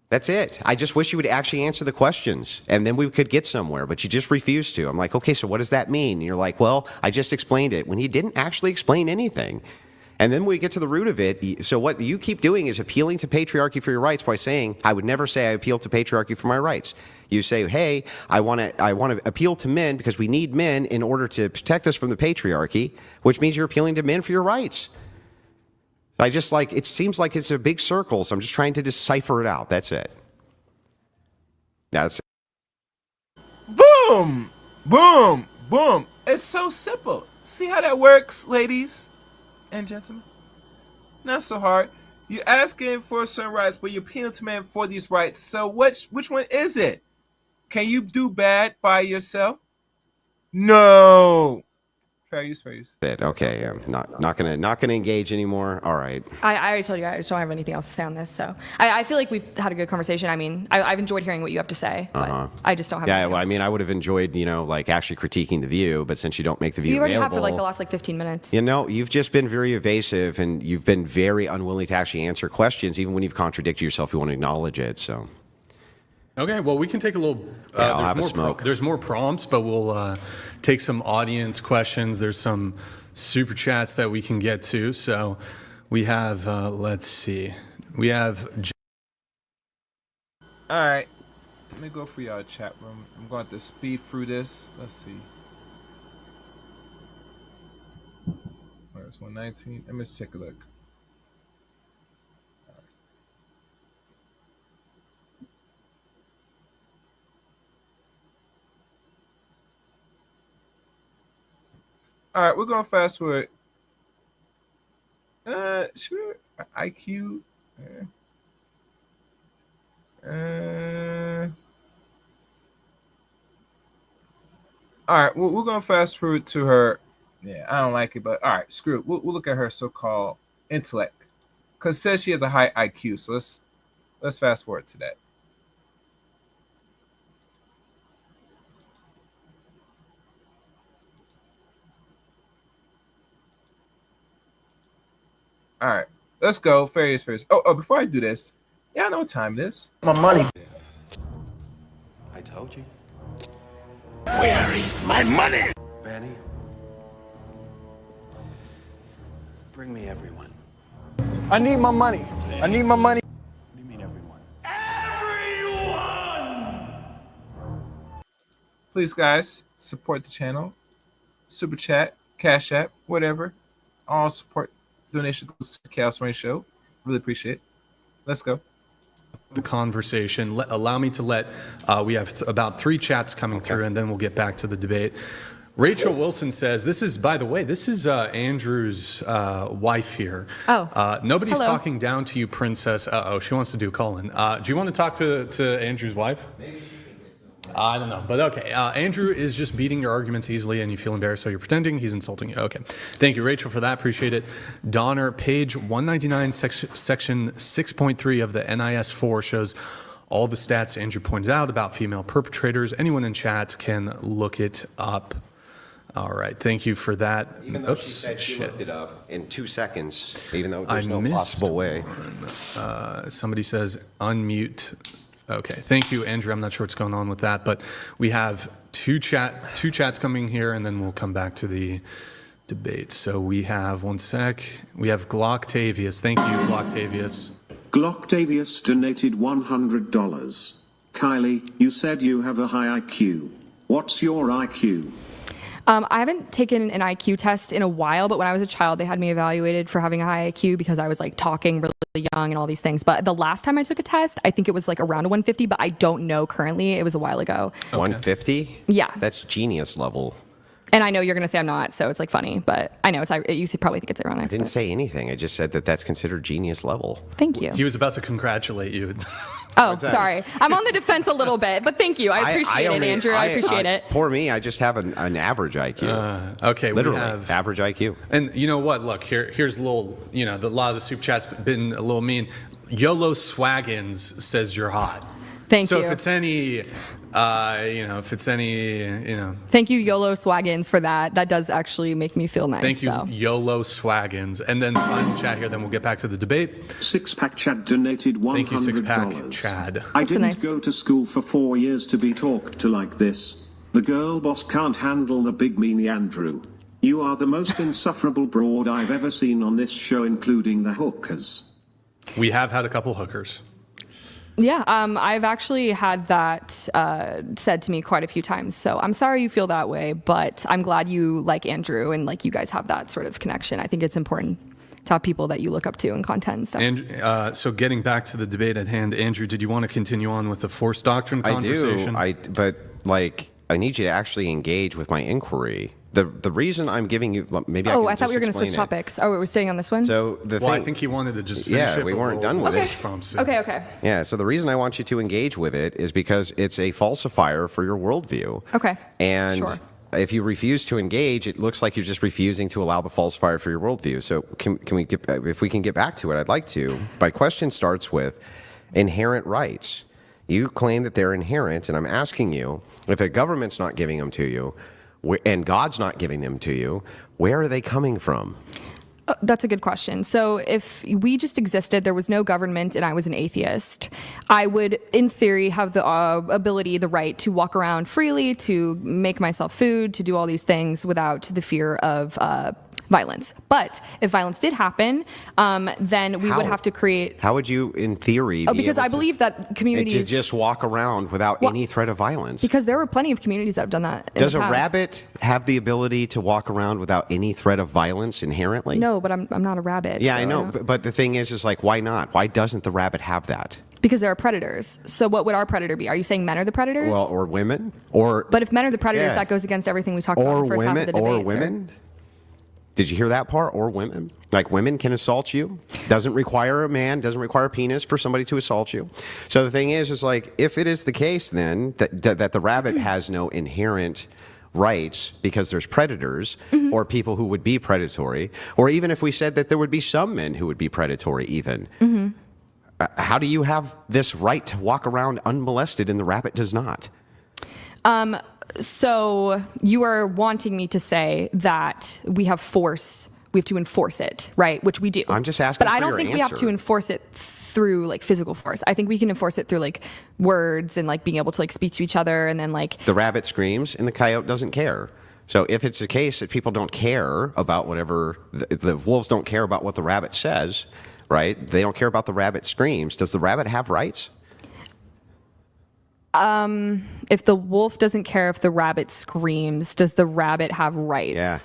That's it. I just wish you would actually answer the questions, and then we could get somewhere, but you just refuse to. I'm like, okay, so what does that mean? And you're like, well, I just explained it, when you didn't actually explain anything. And then we get to the root of it. So what you keep doing is appealing to patriarchy for your rights by saying, I would never say I appeal to patriarchy for my rights. You say, hey, I want to appeal to men because we need men in order to protect us from the patriarchy, which means you're appealing to men for your rights. I just like, it seems like it's a big circle, so I'm just trying to decipher it out. That's it. That's it. Boom. It's so simple. See how that works, ladies and gentlemen? Not so hard. You're asking for certain rights, but you're appealing to men for these rights. So which one is it? Can you do bad by yourself? No. Fair use, fair use. Okay, I'm not gonna engage anymore. All right. I already told you I just don't have anything else to say on this. So I feel like we've had a good conversation. I mean, I've enjoyed hearing what you have to say, but I just don't have. Yeah, well, I mean, I would have enjoyed, like actually critiquing the view, but since you don't make the view you already available, have for like the last 15 minutes. You've just been very evasive, and you've been very unwilling to actually answer questions, even when you've contradicted yourself. You want to acknowledge it, so. Okay, well, we can take a little. I'll have a smoke. There's more prompts, but we'll take some audience questions. There's some super chats that we can get to. So we have, let's see, we have. All right, let me go for y'all chat room. I'm going to speed through this. Let's see. Where's 119? Let me just take a look. All right, we're going fast forward. Sure. IQ. All right, we're going fast forward to her. Yeah, I don't like it, but all right, screw it. We'll look at her so-called intellect, because it says she has a high IQ. So let's fast forward to that. All right, let's go. Fair use, fair use. Oh, before I do this, yeah, I know what time it is. My money. I told you. Where is my money? Benny, bring me everyone. I need my money. I need my money. What do you mean everyone? Please, guys, support the channel. Super chat, Cash App, whatever. All support donation goes to the Chaos Rain Show. Really appreciate it. Let's go. The conversation. Allow me to let, we have about 3 chats coming through, and then we'll get back to the debate. Rachel Wilson says, this is, by the way, this is Andrew's wife here. Oh. Nobody's Hello. talking down to you, princess. Uh-oh, she wants to do a call-in. Do you want to talk to Andrew's wife? Maybe. I don't know, but okay. Andrew is just beating your arguments easily, and you feel embarrassed, so you're pretending he's insulting you. Okay. Thank you, Rachel, for that. Appreciate it. Donner, page 199, section 6.3 of the NIS-4 shows all the stats Andrew pointed out about female perpetrators. Anyone in chat can look it up. All right. Thank you for that. Even though she said she looked it up in 2 seconds, even though there's no possible way. Somebody says unmute. Okay, thank you, Andrew. I'm not sure what's going on with that, but we have two chats coming here, and then we'll come back to the debate. So we have, one sec, we have Glocktavius. Thank you, Glocktavius. Glocktavius donated $100. Kylie, you said you have a high IQ. What's your IQ? I haven't taken an IQ test in a while, but when I was a child, they had me evaluated for having a high IQ because I was like talking really young and all these things. But the last time I took a test, I think it was like around a 150, but I don't know currently. It was a while ago. Okay. 150? Yeah. That's genius level. And I know you're going to say I'm not, so it's like funny, but I know you probably think it's ironic. I didn't say anything. I just said that that's considered genius level. Thank you. He was about to congratulate you. Oh, sorry. I'm on the defense a little bit, but thank you. I appreciate it, Andrew. I appreciate it. Poor me. I just have an average IQ. Okay. Literally, we have average IQ. And you know what? Look, here's a little, a lot of the super chats been a little mean. YOLO Swaggins says you're hot. Thank you. So if it's any, Thank you, YOLO Swaggins, for that. That does actually make me feel nice. Thank you, YOLO Swaggins. And then final chat here, then we'll get back to the debate. Six-Pack Chad donated $100. Thank you, Six-Pack Chad. I didn't go to school for 4 years to be talked to like this. The girl boss can't handle the big meanie Andrew. You are the most insufferable broad I've ever seen on this show, including the hookers. We have had a couple hookers. Yeah, I've actually had that said to me quite a few times. So I'm sorry you feel that way, but I'm glad you like Andrew and like you guys have that sort of connection. I think it's important to have people that you look up to in content and stuff. And so getting back to the debate at hand, Andrew, did you want to continue on with the forced doctrine conversation? I do, but like I need you to actually engage with my inquiry. The reason I'm giving you, maybe I Oh, can I thought we were going just to switch explain it. topics. Oh, we're staying on this one? So the Well, thing, I think he wanted to just finish Yeah, it. we but weren't we'll- done with we'll it. respond soon. Okay. yeah, so the reason I want you to engage with it is because it's a falsifier for your worldview. Okay. And Sure. if you refuse to engage, it looks like you're just refusing to allow the falsifier for your worldview. So can we get, if we can get back to it, I'd like to. My question starts with inherent rights. You claim that they're inherent, and I'm asking you, if the government's not giving them to you, and God's not giving them to you, where are they coming from? That's a good question. So if we just existed, there was no government, and I was an atheist, I would, in theory, have the ability, the right to walk around freely, to make myself food, to do all these things without the fear of violence. But if violence did happen, then we would How? have to create. How would you, in theory, Oh, be because able I to- believe that communities. to just walk around without any threat of violence? Because there were plenty of communities that have done that. Does in a the past. rabbit have the ability to walk around without any threat of violence inherently? No, but I'm not a rabbit. Yeah, so I know. But the thing is like, why not? Why doesn't the rabbit have that? Because there are predators. So what would our predator be? Are you saying men are the predators? Well, or women, or But if men are the predators, Yeah. that goes against everything we talked about in or the first half of the women, debate. or women. Did you hear that part? Or women? Like women can assault you. Doesn't require a man, doesn't require a penis for somebody to assault you. So the thing is like, if it is the case then that the rabbit has no inherent rights because there's predators or people who would be predatory, or even if we said that there would be some men who would be predatory even, how do you have this right to walk around unmolested and the rabbit does not? So you are wanting me to say that we have force, we have to enforce it, right? Which we do. I'm just asking But I for don't your think we have answer. to enforce it through like physical force. I think we can enforce it through like words and like being able to like speak to each other and then like. The rabbit screams and the coyote doesn't care. So if it's the case that people don't care about whatever, the wolves don't care about what the rabbit says, right? They don't care about the rabbit screams. Does the rabbit have rights? If the wolf doesn't care if the rabbit screams, does the rabbit have rights? Yeah.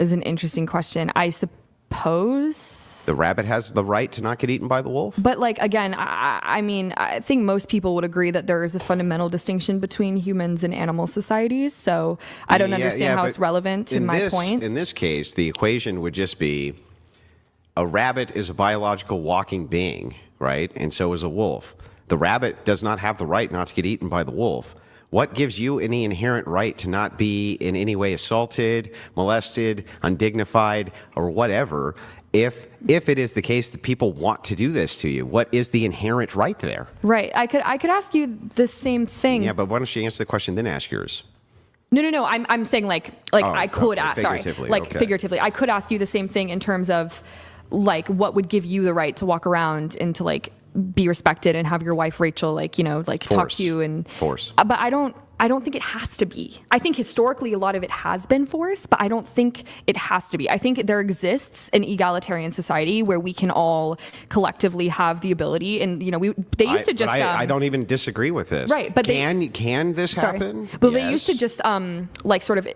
Is an interesting question. I suppose. The rabbit has the right to not get eaten by the wolf? But like again, I mean, I think most people would agree that there is a fundamental distinction between humans and animal societies. So I don't understand how but it's relevant to in my this, point. In this case, the equation would just be a rabbit is a biological walking being, right? And so is a wolf. The rabbit does not have the right not to get eaten by the wolf. What gives you any inherent right to not be in any way assaulted, molested, undignified, or whatever if it is the case that people want to do this to you? What is the inherent right there? Right. I could ask you the same thing. Yeah, but why don't you answer the question, then ask yours? No. I'm saying like I could ask. Sorry. figuratively, Like okay. figuratively, I could ask you the same thing in terms of like what would give you the right to walk around and to like be respected and have your wife Rachel like like talk Force. to you and Force. But I don't think it has to be. I think historically a lot of it has been forced, but I don't think it has to be. I think there exists an egalitarian society where we can all collectively have the ability, and they used to just. I don't even disagree with this. Right, but can this Sorry. happen? But they used to Yes. just like sort of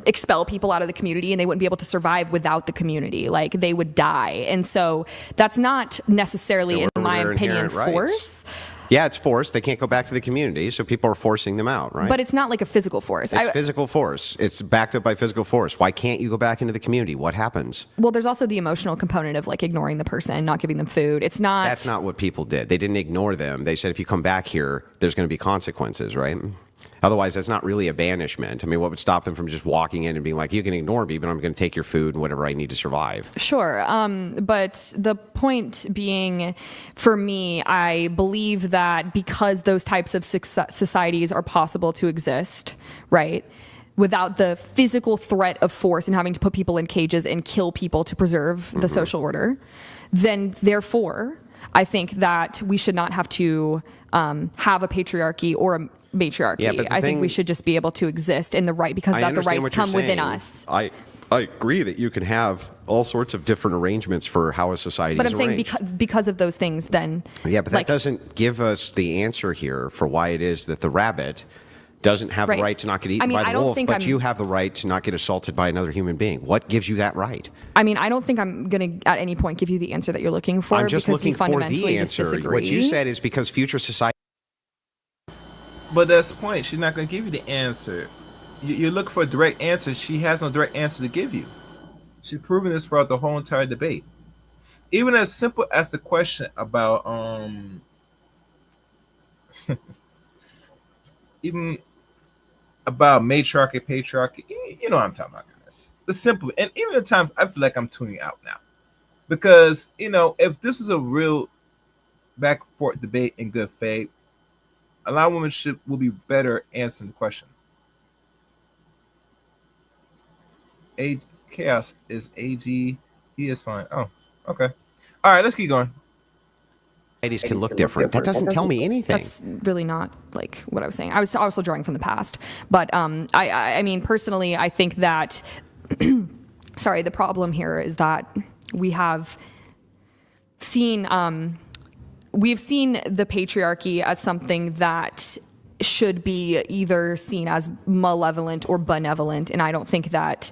expel people out of the community, and they wouldn't be able to survive without the community. Like they would die, and so that's not necessarily, So in where my were their opinion, inherent rights? force. Yeah, it's forced. They can't go back to the community, so people are forcing them out, right? But it's not like a physical force. It's physical force. It's backed up by physical force. Why can't you go back into the community? What happens? Well, there's also the emotional component of like ignoring the person, not giving them food. It's not. That's not what people did. They didn't ignore them. They said, if you come back here, there's going to be consequences, right? Otherwise, that's not really a banishment. I mean, what would stop them from just walking in and being like, you can ignore me, but I'm going to take your food and whatever I need to survive? Sure. But the point being, for me, I believe that because those types of societies are possible to exist, right, without the physical threat of force and having to put people in cages and kill people to preserve the social order, then therefore, I think that we should not have to have a patriarchy or a matriarchy. Yeah, but the I think thing- we should just be able to exist in the right because I that the understand rights what you're come within saying. us. I agree that you can have all sorts of different arrangements for how a society But is I'm saying arranged. because of those things, then Yeah, but that like, doesn't give us the answer here for why it is that the rabbit doesn't have Right. the right to not get eaten I mean, by I the don't wolf, think but I'm- you have the right to not get assaulted by another human being. What gives you that right? I mean, I don't think I'm going to at any point give you the answer that you're looking for I'm just because looking we for fundamentally the just answer. disagree. What you said is because future society. But that's the point. She's not going to give you the answer. You're looking for a direct answer. She has no direct answer to give you. She's proven this throughout the whole entire debate. Even as simple as the question about even about matriarchy, patriarchy. You know what I'm talking about, guys. The simple, and even at times I feel like I'm tuning out now. Because, if this is a real back and forth debate in good faith, a lot of women will be better answering the question. Chaos is AG. He is fine. Oh, okay. All right, let's keep going. Ladies can look different. That doesn't tell me anything. That's really not like what I was saying. I was also drawing from the past, but I mean, personally, I think that sorry, the problem here is that we have seen we've seen the patriarchy as something that should be either seen as malevolent or benevolent, and I don't think that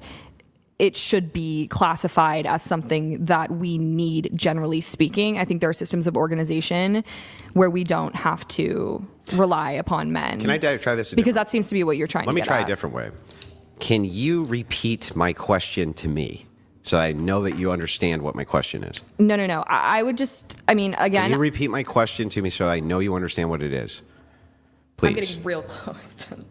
it should be classified as something that we need, generally speaking. I think there are systems of organization where we don't have to rely upon men. Can I try this? Because that seems to be what you're trying to get at. Let me try a different way. Can you repeat my question to me so I know that you understand what my question is? No. I would just, I mean, again. Can you repeat my question to me so I know you understand what it is? Please. I'm getting real close to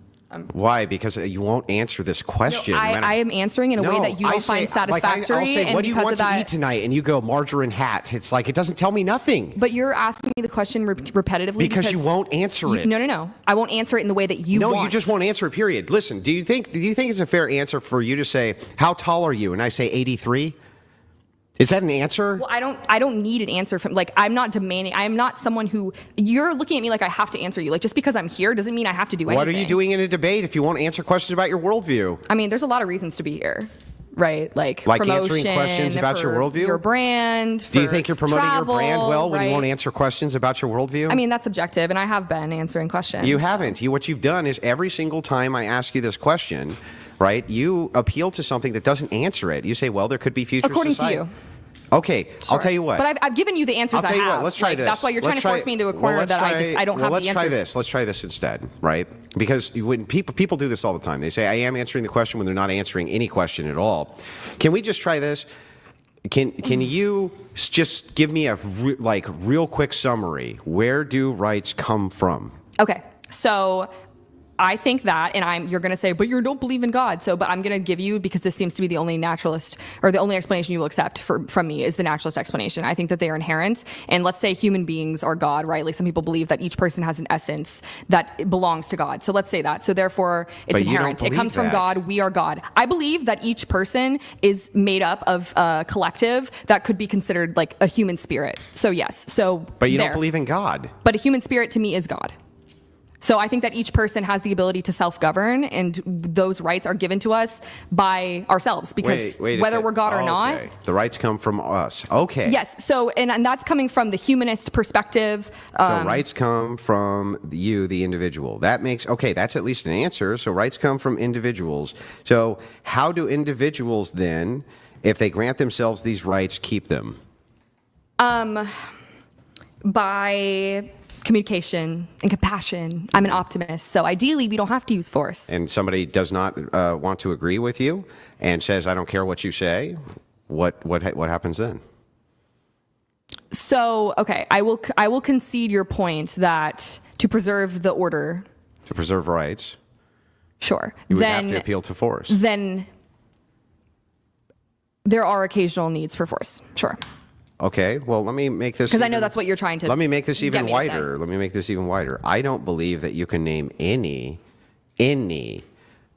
Why? Because you won't answer this question. No, I am answering in a way that you don't find satisfactory. I'll say, and what do you because want of that, to eat tonight? And you go, margarine hat. It's like, it doesn't tell me nothing. But you're asking me the question repetitively because you won't answer it. No. I won't answer it in the way that you want. No, you just won't answer it, period. Listen, do you think it's a fair answer for you to say, how tall are you? And I say 83? Is that an answer? Well, I don't need an answer from, like, I'm not demanding. I'm not someone who, you're looking at me like I have to answer you. Like, just because I'm here doesn't mean I have to do anything. What are you doing in a debate if you won't answer questions about your worldview? I mean, there's a lot of reasons to be here, right? Like answering promotion, questions about your worldview? your brand. Do you think you're promoting travel, your brand well when right? you won't answer questions about your worldview? I mean, that's subjective, and I have been answering questions. You haven't. What you've done is every single time I ask you this question, right, you appeal to something that doesn't answer it. You say, well, there could be future According society. to you. Okay, Sure. I'll tell you what. But I've given you the answers I'll tell I you have. what. Let's try this. That's why you're trying to force me into a corner that I don't have the answers. Let's try this. Let's try this instead, right? Because when people do this all the time. They say, I am answering the question when they're not answering any question at all. Can we just try this? Can you just give me a real quick summary? Where do rights come from? Okay, so I think that, and you're going to say, but you don't believe in God. But I'm going to give you, because this seems to be the only naturalist, or the only explanation you will accept from me is the naturalist explanation. I think that they are inherent. And let's say human beings are God, right? Like some people believe that each person has an essence that belongs to God. So let's say that. So therefore, it's inherent. It comes from God. We are God. I believe that each person is made up of a collective that could be considered like a human spirit. So yes. But you don't believe in God. But a human spirit to me is God. So I think that each person has the ability to self-govern, and those rights are given to us by ourselves, because whether we're God or not. The rights come from us. Okay. Yes. So, and that's coming from the humanist perspective. So rights come from you, the individual. That's at least an answer. So rights come from individuals. So how do individuals then, if they grant themselves these rights, keep them? By communication and compassion. I'm an optimist, so ideally we don't have to use force. And somebody does not want to agree with you and says, I don't care what you say, what happens then? So, okay, I will concede your point that to preserve the order, to preserve rights, sure, you would have to appeal to force. Then there are occasional needs for force, sure. Okay, well, let me make this... Because I know that's what you're trying to... Let me make this even wider. Let me make this even wider. I don't believe that you can name any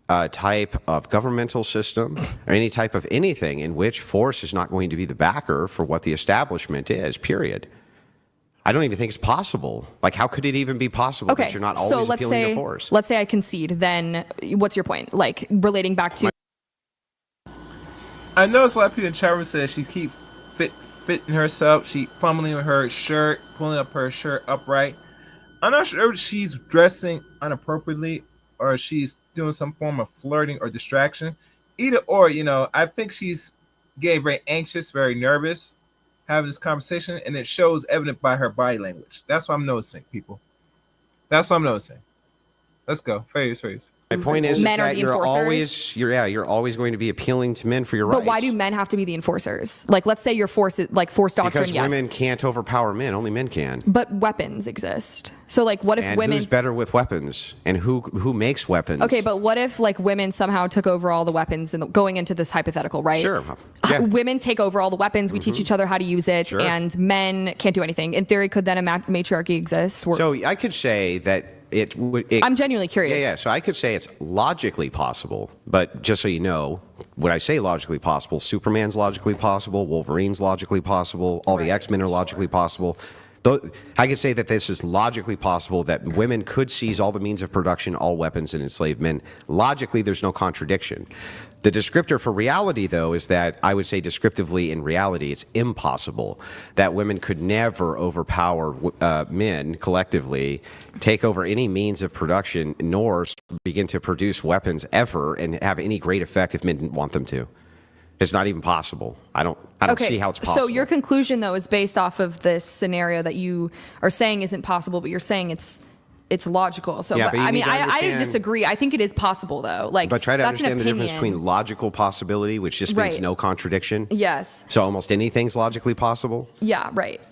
type of governmental system or any type of anything in which force is not going to be the backer for what the establishment is, period. I don't even think it's possible. Like, how could it even be possible that you're not always appealing to force? Let's say I concede, then what's your point? Like, relating back to... I noticed a lot of people in chat room say she keep fitting herself. She fumbling with her shirt, pulling up her shirt upright. I'm not sure if she's dressing inappropriately or she's doing some form of flirting or distraction. Either or, I think she's getting very anxious, very nervous, having this conversation, and it shows evident by her body language. That's what I'm noticing, people. That's what I'm noticing. Let's go. Fair use. My point is men are that the you're enforcers. you're always going to be appealing to men for your rights. But why do men have to be the enforcers? Like, let's say you're forced doctrine, Because yes. women can't overpower men. Only men can. But weapons exist. So, like, what if And women... who's better with weapons? And who makes weapons? Okay, but what if, like, women somehow took over all the weapons and going into this hypothetical, right? Sure. Yeah. Women take over all the weapons. We teach each other how to use it, Sure. and men can't do anything. In theory, could then a matriarchy exist? So I could say that I'm genuinely curious. Yeah. So I could say it's logically possible, but just so you know, when I say logically possible, Superman's logically possible, Wolverine's logically possible, all the X-Men are logically possible. I could say that this is logically possible, that women could seize all the means of production, all weapons, and enslave men. Logically, there's no contradiction. The descriptor for reality, though, is that I would say descriptively in reality, it's impossible that women could never overpower men collectively, take over any means of production, nor begin to produce weapons ever and have any great effect if men didn't want them to. It's not even possible. I don't see how it's possible. So your conclusion, though, is based off of this scenario that you are saying isn't possible, but you're saying it's logical. So, Yeah, but you need to I understand- disagree. I think it is possible, though. Like, But try to that's an understand the difference opinion. between logical possibility, which just means Right. no contradiction. Yes. So almost anything's logically possible. Yeah. Right.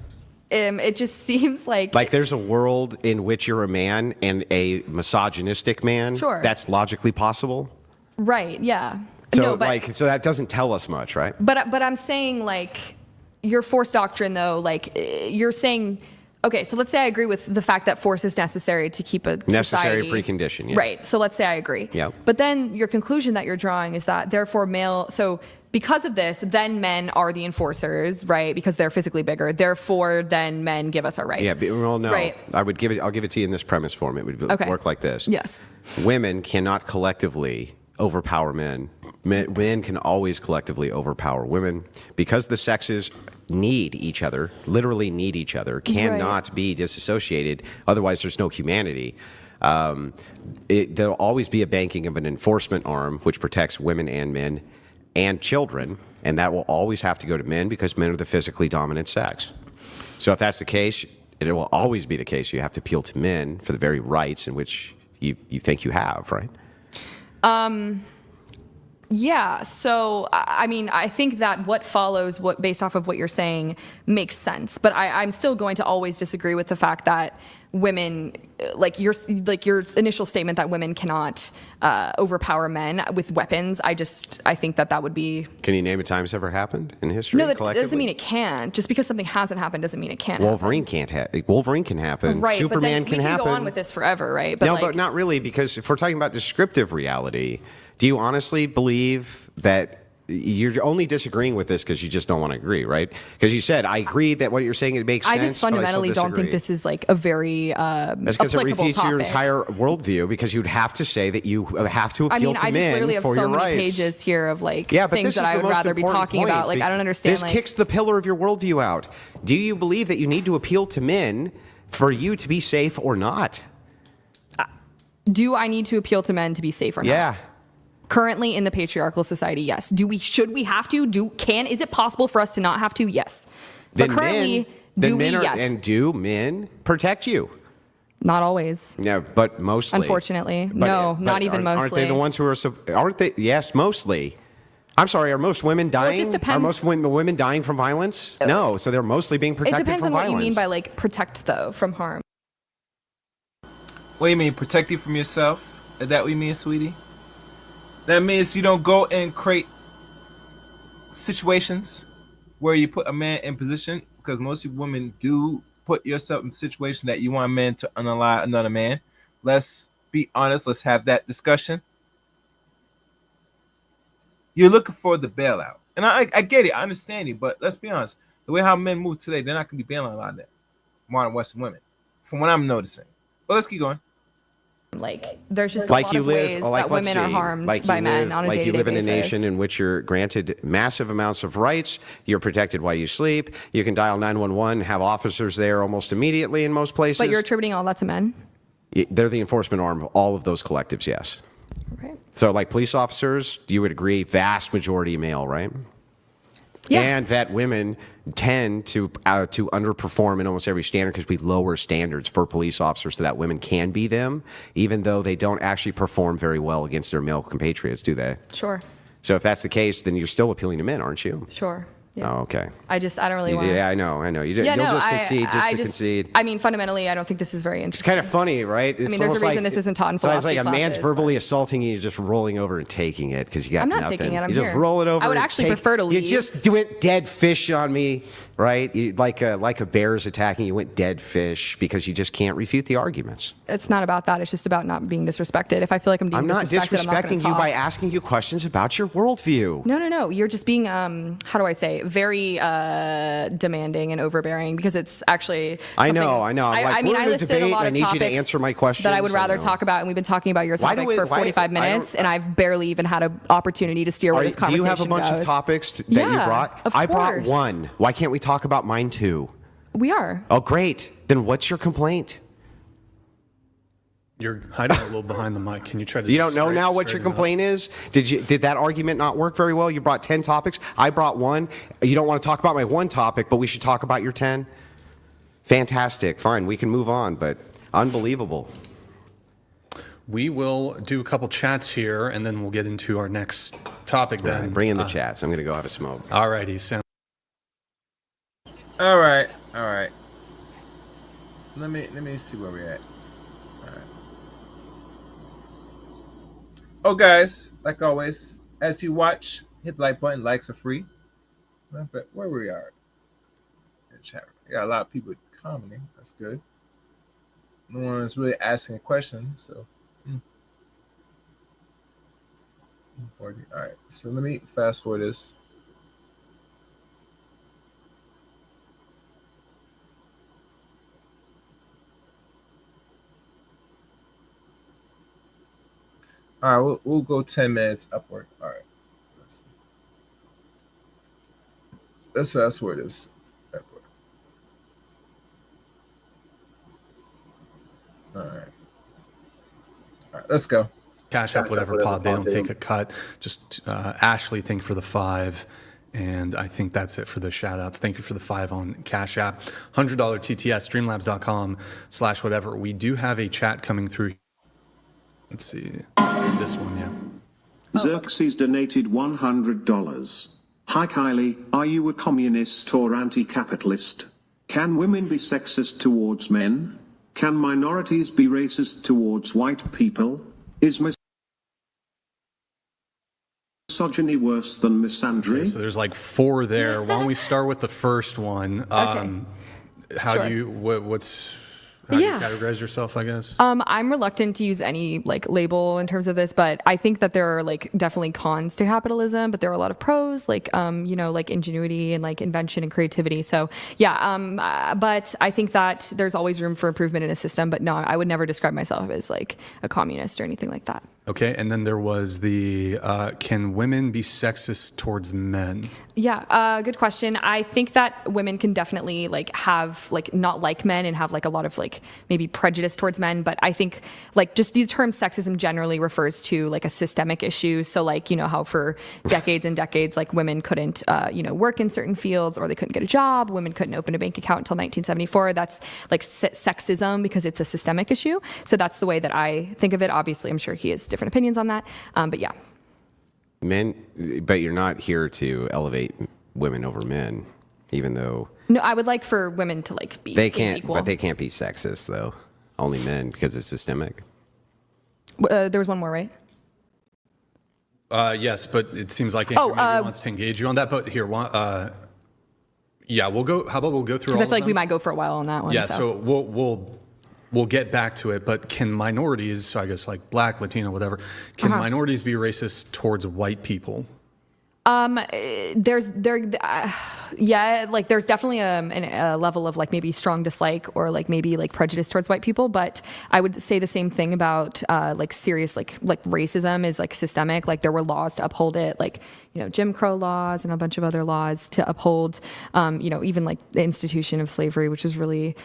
It just seems like There's a world in which you're a man and a misogynistic man. Sure. That's logically possible. right. Yeah. So no, but so that doesn't tell us much, right? But I'm saying, like, your force doctrine, though, like, you're saying, okay, so let's say I agree with the fact that force is necessary to keep a Necessary society. precondition, yeah. Right. So let's say I agree. Yeah. But then your conclusion that you're drawing is that therefore so because of this, then men are the enforcers, right? Because they're physically bigger. Therefore, then men give us our rights. Yeah, well, no. Right. I'll give it to you in this premise form. It would Okay. work like this. Yes. Women cannot collectively overpower men. Men can always collectively overpower women because the sexes need each other, literally need each other, cannot be disassociated. Otherwise, there's no humanity. There'll always be a banking of an enforcement arm which protects women and men and children, and that will always have to go to men because men are the physically dominant sex. So if that's the case, it will always be the case. You have to appeal to men for the very rights in which you think you have, right? Yeah. So, I mean, I think that what follows, based off of what you're saying, makes sense. But I'm still going to always disagree with the fact that women, like your initial statement that women cannot overpower men with weapons. I think that would be. Can you name a time it's ever happened in history? No, that collectively? doesn't mean it can't. Just because something hasn't happened doesn't mean it can't. Wolverine can't happen. Wolverine can happen. Right, Superman but then we can go on with this forever, right? No, but not really, because if we're talking about descriptive reality, do you honestly believe that you're only disagreeing with this because you just don't want to agree, right? Because you said, I agree that what you're saying, it makes sense. I just but fundamentally still don't think disagree." this is like a very That's because it applicable refutes your topic. entire worldview, because you'd have to say that you have to appeal I mean, to I just men literally have for so your many rights. pages here of like Yeah, but things this that is I the would most rather be important talking point. about. Like, I don't understand. This kicks the pillar of your worldview out. Do you believe that you need to appeal to men for you to be safe or not? Do I need to appeal to men to be safe or not? Yeah. Currently in the patriarchal society, yes. Should we have to? Is it possible for us to not have to? Yes. But currently, yes. And do men protect you? Not always. Yeah, but mostly. Unfortunately. No, not even mostly. Aren't they the ones who are, aren't they? Yes, mostly. I'm sorry, are most women dying? Well, it just depends. Are most women dying from violence? No, so they're mostly being It protected depends from on violence. what you mean by like protect though from harm. What do you mean, protect you from yourself? Is that what you mean, sweetie? That means you don't go and create situations where you put a man in position, because most women do put yourself in a situation that you want a man to unalive another man. Let's be honest. Let's have that discussion. You're looking for the bailout. And I get it. I understand you. But let's be honest. The way how men move today, they're not going to be bailing a lot of that. Modern Western women. From what I'm noticing. But let's keep going. Like, there's just like a lot you of live, ways like, that let's women are see, harmed like by you men live, on a like day-to-day you live in a basis. nation in which you're granted massive amounts of rights. You're protected while you sleep. You can dial 911, have officers there almost immediately in most places. But you're attributing all that to men? They're the enforcement arm of all of those collectives, yes. Right. So like police officers, you would agree, vast majority male, right? Yeah. And that women tend to underperform in almost every standard because we lower standards for police officers so that women can be them, even though they don't actually perform very well against their male compatriots, do they? Sure. So if that's the case, then you're still appealing to men, aren't you? Sure. Yeah. Oh, okay. I don't really want. Yeah, I know. You'll Yeah, just concede just to concede. I mean, fundamentally, I don't think this is very interesting. It's kind of funny, right? It's there's a reason this isn't taught in philosophy It's like a man's classes, verbally assaulting you, just rolling over and taking it because you got I'm not nothing. taking it. I'm you here. just roll it over. I would and actually prefer to leave. You just went dead fish on me, right? Like a bear's attacking you, went dead fish because you just can't refute the arguments. It's not about that. It's just about not being disrespected. If I feel like I'm being I'm not disrespected, I'm not disrespecting going to you talk. by asking you questions about your worldview. No. You're just being, how do I say, very demanding and overbearing because it's actually. I know. I Like, mean, we're I in a listed debate. a lot I of need you to topics answer my questions. that I would rather I know. talk about, and we've been talking about your topic for 45 minutes, I and I've barely even had an opportunity to steer where this Do conversation you have a bunch goes. of topics that Yeah, you brought? of I brought course. one. Why can't we talk about mine too? We are. Oh, great. Then what's your complaint? You're hiding a little behind the mic. Can you try to? You don't know straighten- now what your straighten it up? complaint is? Did that argument not work very well? You brought 10 topics. I brought one. You don't want to talk about my one topic, but we should talk about your 10? Fantastic. Fine. We can move on, but unbelievable. We will do a couple chats here, and then we'll get into our next topic. All Then right, bring in the chats. I'm going to go have a smoke. All righty, Sam. All right. Let me see where we're at. All right. Oh, guys, like always, as you watch, hit the like button. Likes are free. But where we are, in the chat, we got a lot of people commenting. That's good. No one is really asking a question, so. All right, so let me fast forward this. All right, we'll go 10 minutes upward. All right, let's fast forward this upward. All right, let's go. Cash App, whatever pod. They don't take a cut. Just Ashley, thank you for the 5. And I think that's it for the shout outs. Thank you for the 5 on Cash App. $100 TTS, streamlabs.com/whatever. We do have a chat coming through. Let's see. This one, yeah. Xerxes donated $100. Hi Kylie, are you a communist or anti-capitalist? Can women be sexist towards men? Can minorities be racist towards white people? Is misogyny worse than misandry? Okay, so there's like 4 there. Why don't we start with the first one? How Sure. do you how do you categorize yourself, I guess? I'm reluctant to use any like label in terms of this, but I think that there are like definitely cons to capitalism, but there are a lot of pros, like like ingenuity and like invention and creativity. So yeah, but I think that there's always room for improvement in a system. But no, I would never describe myself as like a communist or anything like that. Okay, and then there was the can women be sexist towards men? Yeah, good question. I think that women can definitely like have like not like men and have like a lot of like maybe prejudice towards men, but I think like just the term sexism generally refers to like a systemic issue. So like, how for decades and decades, like women couldn't, work in certain fields or they couldn't get a job. Women couldn't open a bank account until 1974. That's like sexism because it's a systemic issue. So that's the way that I think of it. Obviously, I'm sure he has different opinions on that. But yeah. Men, but you're not here to elevate women over men, even though No, I would like for women to like be equal. but they can't be sexist though. Only men because it's systemic. There was one more, right? Yes, but it seems like Andrew maybe wants to engage you on that. But here, we'll go. How about we'll go through all Because I of feel like them? we might go for a while on that one. Yeah, so we'll get back to it. But can minorities, so I guess like Black, Latino, whatever, can minorities be racist towards white people? Yeah, like there's definitely a level of like maybe strong dislike or like maybe like prejudice towards white people, but I would say the same thing about like serious like racism is like systemic. Like there were laws to uphold it, like Jim Crow laws and a bunch of other laws to uphold even like the institution of slavery, which is really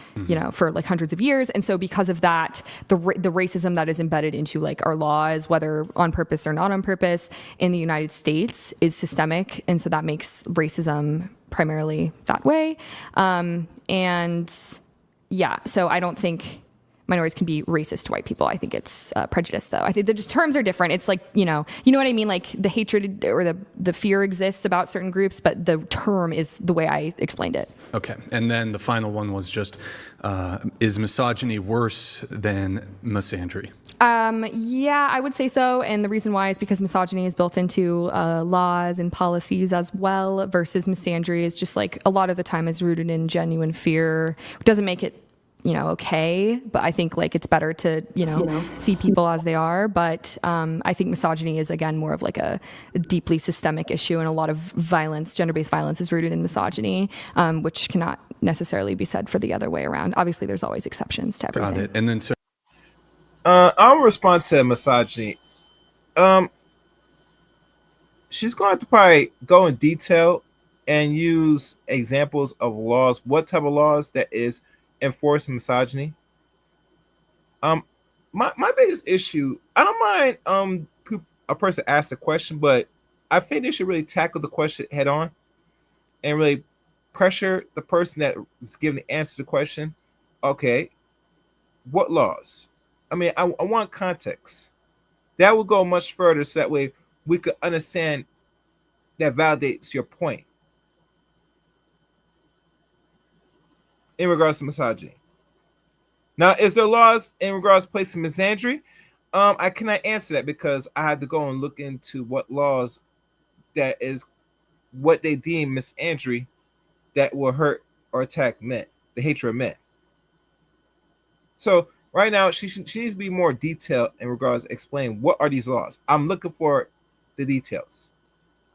for like hundreds of years. And so because of that, the racism that is embedded into like our laws, whether on purpose or not on purpose, in the United States is systemic, and so that makes racism primarily that way. So I don't think minorities can be racist to white people. I think it's prejudice, though. I think the just terms are different. It's like, you know what I mean? Like the hatred or the fear exists about certain groups, but the term is the way I explained it. Okay. And then the final one was just, is misogyny worse than misandry? Yeah, I would say so. And the reason why is because misogyny is built into laws and policies as well, versus misandry is just like a lot of the time is rooted in genuine fear. It doesn't make it, okay, but I think like it's better to, see people as they are. But I think misogyny is, again, more of like a deeply systemic issue, and a lot of violence, gender-based violence, is rooted in misogyny, which cannot necessarily be said for the other way around. Obviously, there's always exceptions to everything. Got it. And then so I'll respond to misogyny. She's going to have to probably go in detail and use examples of laws. What type of laws that is enforcing misogyny? My biggest issue, I don't mind a person asks a question, but I think they should really tackle the question head on and really pressure the person that is giving the answer to the question. Okay, what laws? I mean, I want context. That would go much further, so that way we could understand that validates your point in regards to misogyny. Now, is there laws in regards to placing misandry? I cannot answer that because I had to go and look into what laws that is what they deem misandry that will hurt or attack men, the hatred of men. So right now, she needs to be more detailed in regards to explain what are these laws. I'm looking for the details.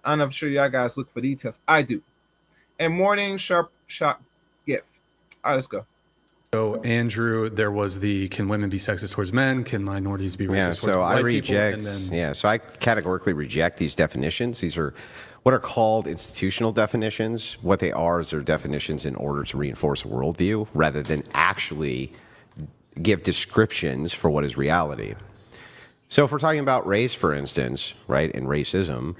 I'm sure y'all guys look for details. I do. And morning sharp shot gift. All right, let's go. So Andrew, there was the can women be sexist towards men? Can minorities be racist towards white people? So I categorically reject these definitions. These are what are called institutional definitions. What they are is they're definitions in order to reinforce a worldview rather than actually give descriptions for what is reality. So if we're talking about race, for instance, right, and racism,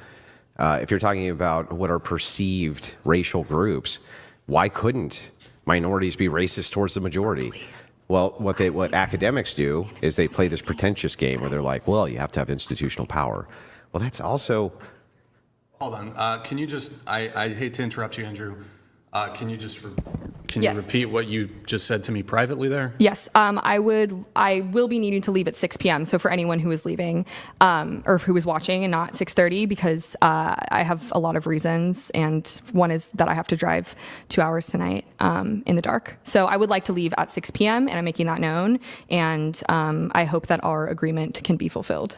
if you're talking about what are perceived racial groups, why couldn't minorities be racist towards the majority? Well, what academics do is they play this pretentious game where they're like, well, you have to have institutional power. Well, that's also... Hold on. Can you just... I hate to interrupt you, Andrew. Can you just... Can Yes. you repeat what you just said to me privately there? Yes, I will be needing to leave at 6 p.m. So for anyone who is leaving, or who is watching and not 6:30, because I have a lot of reasons, and one is that I have to drive 2 hours tonight in the dark. So I would like to leave at 6 p.m. and I'm making that known, and I hope that our agreement can be fulfilled.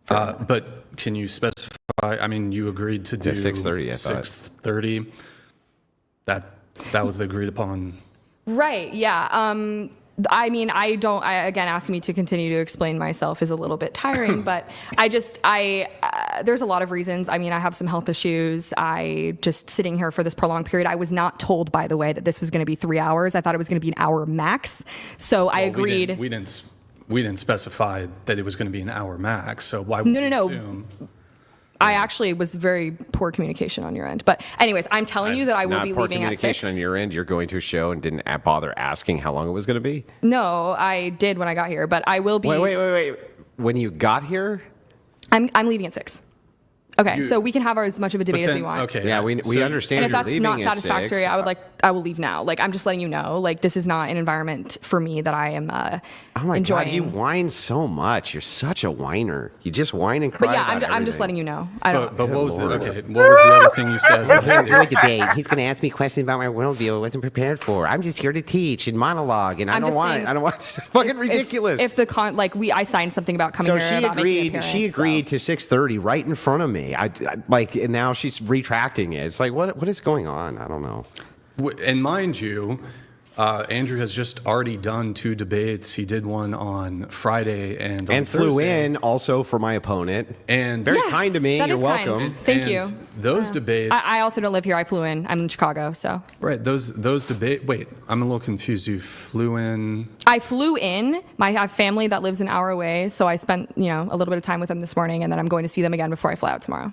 But can you specify? I mean, you agreed to do 6:30. I thought 6:30. That was the agreed upon. Right. Yeah. I mean, again, asking me to continue to explain myself is a little bit tiring, but there's a lot of reasons. I mean, I have some health issues. I just sitting here for this prolonged period. I was not told, by the way, that this was going to be 3 hours. I thought it was going to be an hour max. So I agreed. We didn't specify that it was going to be an hour max. So why would you assume? I actually was very poor communication on your end. But anyways, I'm telling you that I will be leaving at 6. Not poor communication on your end. You're going to a show and didn't bother asking how long it was going to be? No, I did when I got here, but I will be. Wait. When you got here? I'm leaving at 6. Okay, so we can have as much of a debate as we want. Okay. Yeah, we understand. And if you're that's leaving not at satisfactory, 6. I would like I will leave now. Like, I'm just letting you know, like, this is not an environment for me that I am Oh my enjoying. God, you whine so much. You're such a whiner. You just whine and cry. But yeah, about I'm just everything. letting you know. I don't. But what was the other thing you said? I can't do a debate. He's going to ask me questions about my worldview I wasn't prepared for. I'm just here to teach and monologue, and I don't want. It's fucking ridiculous. If I signed something about coming So here. she about making an agreed. She appearance, agreed to 6:30 right in front of me. I like, and now she's retracting it. It's like, what is going on? I don't know. And mind you, Andrew has just already done 2 debates. He did one on Friday and on flew Thursday. in also for my opponent. And very kind to me. that You're is kind. welcome. Thank And you. Those debates. I also don't live here. I flew in. I'm in Chicago, so. Right. Those debate. Wait, I'm a little confused. You flew in. I flew in. I have family that lives an hour away, so I spent a little bit of time with them this morning, and then I'm going to see them again before I fly out tomorrow.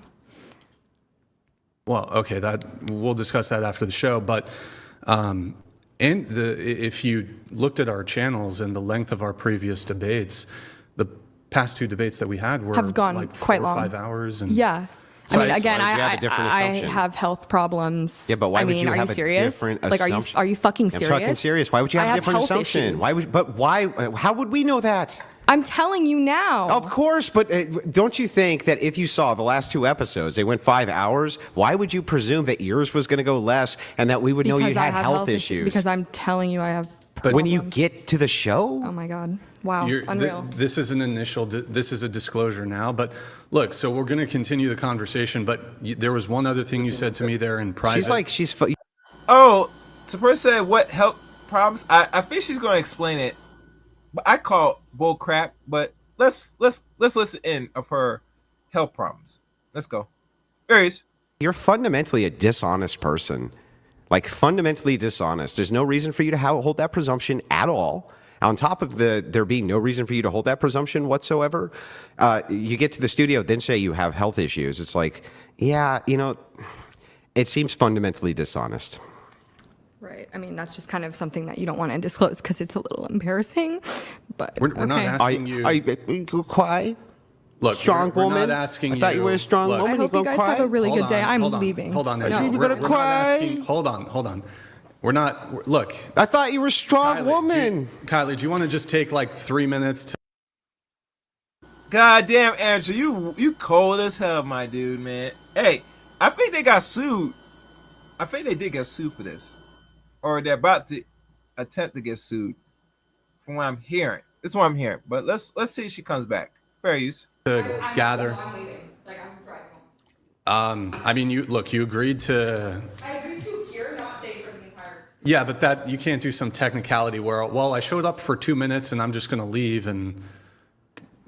Well, okay. We'll discuss that after the show, but. If you looked at our channels and the length of our previous debates, the past 2 debates that we had were have gone like 4 quite or long. 5 hours. And Yeah. So I mean, again, why would you have a different I assumption? have health problems. Yeah, but why would you are have you a serious? different Like, assumption? are you fucking serious? I'm fucking serious. Why would you have I a different health assumption? issues. Why would? But why? How would we know that? I'm telling you now. Of course, but don't you think that if you saw the last 2 episodes, they went 5 hours, why would you presume that yours was going to go less and that we would know you Because I had have health issues? Because I'm telling you, I have But when you problems. get to the show, Oh my God. Wow. Unreal. This is an initial. This is a disclosure now. But look, so we're going to continue the conversation. But there was one other thing you said to me there in private. Oh, Sapir said what health problems? I think she's going to explain it, but I call bull crap. But let's listen in of her health problems. Let's go. There he is. You're fundamentally a dishonest person. Like, fundamentally dishonest. There's no reason for you to hold that presumption at all. On top of there being no reason for you to hold that presumption whatsoever, you get to the studio, then say you have health issues. It's like, yeah, it seems fundamentally dishonest. Right. I mean, that's just kind of something that you don't want to disclose because it's a little embarrassing. But We're not asking you. Are you going to cry? Look, strong we're woman. not asking I thought you were a strong woman. I hope you guys have a really good day. I'm leaving. Hold on. No. We're not asking. Hold on. We're not. Look. I thought you were a strong woman. Kylie, do you want to just take like 3 minutes to? God damn, Andrew, you cold as hell, my dude, man. Hey, I think they got sued. I think they did get sued for this, or they're about to attempt to get sued. From what I'm hearing, this is what I'm hearing. But let's see if she comes back. Fair use. To gather. I mean, you agreed to. I agreed to appear, not stay for the entire. Yeah, but that you can't do some technicality where, well, I showed up for 2 minutes and I'm just going to leave and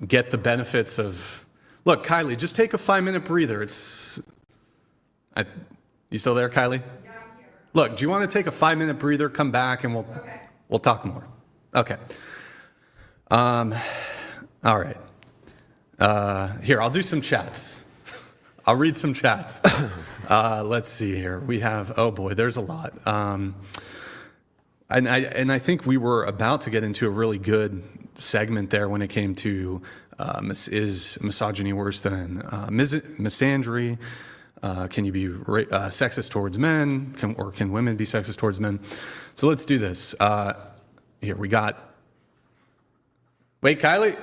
get the benefits of. Look, Kylie, just take a 5-minute breather. You still there, Kylie? Yeah, I'm here. Look, do you want to take a 5-minute breather? Come back and we'll talk more. Okay. All right. Here, I'll do some chats. I'll read some chats. Let's see here. We have, oh boy, there's a lot. And I think we were about to get into a really good segment there when it came to is misogyny worse than misandry? Can you be sexist towards men? Can women be sexist towards men? So let's do this. Here, we got. Wait, Kylie?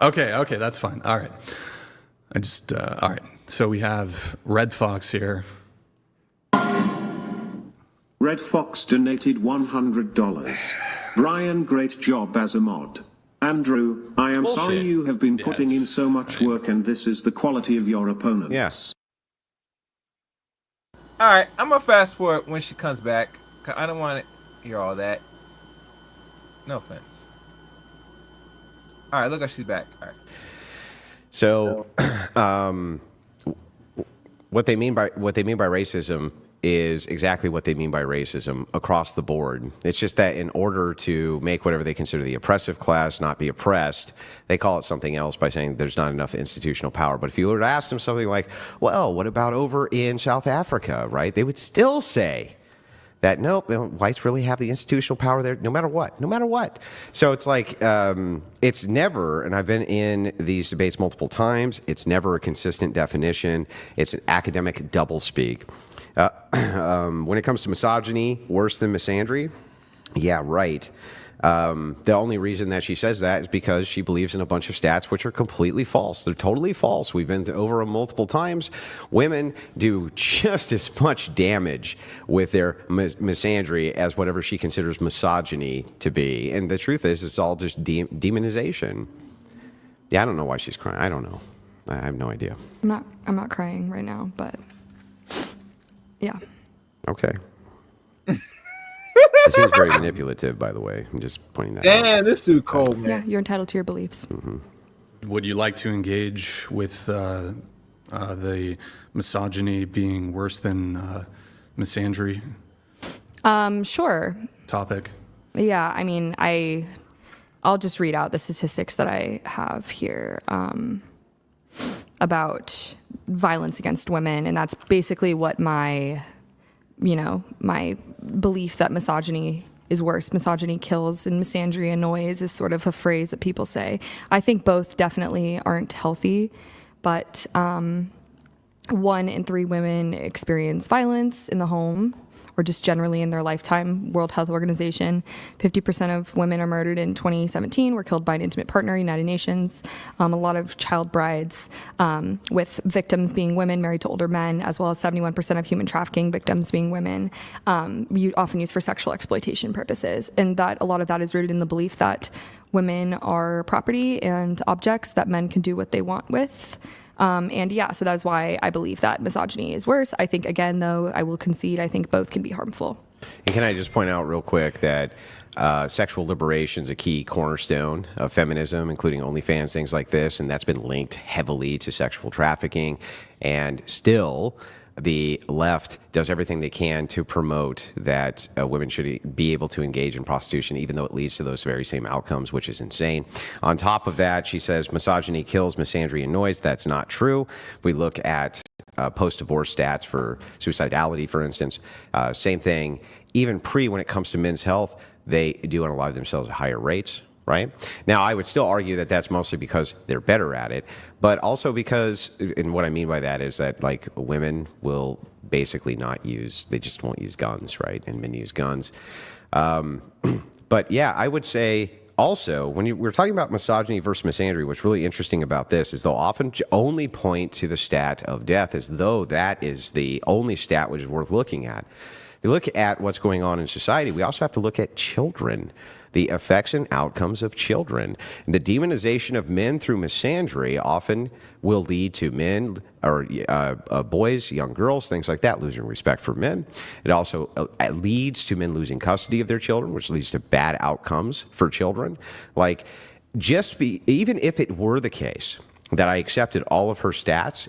Okay, that's fine. All right. All right. So we have Red Fox here. Red Fox donated $100. Brian, great job as a mod. Andrew, I am sorry bullshit. you have been putting in so much work and this is the quality of your opponents. Yes. All right, I'm gonna fast forward when she comes back. 'Cause I don't want to hear all that. No offense. All right, look like she's back. All right. So, what they mean by racism is exactly what they mean by racism across the board. It's just that in order to make whatever they consider the oppressive class not be oppressed, they call it something else by saying there's not enough institutional power. But if you were to ask them something like, well, what about over in South Africa, right? They would still say that, nope, whites really have the institutional power there no matter what. So it's like, it's never, and I've been in these debates multiple times, it's never a consistent definition. It's an academic doublespeak. When it comes to misogyny, worse than misandry? Yeah, right. The only reason that she says that is because she believes in a bunch of stats which are completely false. They're totally false. We've been over them multiple times. Women do just as much damage with their misandry as whatever she considers misogyny to be. And the truth is, it's all just demonization. Yeah, I don't know why she's crying. I don't know. I have no idea. I'm not crying right now, but yeah. Okay. It seems very manipulative, by the way. I'm just pointing that out. Damn, this dude cold, man. Yeah, you're entitled to your beliefs. Would you like to engage with the misogyny being worse than misandry Sure. topic? Yeah, I mean, I'll just read out the statistics that I have here about violence against women, and that's basically what my belief that misogyny is worse. Misogyny kills and misandry annoys is sort of a phrase that people say. I think both definitely aren't healthy, but 1 in 3 women experience violence in the home or just generally in their lifetime. World Health Organization, 50% of women are murdered in 2017 were killed by an intimate partner, United Nations. A lot of child brides, with victims being women married to older men, as well as 71% of human trafficking victims being women, often used for sexual exploitation purposes. And that a lot of that is rooted in the belief that women are property and objects that men can do what they want with. And yeah, so that is why I believe that misogyny is worse. I think, again, though, I will concede, I think both can be harmful. And can I just point out real quick that sexual liberation is a key cornerstone of feminism, including OnlyFans, things like this, and that's been linked heavily to sexual trafficking. And still, the left does everything they can to promote that women should be able to engage in prostitution, even though it leads to those very same outcomes, which is insane. On top of that, she says misogyny kills, misandry annoys. That's not true. We look at post-divorce stats for suicidality, for instance. Same thing. Even when it comes to men's health, they do unalive themselves at higher rates. Right? Now, I would still argue that that's mostly because they're better at it, but also because, and what I mean by that is that, like, women will basically they just won't use guns, right? And men use guns. But yeah, I would say also, when we're talking about misogyny versus misandry, what's really interesting about this is they'll often only point to the stat of death as though that is the only stat which is worth looking at. If you look at what's going on in society, we also have to look at children. The effects and outcomes of children. The demonization of men through misandry often will lead to men or boys, young girls, things like that, losing respect for men. It also leads to men losing custody of their children, which leads to bad outcomes for children. Like, even if it were the case that I accepted all of her stats,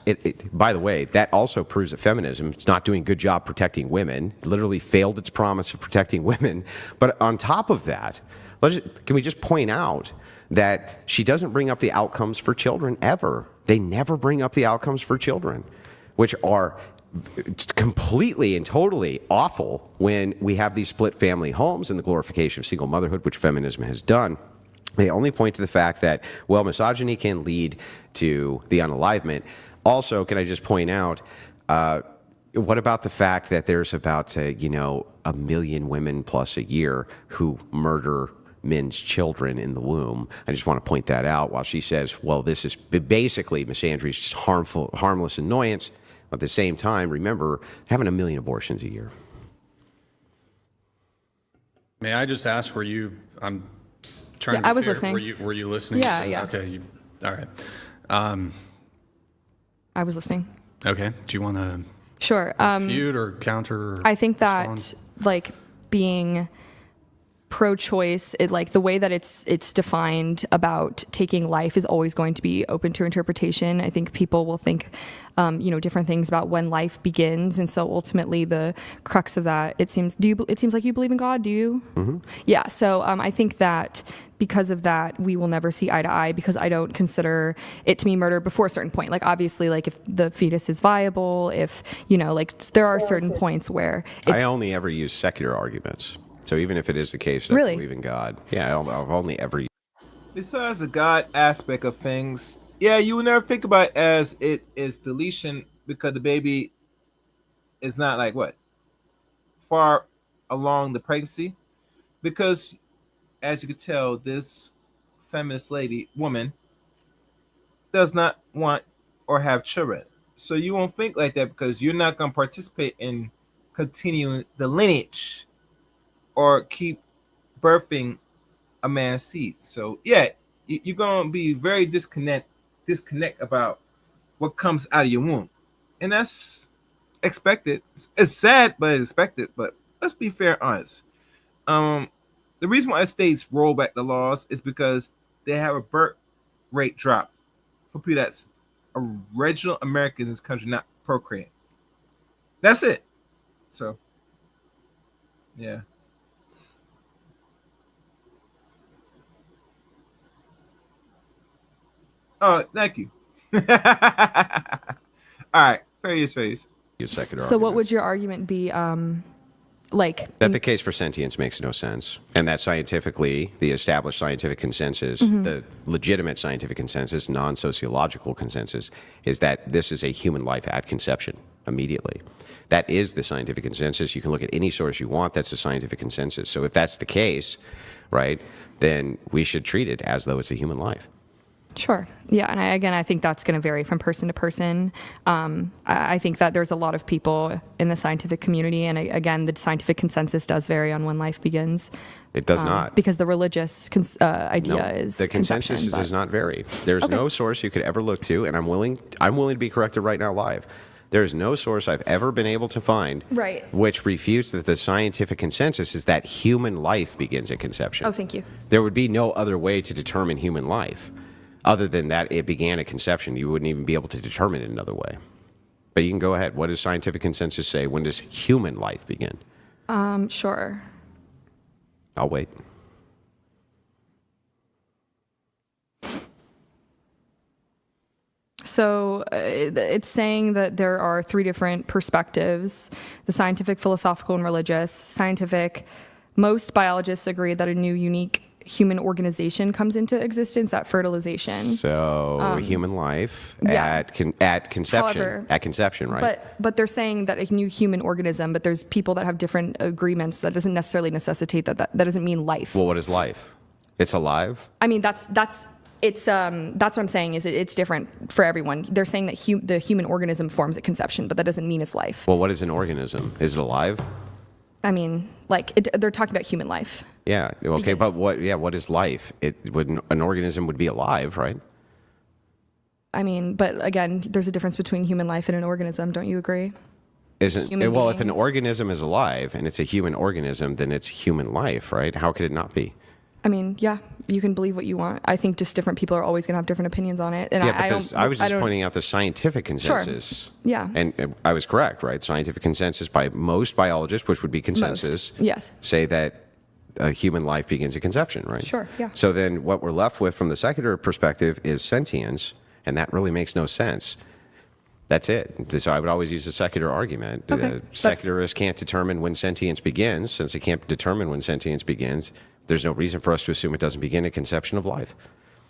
by the way, that also proves that feminism is not doing a good job protecting women. It literally failed its promise of protecting women. But on top of that, can we just point out that she doesn't bring up the outcomes for children ever? They never bring up the outcomes for children, which are completely and totally awful when we have these split family homes and the glorification of single motherhood, which feminism has done. They only point to the fact that, well, misogyny can lead to the unalivement. Also, can I just point out, what about the fact that there's about, 1 million women plus a year who murder men's children in the womb? I just want to point that out while she says, well, this is basically misandry is just harmless annoyance. At the same time, remember, having 1 million abortions a year. May I just ask, I'm trying to Yeah, be I was fair. listening. Were you listening? Yeah, yeah. Okay. All right. I was listening. Okay. Do you want to Sure. refute or counter? Or I think that respond? Being pro-choice, the way that it's defined about taking life is always going to be open to interpretation. I think people will think, different things about when life begins, and so ultimately the crux of that, it seems like you believe in God. Do you? Mm-hmm. Yeah. So I think that because of that, we will never see eye to eye because I don't consider it to be murder before a certain point. Like, obviously, if the fetus is viable, if there are certain points where I only ever use secular arguments. So even if it is the case that I believe in God, I've only ever. Besides the God aspect of things, yeah, you would never think about it as it is deletion because the baby is not like what far along the pregnancy, because as you could tell, this feminist woman does not want or have children. So you won't think like that because you're not going to participate in continuing the lineage or keep birthing a man's seed. So yeah, you're going to be very disconnect about what comes out of your womb, and that's expected. It's sad, but it's expected. But let's be fair and honest. The reason why states roll back the laws is because they have a birth rate drop for people that's original Americans in this country not procreating. That's it. So, yeah. Oh, thank you. All right, face. So what would your argument be? That the case for sentience makes no sense, and that scientifically, the established scientific consensus, the legitimate scientific consensus, non-sociological consensus, is that this is a human life at conception immediately. That is the scientific consensus. You can look at any source you want. That's the scientific consensus. So if that's the case, right, then we should treat it as though it's a human life. Sure. Yeah. And I think that's going to vary from person to person. I think that there's a lot of people in the scientific community. And again, the scientific consensus does vary on when life begins. It does not. Because the religious idea is the consensus does not vary. There's no source you could ever look to. And I'm willing to be corrected right now live. There's no source I've ever been able to find which refutes that the scientific consensus is that human life begins at conception. Oh, thank you. There would be no other way to determine human life. Other than that, it began at conception. You wouldn't even be able to determine it another way. But you can go ahead. What does scientific consensus say? When does human life begin? Sure. I'll wait. So it's saying that there are three different perspectives: the scientific, philosophical, and religious. Scientific, most biologists agree that a new, unique human organization comes into existence at fertilization. So human life at conception. However, at conception, right? But they're saying that a new human organism, but there's people that have different agreements. That doesn't necessarily necessitate that doesn't mean life. Well, what is life? It's alive? I mean, that's what I'm saying is it's different for everyone. They're saying that the human organism forms at conception, but that doesn't mean it's life. Well, what is an organism? Is it alive? I mean, they're talking about human life. Yeah. Okay. But what is life? An organism would be alive, right? I mean, but again, there's a difference between human life and an organism. Don't you agree? If an organism is alive and it's a human organism, then it's human life, right? How could it not be? I mean, yeah, you can believe what you want. I think just different people are always going to have different opinions on it. And I was just pointing out the scientific consensus. Sure. Yeah. And I was correct, right? Scientific consensus by most biologists, which would be consensus, yes, say that a human life begins at conception, right? Sure, yeah. So then what we're left with from the secular perspective is sentience, and that really makes no sense. That's it. So I would always use the secular argument. Okay. Secularists can't determine when sentience begins. Since they can't determine when sentience begins, there's no reason for us to assume it doesn't begin at conception of life.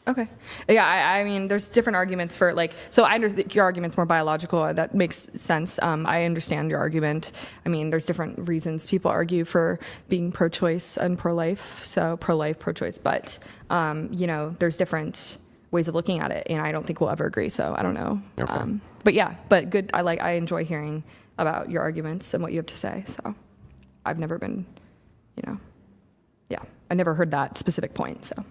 Okay. Yeah, I mean, there's different arguments for so I understand your argument's more biological. That makes sense. I understand your argument. I mean, there's different reasons people argue for being pro-choice and pro-life. So pro-life, pro-choice. But, there's different ways of looking at it. And I don't think we'll ever agree. So I don't know. Okay. But good. I enjoy hearing about your arguments and what you have to say. So I've never been, I never heard that specific point. So.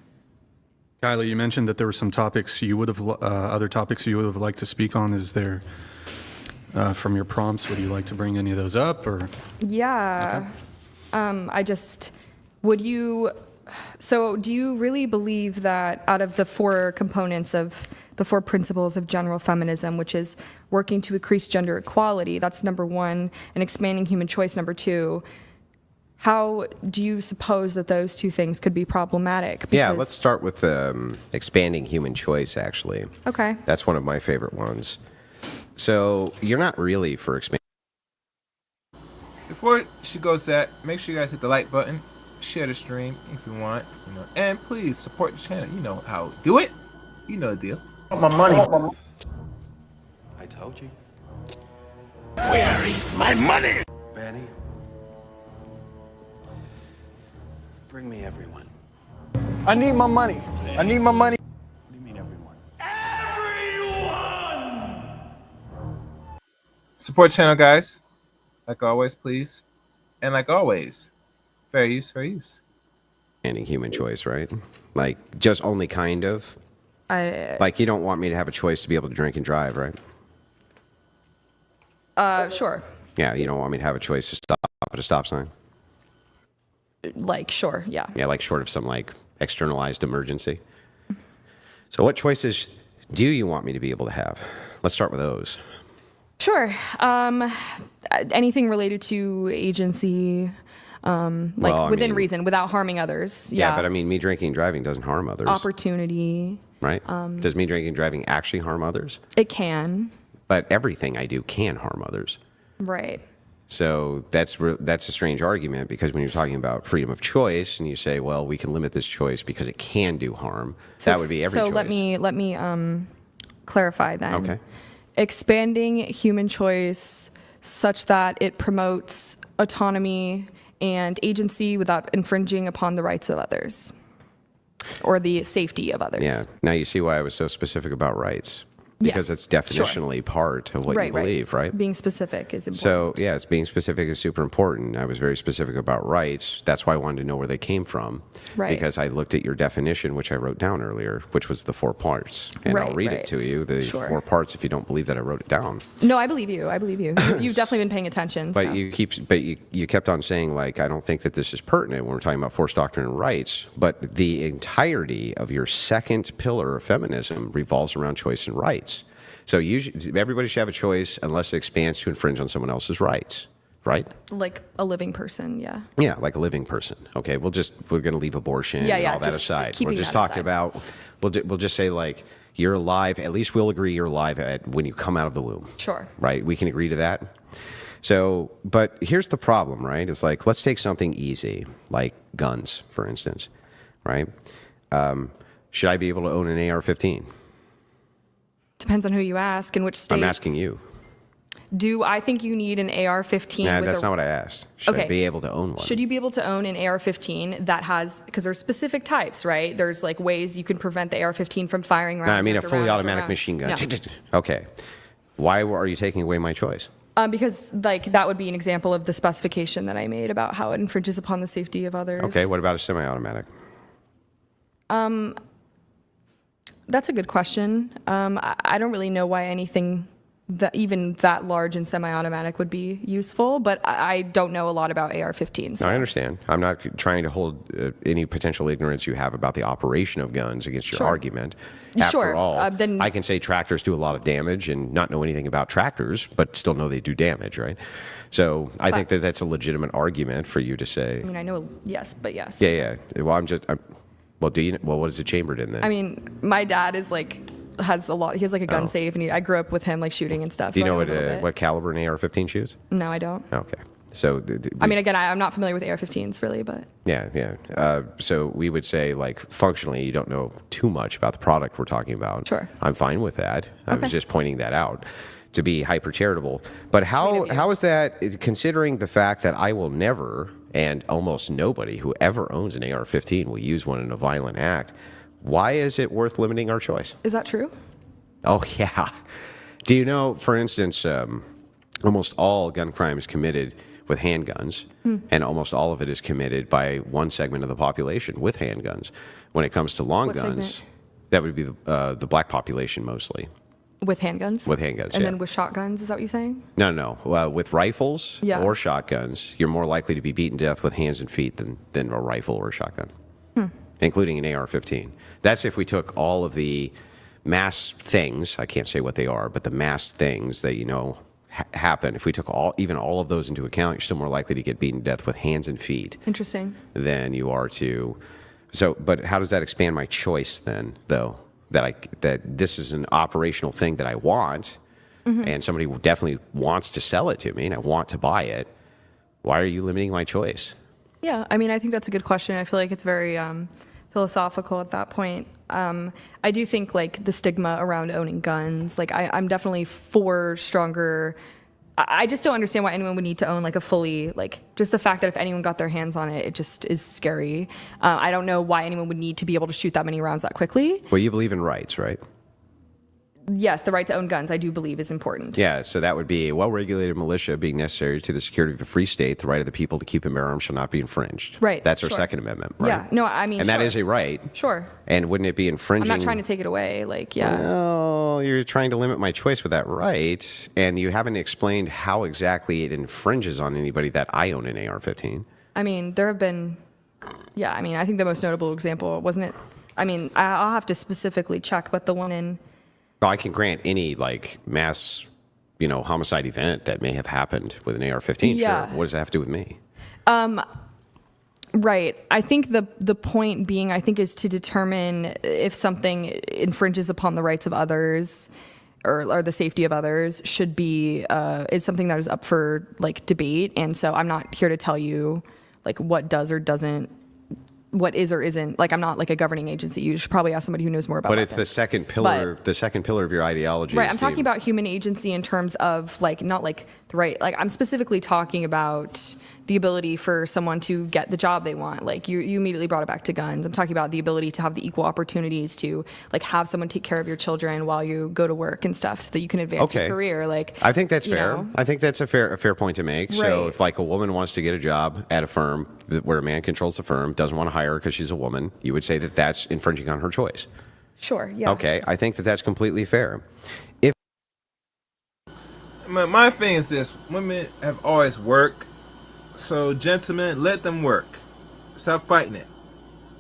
Kylie, you mentioned that there were some topics other topics you would have liked to speak on. Is there, from your prompts, would you like to bring any of those up or? Yeah. Okay. So do you really believe that out of the four components of the four principles of general feminism, which is working to increase gender equality, that's number one, and expanding human choice, number two, how do you suppose that those two things could be problematic? Yeah, let's start with expanding human choice, actually. Okay. That's one of my favorite ones. So you're not really for expanding. Before she goes that, make sure you guys hit the like button, share the stream if you want, and please support the channel. You know how to do it. You know the deal. My money. I told you. Where is my money? Betty? Bring me everyone. I need my money. I need my money. What do you mean everyone? Support channel, guys. Like always, please. And like always, fair use, fair use. Any human choice, right? Like, just only kind of. Like, you don't want me to have a choice to be able to drink and drive, right? Sure. Yeah, you don't want me to have a choice to stop at a stop sign. Like, sure, yeah. Yeah, like short of some like externalized emergency. So what choices do you want me to be able to have? Let's start with those. Sure. Anything related to agency, like Well, I within mean- reason, without harming others. Yeah, Yeah, but I mean, me drinking and driving doesn't harm others, opportunity. right? Does me drinking and driving actually harm others? It can. But everything I do can harm others. Right. So that's a strange argument, because when you're talking about freedom of choice and you say, well, we can limit this choice because it can do harm, that would be every choice. So let me clarify then. Okay. Expanding human choice such that it promotes autonomy and agency without infringing upon the rights of others or the safety of others. Yeah. Now you see why I was so specific about rights. Because Yes, it's definitionally part of what you believe, right? Being specific is important. So, yeah, it's being specific is super important. I was very specific about rights. That's why I wanted to know where they came from. Right. Because I looked at your definition, which I wrote down earlier, which was the 4 parts. And I'll Right, read right. it to you, the Sure. 4 parts, if you don't believe that I wrote it down. No, I believe you. I believe you. You've definitely been paying attention. But so. you kept on saying, like, I don't think that this is pertinent when we're talking about forced doctrine and rights. But the entirety of your second pillar of feminism revolves around choice and rights. So everybody should have a choice unless it expands to infringe on someone else's rights, right? Like a living person, yeah. Yeah, like a living person. Okay, we're going to leave abortion Yeah, and yeah, all that just aside. keeping We're just that talking aside. about, we'll just say, like, you're alive, at least we'll agree you're alive when you come out of the womb. Sure. Right? We can agree to that. So, but here's the problem, right? It's like, let's take something easy, like guns, for instance, right? Should I be able to own an AR-15? Depends on who you ask and which state. I'm asking you. Do I think you need an AR-15? Nah, with that's not what I asked. Should I Okay. be able to own one? Should you be able to own an AR-15 that has, because there's specific types, right? There's like ways you can prevent the AR-15 from firing rounds. No, I mean a after fully round after automatic round. machine gun. No. Okay. Why are you taking away my choice? Because like that would be an example of the specification that I made about how it infringes upon the safety of others. Okay, what about a semi-automatic? That's a good question. I don't really know why anything that even that large and semi-automatic would be useful, but I don't know a lot about AR-15s. No, I understand. I'm not trying to hold any potential ignorance you have about the operation of guns against your Sure. argument. After Sure, all, then- I can say tractors do a lot of damage and not know anything about tractors, but still know they do damage, right? So I think that that's a legitimate argument for you to say. I mean, I know, yes, but yes. Yeah. Well, well, what is it chambered in then? I mean, my dad is like, has a lot, he has like a gun Oh. safe, and I grew up with him like shooting and stuff. do you so I know a little bit. what caliber an AR-15 shoots? No, I don't. Okay. So, I mean, again, I'm not familiar with AR-15s really, but yeah. So we would say, like, functionally, you don't know too much about the product we're talking about. Sure. I'm fine with that. I was Okay. just pointing that out to be hyper charitable. But Sweet how of you. how is that, considering the fact that I will never, and almost nobody who ever owns an AR-15 will use one in a violent act? Why is it worth limiting our choice? is that true? Oh, yeah. Do you know, for instance, almost all gun crime is committed with handguns, and almost all of it is committed by one segment of the population with handguns. When it comes to long What guns, segment? that would be the black population mostly. With handguns? With handguns, And yeah. then with shotguns, is that what you're saying? No. With rifles Yeah. or shotguns, you're more likely to be beaten to death with hands and feet than a rifle or a shotgun, including an AR-15. That's if we took all of the mass things, I can't say what they are, but the mass things that happen, if we took even all of those into account, you're still more likely to get beaten to death with hands and feet Interesting. than you are to. So, but how does that expand my choice then, though? That this is an operational thing that I want, and somebody definitely wants to sell it to me, and I want to buy it. Why are you limiting my choice? Yeah, I mean, I think that's a good question. I feel like it's very philosophical at that point. I do think like the stigma around owning guns, like I'm definitely for stronger I just don't understand why anyone would need to own like a fully, like, just the fact that if anyone got their hands on it, it just is scary. I don't know why anyone would need to be able to shoot that many rounds that quickly. Well, you believe in rights, right? Yes, the right to own guns, I do believe, is important. Yeah, so that would be a well-regulated militia being necessary to the security of a free state. The right of the people to keep and bear arms shall not be infringed. Right. That's our sure. Second Amendment, right? Yeah. No, I mean, and sure. that is a right. Sure. And wouldn't it be infringing? I'm not trying to take it away. Like, yeah. Well, you're trying to limit my choice with that right, and you haven't explained how exactly it infringes on anybody that I own an AR-15. I mean, there have been, yeah, I mean, I think the most notable example, wasn't it? I mean, I'll have to specifically check, but the one in... Well, I can grant any, like, mass, homicide event that may have happened with an AR-15. Yeah. Sure. What does that have to do with me? Right. I think the point being, I think, is to determine if something infringes upon the rights of others or the safety of others should be, is something that is up for, like, debate. And so I'm not here to tell you, like, what does or doesn't, what is or isn't, like, I'm not like a governing agency. You should probably ask somebody who knows more about But weapons. it's the second pillar, the second pillar of your ideology. Right. I'm talking about human agency in terms of, like, not like the right, like, I'm specifically talking about the ability for someone to get the job they want. Like, you immediately brought it back to guns. I'm talking about the ability to have the equal opportunities to, like, have someone take care of your children while you go to work and stuff so that you can advance your career. Like, I think that's fair. know. I think that's a fair point to make. So Right. if, like, a woman wants to get a job at a firm where a man controls the firm, doesn't want to hire her because she's a woman, you would say that that's infringing on her choice. sure. Yeah. Okay. I think that that's completely fair. My thing is this: women have always worked. So, gentlemen, let them work. Stop fighting it.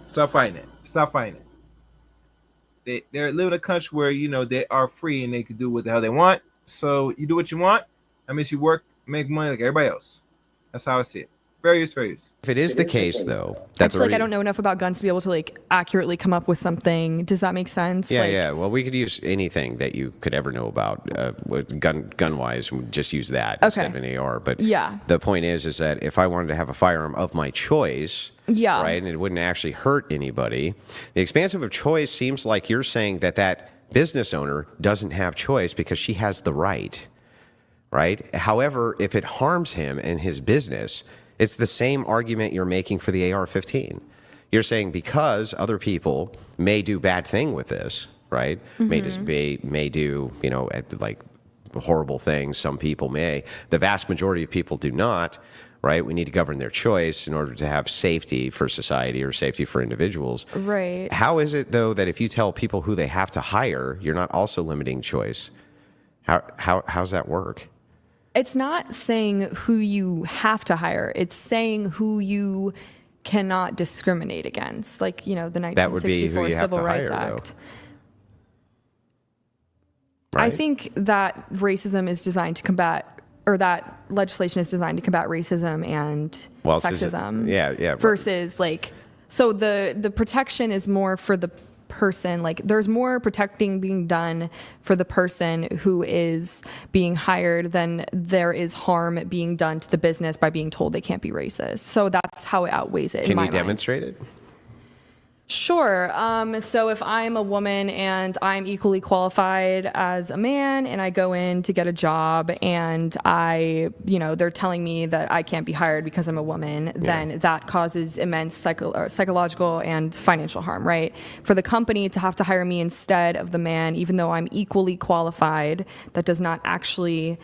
Stop fighting it. Stop fighting it. They're living in a country where, they are free and they can do what the hell they want. So, you do what you want. That means you work, make money like everybody else. That's how I see it. Fair use, fair use. If it is the case, though, I that's feel like I don't know enough about guns to be able to, like, accurately come up with something. Does that make sense? Yeah, Like, yeah. Well, we could use anything that you could ever know about with gun-wise. We'd just use that instead of an AR. But Yeah. the point is that if I wanted to have a firearm of my choice, Yeah. right, and it wouldn't actually hurt anybody, the expansive of choice seems like you're saying that business owner doesn't have choice because she has the right, right? However, if it harms him and his business, it's the same argument you're making for the AR-15. You're saying because other people may do bad thing with this, right? May do, like, horrible things. Some people may. The vast majority of people do not, right? We need to govern their choice in order to have safety for society or safety for individuals. Right. How is it, though, that if you tell people who they have to hire, you're not also limiting choice? How's that work? It's not saying who you have to hire. It's saying who you cannot discriminate against. Like, the That would be who 1964 you have Civil to Rights hire, Act. Right? I think that racism is designed to combat, or that legislation is designed to combat racism and sexism. Yeah. Versus, like, so the protection is more for the person. Like, there's more protecting being done for the person who is being hired than there is harm being done to the business by being told they can't be racist. So that's how it outweighs it. Can you demonstrate it? Sure. So if I'm a woman and I'm equally qualified as a man and I go in to get a job and they're telling me that I can't be hired because I'm a woman, then that causes immense psychological and financial harm, right? For the company to have to hire me instead of the man, even though I'm equally qualified, that does not actually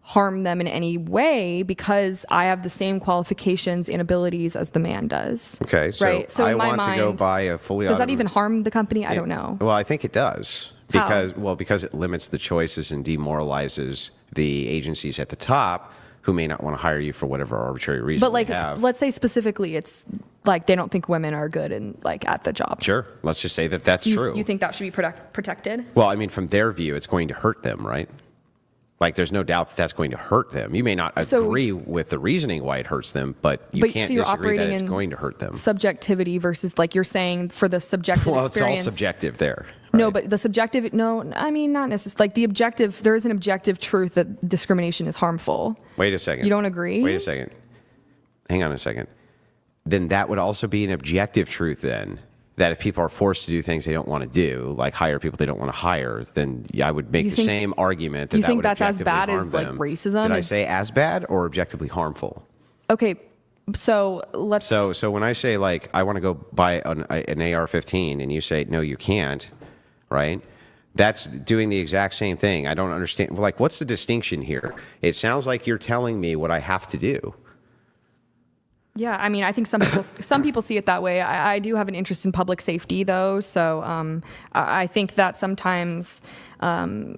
harm them in any way because I have the same qualifications and abilities as the man does. Okay, so, right? So I in my want to go mind, buy a fully does that even harm the company? I don't know. Well, I think it does. How? Because it limits the choices and demoralizes the agencies at the top who may not want to hire you for whatever arbitrary reason. But, like, they have. let's say specifically it's like they don't think women are good and, like, at the job. Sure. Let's just say that that's true. You think that should be protected? Well, I mean, from their view, it's going to hurt them, right? Like, there's no doubt that that's going to hurt them. You may not agree with the reasoning why it hurts them, but you can't disagree that it's going to hurt them. Subjectivity versus, like, you're saying for the subjective experience. Well, it's all subjective there. No, but the subjective, I mean, not necessarily. Like, the objective, there is an objective truth that discrimination is harmful. Wait a second. You don't agree? Wait a second. Hang on a second. Then that would also be an objective truth then that if people are forced to do things they don't want to do, like hire people they don't want to hire, then I would make the same argument that you that think would that's as objectively bad as harm like them. racism? Did I say as bad or objectively harmful? Okay, so let's. So when I say like I want to go buy an AR-15 and you say no, you can't, right? That's doing the exact same thing. I don't understand. Like, what's the distinction here? It sounds like you're telling me what I have to do. Yeah, I mean, I think some people see it that way. I do have an interest in public safety, though, so I think that sometimes, certain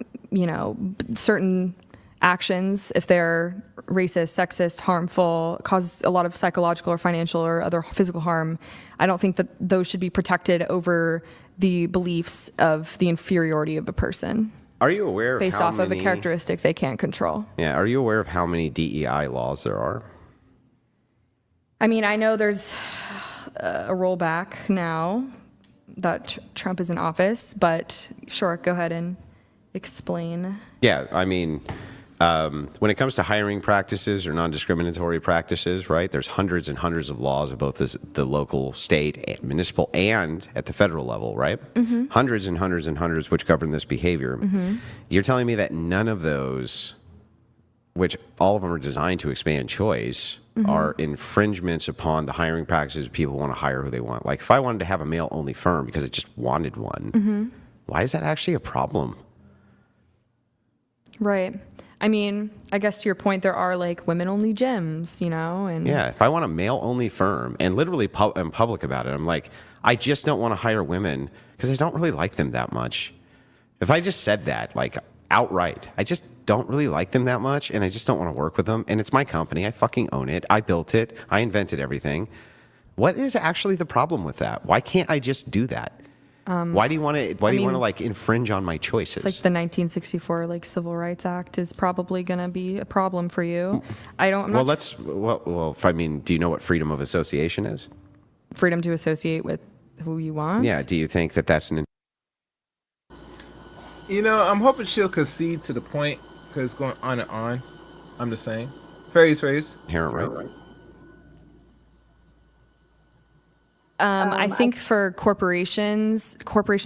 actions, if they're racist, sexist, harmful, cause a lot of psychological or financial or other physical harm, I don't think that those should be protected over the beliefs of the inferiority of a person. Are you aware of based off of a characteristic they can't control? Yeah. Are you aware of how many DEI laws there are? I mean, I know there's a rollback now that Trump is in office, but sure, go ahead and explain. Yeah, I mean, when it comes to hiring practices or non-discriminatory practices, right, there's hundreds and hundreds of laws of both the local, state, and municipal, and at the federal level, right? Mm-hmm. Hundreds and hundreds and hundreds which govern this behavior. Mm-hmm. You're telling me that none of those, which all of them are designed to expand choice, mm-hmm. are infringements upon the hiring practices of people who want to hire who they want. Like if I wanted to have a male-only firm because I just wanted one, mm-hmm. why is that actually a problem? Right. I mean, I guess to your point, there are like women-only gyms, and yeah. If I want a male-only firm, and literally I'm public about it, I'm like, I just don't want to hire women because I don't really like them that much. If I just said that, like outright, I just don't really like them that much, and I just don't want to work with them. And it's my company. I fucking own it. I built it. I invented everything. What is actually the problem with that? Why can't I just do that? Why do you want to? Why do you want to like infringe on my choices? It's like the 1964 like Civil Rights Act is probably going to be a problem for you. I don't. Well, I mean, do you know what freedom of association is? Freedom to associate with who you want. Yeah. Do you think that that's an? I'm hoping she'll concede to the point because it's going on and on. I'm just saying. Phrase. Inherent right. I think for corporations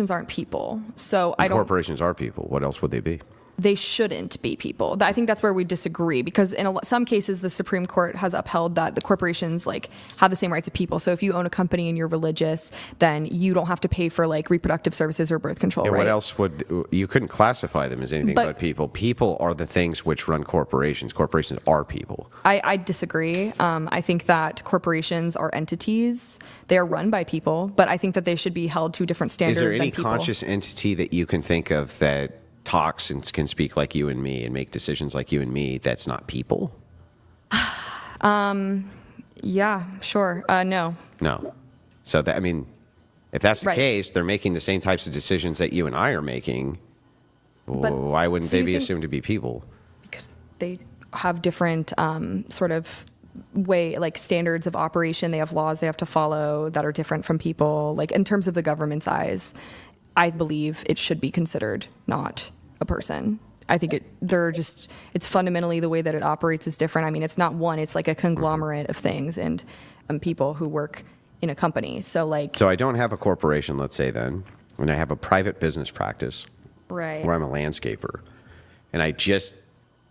aren't people. So I don't. Corporations are people. What else would they be? They shouldn't be people. I think that's where we disagree because in some cases the Supreme Court has upheld that the corporations like have the same rights of people. So if you own a company and you're religious, then you don't have to pay for like reproductive services or birth control. And right? what else would you couldn't classify them as anything but people? People are the things which run corporations. Corporations are people. I disagree. I think that corporations are entities. They are run by people, but I think that they should be held to a different standard. Is there any than people. conscious entity that you can think of that talks and can speak like you and me and make decisions like you and me that's not people? Yeah, sure. No. So that, I mean, if that's the Right. case, they're making the same types of decisions that you and I are making. Why wouldn't they be assumed to be people? Because they have different sort of like standards of operation. They have laws they have to follow that are different from people. Like in terms of the government's eyes, I believe it should be considered not a person. I think it's fundamentally the way that it operates is different. I mean, it's not one, it's like a conglomerate of things and people who work in a company. So I don't have a corporation, let's say then, and I have a private business practice right. where I'm a landscaper. And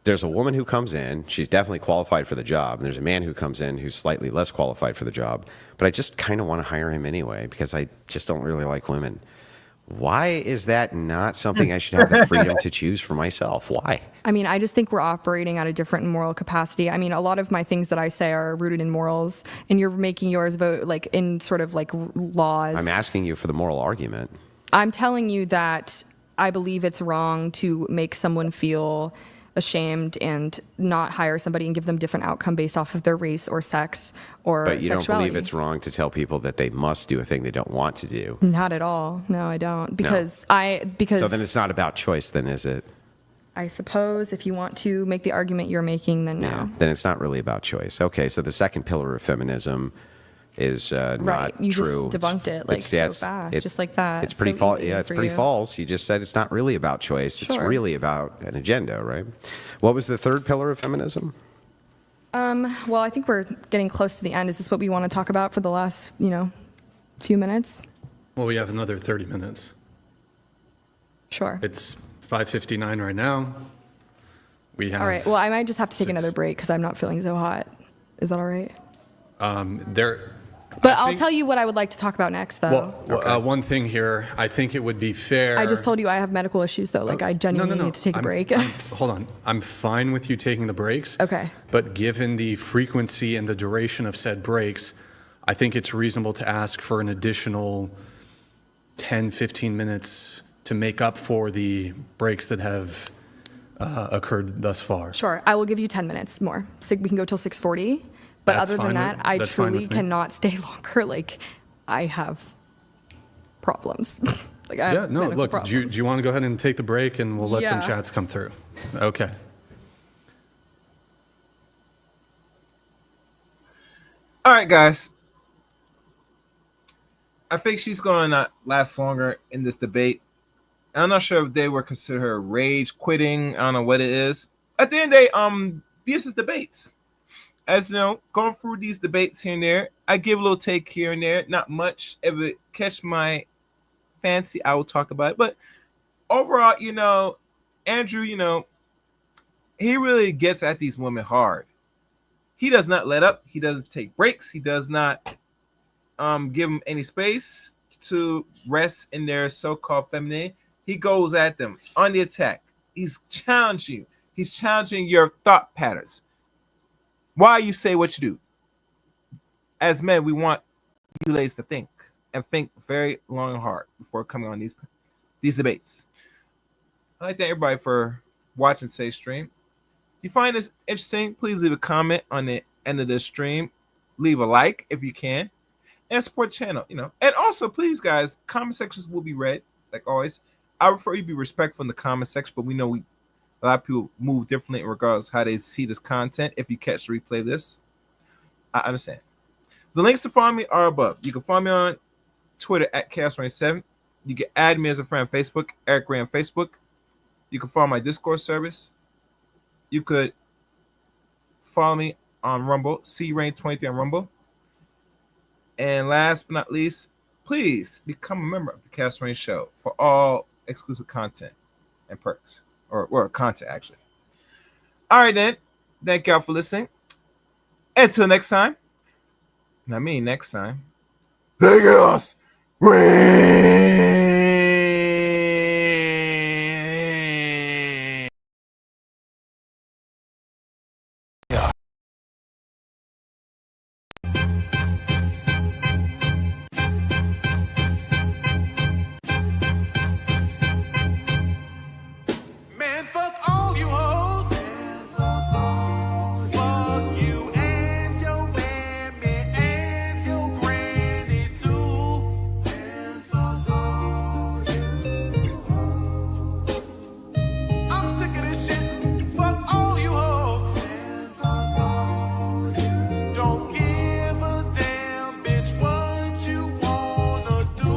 there's a woman who comes in, she's definitely qualified for the job, and there's a man who comes in who's slightly less qualified for the job, but I just kind of want to hire him anyway because I just don't really like women. Why is that not something I should have the freedom to choose for myself? Why? I mean, I just think we're operating at a different moral capacity. I mean, a lot of my things that I say are rooted in morals, and you're making yours vote like in sort of like laws. I'm asking you for the moral argument. I'm telling you that I believe it's wrong to make someone feel ashamed and not hire somebody and give them different outcome based off of their race or sex or But you sexuality. don't believe it's wrong to tell people that they must do a thing they don't want to do? Not at all. No, I don't. Because So then it's not about choice then, is it? I suppose if you want to make the argument you're making, then no. Yeah, then it's not really about choice. Okay, so the second pillar of feminism is right. not You true. just debunked it like so fast, just like that. It's pretty so false. easy Yeah, it's for pretty you. false. You just said it's not really about choice. Sure. It's really about an agenda, right? What was the third pillar of feminism? Well, I think we're getting close to the end. Is this what we want to talk about for the last, few minutes? Well, we have another 30 minutes. Sure. It's 5:59 right now. We have. All right. Well, I might just have to take 6. another break because I'm not feeling so hot. Is that all right? But I'll tell you what I would like to talk about next, though. Well, one thing here, I think it would be fair. I just told you I have medical issues, though. Like, I genuinely need to take a break. Hold on. I'm fine with you taking the breaks. Okay. But given the frequency and the duration of said breaks, I think it's reasonable to ask for an additional 10, 15 minutes to make up for the breaks that have occurred thus far. Sure. I will give you 10 minutes more. So we can go till 6:40. But That's other than fine that, with- I that's fine truly with me. cannot stay longer. Like, I have problems. Like, I Yeah, have no, medical look, do problems. you want to go ahead and take the break and we'll let some Yeah. chats come through? Okay. All right, guys. I think she's going to not last longer in this debate. I'm not sure if they would consider her rage quitting. I don't know what it is. At the end of the day, this is debates. As you know, going through these debates here and there, I give a little take here and there. Not much. If it catch my fancy, I will talk about it. But overall, Andrew, he really gets at these women hard. He does not let up. He doesn't take breaks. He does not give them any space to rest in their so-called femininity. He goes at them on the attack. He's challenging you. He's challenging your thought patterns. Why you say what you do. As men, we want you ladies to think and think very long and hard before coming on these debates. I'd like to thank everybody for watching today's stream. If you find this interesting, please leave a comment on the end of this stream. Leave a like if you can. And support the channel, And also, please, guys, comment sections will be read, like always. I prefer you be respectful in the comment section, but we know a lot of people move differently in regards to how they see this content. If you catch the replay of this, I understand. The links to follow me are above. You can follow me on Twitter at Chaos27. You can add me as a friend on Facebook, Eric Ray on Facebook. You can follow my Discord service. You could follow me on Rumble, CRain23 on Rumble. And last but not least, please become a member of the Chaos Rain Show for all exclusive content and perks. Or content, actually. All right, then. Thank y'all for listening. Until next time. And I mean next time. Take it us. Man, fuck all you hoes. Fuck you and your mammy and your granny too. And fuck all you hoes. I'm sick of this shit. Fuck all you hoes. And fuck all you. Don't give a damn, bitch, what you wanna do.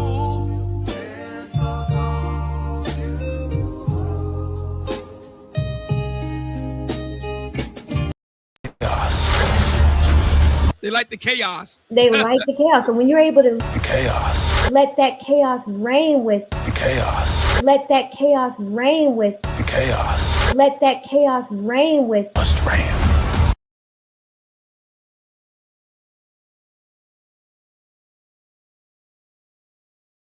And fuck all you hoes. They like the chaos. They like the chaos. So when you're able to Chaos. let that chaos reign with, Chaos. let that chaos reign with, Chaos. let that chaos reign with, Must reign.